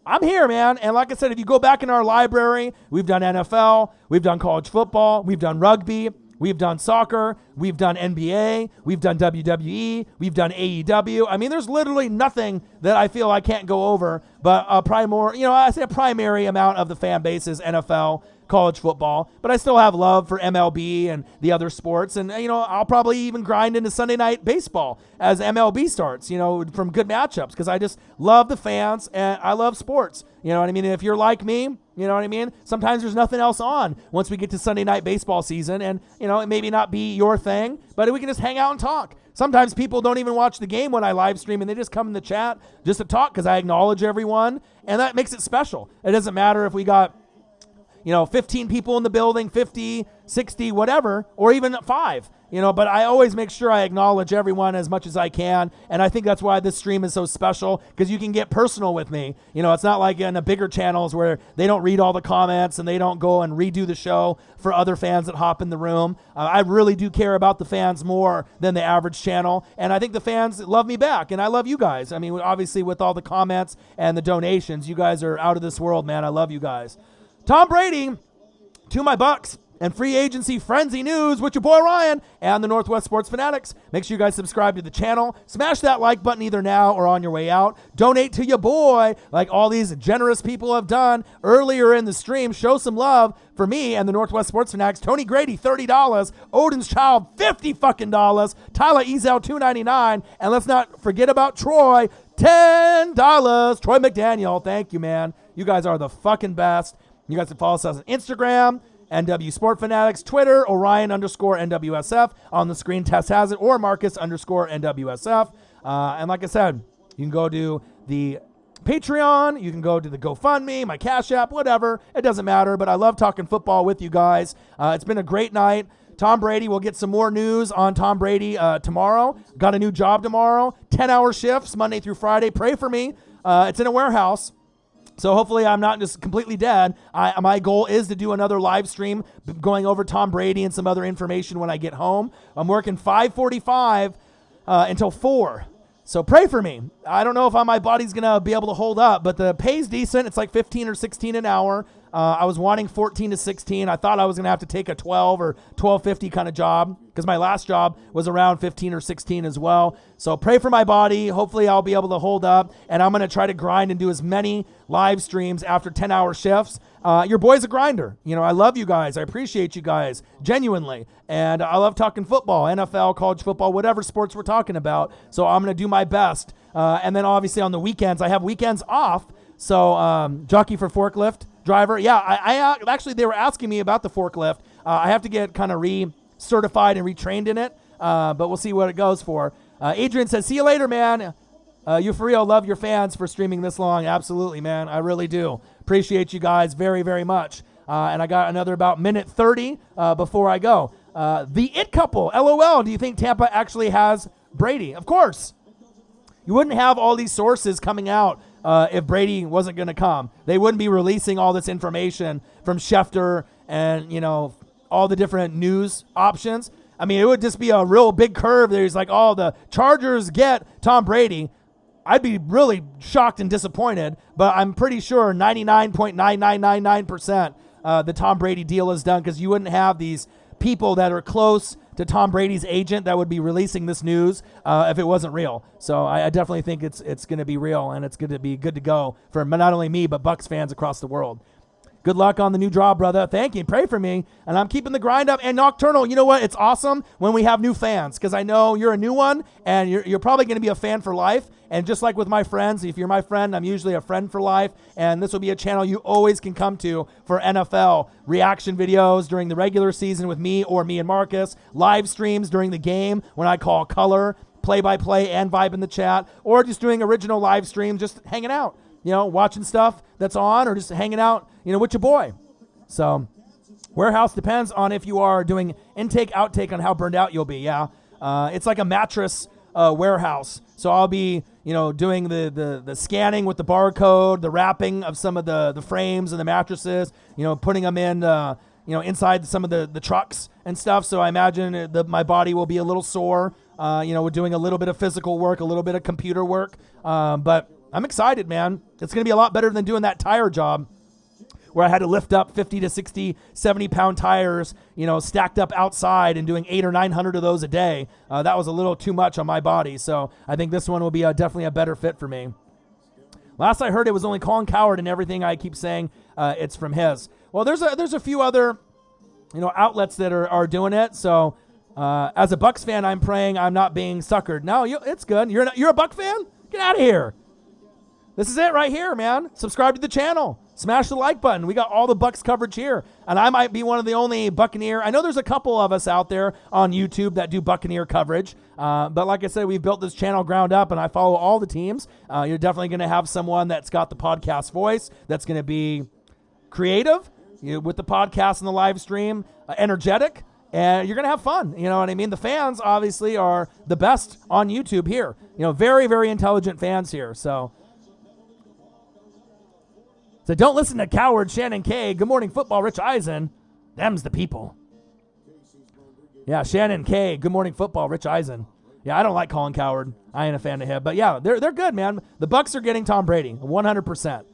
Speaker 1: I'm here, man. And like I said, if you go back in our library, we've done NFL, we've done college football, we've done rugby, we've done soccer, we've done NBA, we've done WWE, we've done AEW. I mean, there's literally nothing that I feel I can't go over, but a primary amount of the fan base is NFL, college football, but I still have love for MLB and the other sports, and I'll probably even grind into Sunday Night Baseball as MLB starts, from good matchups, because I just love the fans and I love sports, you know what I mean? And if you're like me, you know what I mean? Sometimes there's nothing else on once we get to Sunday Night Baseball season, and it maybe not be your thing, but we can just hang out and talk. Sometimes people don't even watch the game when I live stream, and they just come in the chat just to talk because I acknowledge everyone, and that makes it special. It doesn't matter if we got 15 people in the building, 50, 60, whatever, or even 5, but I always make sure I acknowledge everyone as much as I can. And I think that's why this stream is so special, because you can get personal with me. It's not like in the bigger channels where they don't read all the comments and they don't go and redo the show for other fans that hop in the room. I really do care about the fans more than the average channel. And I think the fans love me back, and I love you guys. I mean, obviously with all the comments and the donations, you guys are out of this world, man. I love you guys. Tom Brady, to my Bucs, and free agency frenzy news with your boy Ryan and the Northwest Sports Fanatics. Make sure you guys subscribe to the channel. Smash that like button either now or on your way out. Donate to your boy like all these generous people have done earlier in the stream. Show some love for me and the Northwest Sports Fanatics. Tony Grady, $30. Odin's Child, $50 fucking dollars. Tyler Ezel, $2.99. And let's not forget about Troy, $10. Troy McDaniel, thank you, man. You guys are the fucking best. You guys can follow us on Instagram, NW Sport Fanatics, Twitter, Orion_NWSF. On the screen, Tess has it, or Marcus_NWSF. And like I said, you can go to the Patreon, you can go to the GoFundMe, my Cash App, whatever. It doesn't matter, but I love talking football with you guys. It's been a great night. Tom Brady, we'll get some more news on Tom Brady tomorrow. Got a new job tomorrow. 10-hour shifts, Monday through Friday. Pray for me. It's in a warehouse. So hopefully I'm not just completely dead. My goal is to do another live stream going over Tom Brady and some other information when I get home. I'm working 5:45 until 4. So pray for me. I don't know if my body's going to be able to hold up, but the pay's decent. It's like 15 or 16 an hour. I was wanting 14 to 16. I thought I was going to have to take a 12 or 12.50 kind of job because my last job was around 15 or 16 as well. So pray for my body. Hopefully I'll be able to hold up, and I'm going to try to grind and do as many live streams after 10-hour shifts. Your boy's a grinder. I love you guys. I appreciate you guys, genuinely. And I love talking football, NFL, college football, whatever sports we're talking about. So I'm going to do my best. And then obviously on the weekends, I have weekends off. So jockey for forklift driver. Yeah, I actually, they were asking me about the forklift. I have to get kind of re-certified and retrained in it. But we'll see what it goes for. Adrian says, see you later, man. You for real, love your fans for streaming this long. Absolutely, man. I really do. Appreciate you guys very, very much. And I got another about minute 30 before I go. The It Couple, LOL. Do you think Tampa actually has Brady? Of course. You wouldn't have all these sources coming out if Brady wasn't going to come. They wouldn't be releasing all this information from Schefter and, all the different news options. I mean, it would just be a real big curve. There's like, oh, the Chargers get Tom Brady. I'd be really shocked and disappointed, but I'm pretty sure 99.9999% the Tom Brady deal is done because you wouldn't have these people that are close to Tom Brady's agent that would be releasing this news if it wasn't real. So I definitely think it's going to be real, and it's going to be good to go for not only me, but Bucs fans across the world. Good luck on the new job, brother. Thank you. Pray for me. And I'm keeping the grind up. And Nocturnal, you know what? It's awesome when we have new fans because I know you're a new one, and you're probably going to be a fan for life. And just like with my friends, if you're my friend, I'm usually a friend for life. And this will be a channel you always can come to for NFL reaction videos during the regular season with me or me and Marcus, live streams during the game when I call color, play-by-play, and vibe in the chat, or just doing original live streams, just hanging out, watching stuff that's on or just hanging out, with your boy. So warehouse depends on if you are doing intake, outtake on how burned out you'll be. Yeah. It's like a mattress warehouse. So I'll be, doing the scanning with the barcode, the wrapping of some of the frames and the mattresses, putting them in, inside some of the trucks and stuff. So I imagine my body will be a little sore. We're doing a little bit of physical work, a little bit of computer work. But I'm excited, man. It's going to be a lot better than doing that tire job where I had to lift up 50 to 60, 70-pound tires, stacked up outside and doing 800 or 900 of those a day. That was a little too much on my body. So I think this one will be definitely a better fit for me. Last I heard, it was only Colin Cowherd and everything I keep saying it's from his. Well, there's a few other, outlets that are doing it. So as a Bucs fan, I'm praying I'm not being suckered. No, it's good. You're a Buc fan? Get out of here. This is it right here, man. Subscribe to the channel. Smash the like button. We got all the Bucs coverage here. And I might be one of the only Buccaneer. I know there's a couple of us out there on YouTube that do Buccaneer coverage. But like I said, we've built this channel ground up, and I follow all the teams. You're definitely going to have someone that's got the podcast voice, that's going to be creative with the podcast and the live stream, energetic, and you're going to have fun. You know what I mean? The fans, obviously, are the best on YouTube here. Very, very intelligent fans here. So don't listen to Coward, Shannon K. Good morning, football, Rich Eisen. Them's the people. Yeah, Shannon K. Good morning, football, Rich Eisen. Yeah, I don't like Colin Cowherd. I ain't a fan of him. But yeah, they're good, man. The Bucs are getting Tom Brady, 100%.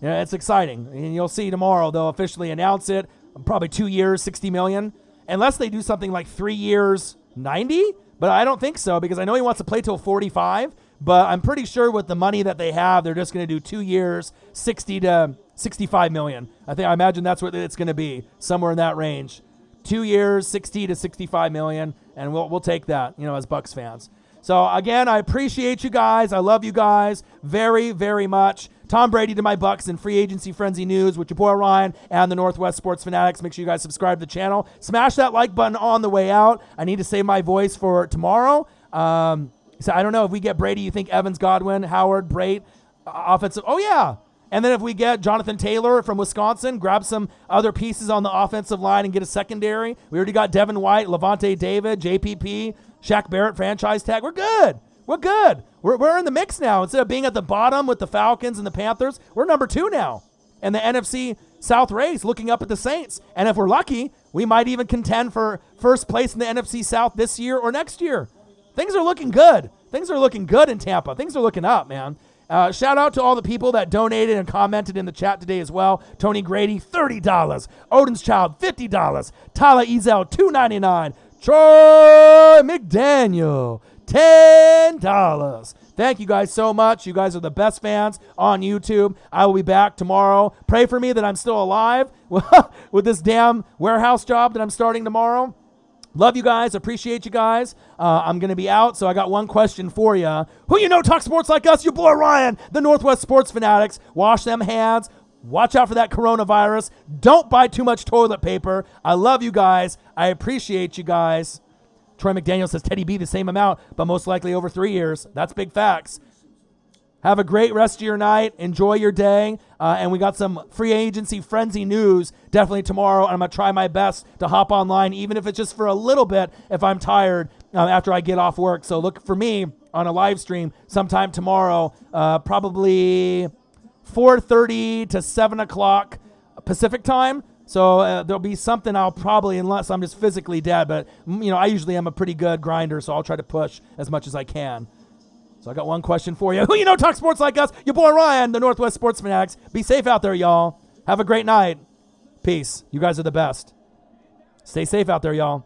Speaker 1: It's exciting. And you'll see tomorrow they'll officially announce it. Probably 2 years, $60 million. Unless they do something like 3 years, 90. But I don't think so because I know he wants to play till 45. But I'm pretty sure with the money that they have, they're just going to do 2 years, 60 to 65 million. I imagine that's what it's going to be, somewhere in that range. 2 years, 60 to 65 million, and we'll take that, as Bucs fans. So again, I appreciate you guys. I love you guys very, very much. Tom Brady to my Bucs and free agency frenzy news with your boy Ryan and the Northwest Sports Fanatics. Make sure you guys subscribe to the channel. Smash that like button on the way out. I need to save my voice for tomorrow. So I don't know if we get Brady. You think Evans, Godwin, Howard, Brait, offensive? Oh yeah. And then if we get Jonathan Taylor from Wisconsin, grab some other pieces on the offensive line and get a secondary. We already got Devin White, Levante David, JPP, Shaq Barrett franchise tag. We're good. We're good. We're in the mix now. Instead of being at the bottom with the Falcons and the Panthers, we're number 2 now. And the NFC South race, looking up at the Saints. And if we're lucky, we might even contend for first place in the NFC South this year or next year. Things are looking good. Things are looking good in Tampa. Things are looking up, man. Shout out to all the people that donated and commented in the chat today as well. Tony Grady, $30. Odin's Child, $50. Tyler Ezel, $2.99. Troy McDaniel, $10. Thank you guys so much. You guys are the best fans on YouTube. I will be back tomorrow. Pray for me that I'm still alive with this damn warehouse job that I'm starting tomorrow. Love you guys. Appreciate you guys. I'm going to be out, so I got one question for you. Who you know talk sports like us? Your boy Ryan, the Northwest Sports Fanatics. Wash them hands. Watch out for that coronavirus. Don't buy too much toilet paper. I love you guys. I appreciate you guys. Troy McDaniel says Teddy B the same amount, but most likely over 3 years. That's big facts. Have a great rest of your night. Enjoy your day. And we got some free agency frenzy news definitely tomorrow. And I'm going to try my best to hop online, even if it's just for a little bit if I'm tired after I get off work. So look for me on a live stream sometime tomorrow, probably 4:30 to 7 o'clock Pacific time. So there'll be something I'll probably, unless I'm just physically dead. But, I usually am a pretty good grinder, so I'll try to push as much as I can. So I got one question for you. Who you know talk sports like us? Your boy Ryan, the Northwest Sports Fanatics. Be safe out there, y'all. Have a great night. Peace. You guys are the best. Stay safe out there, y'all.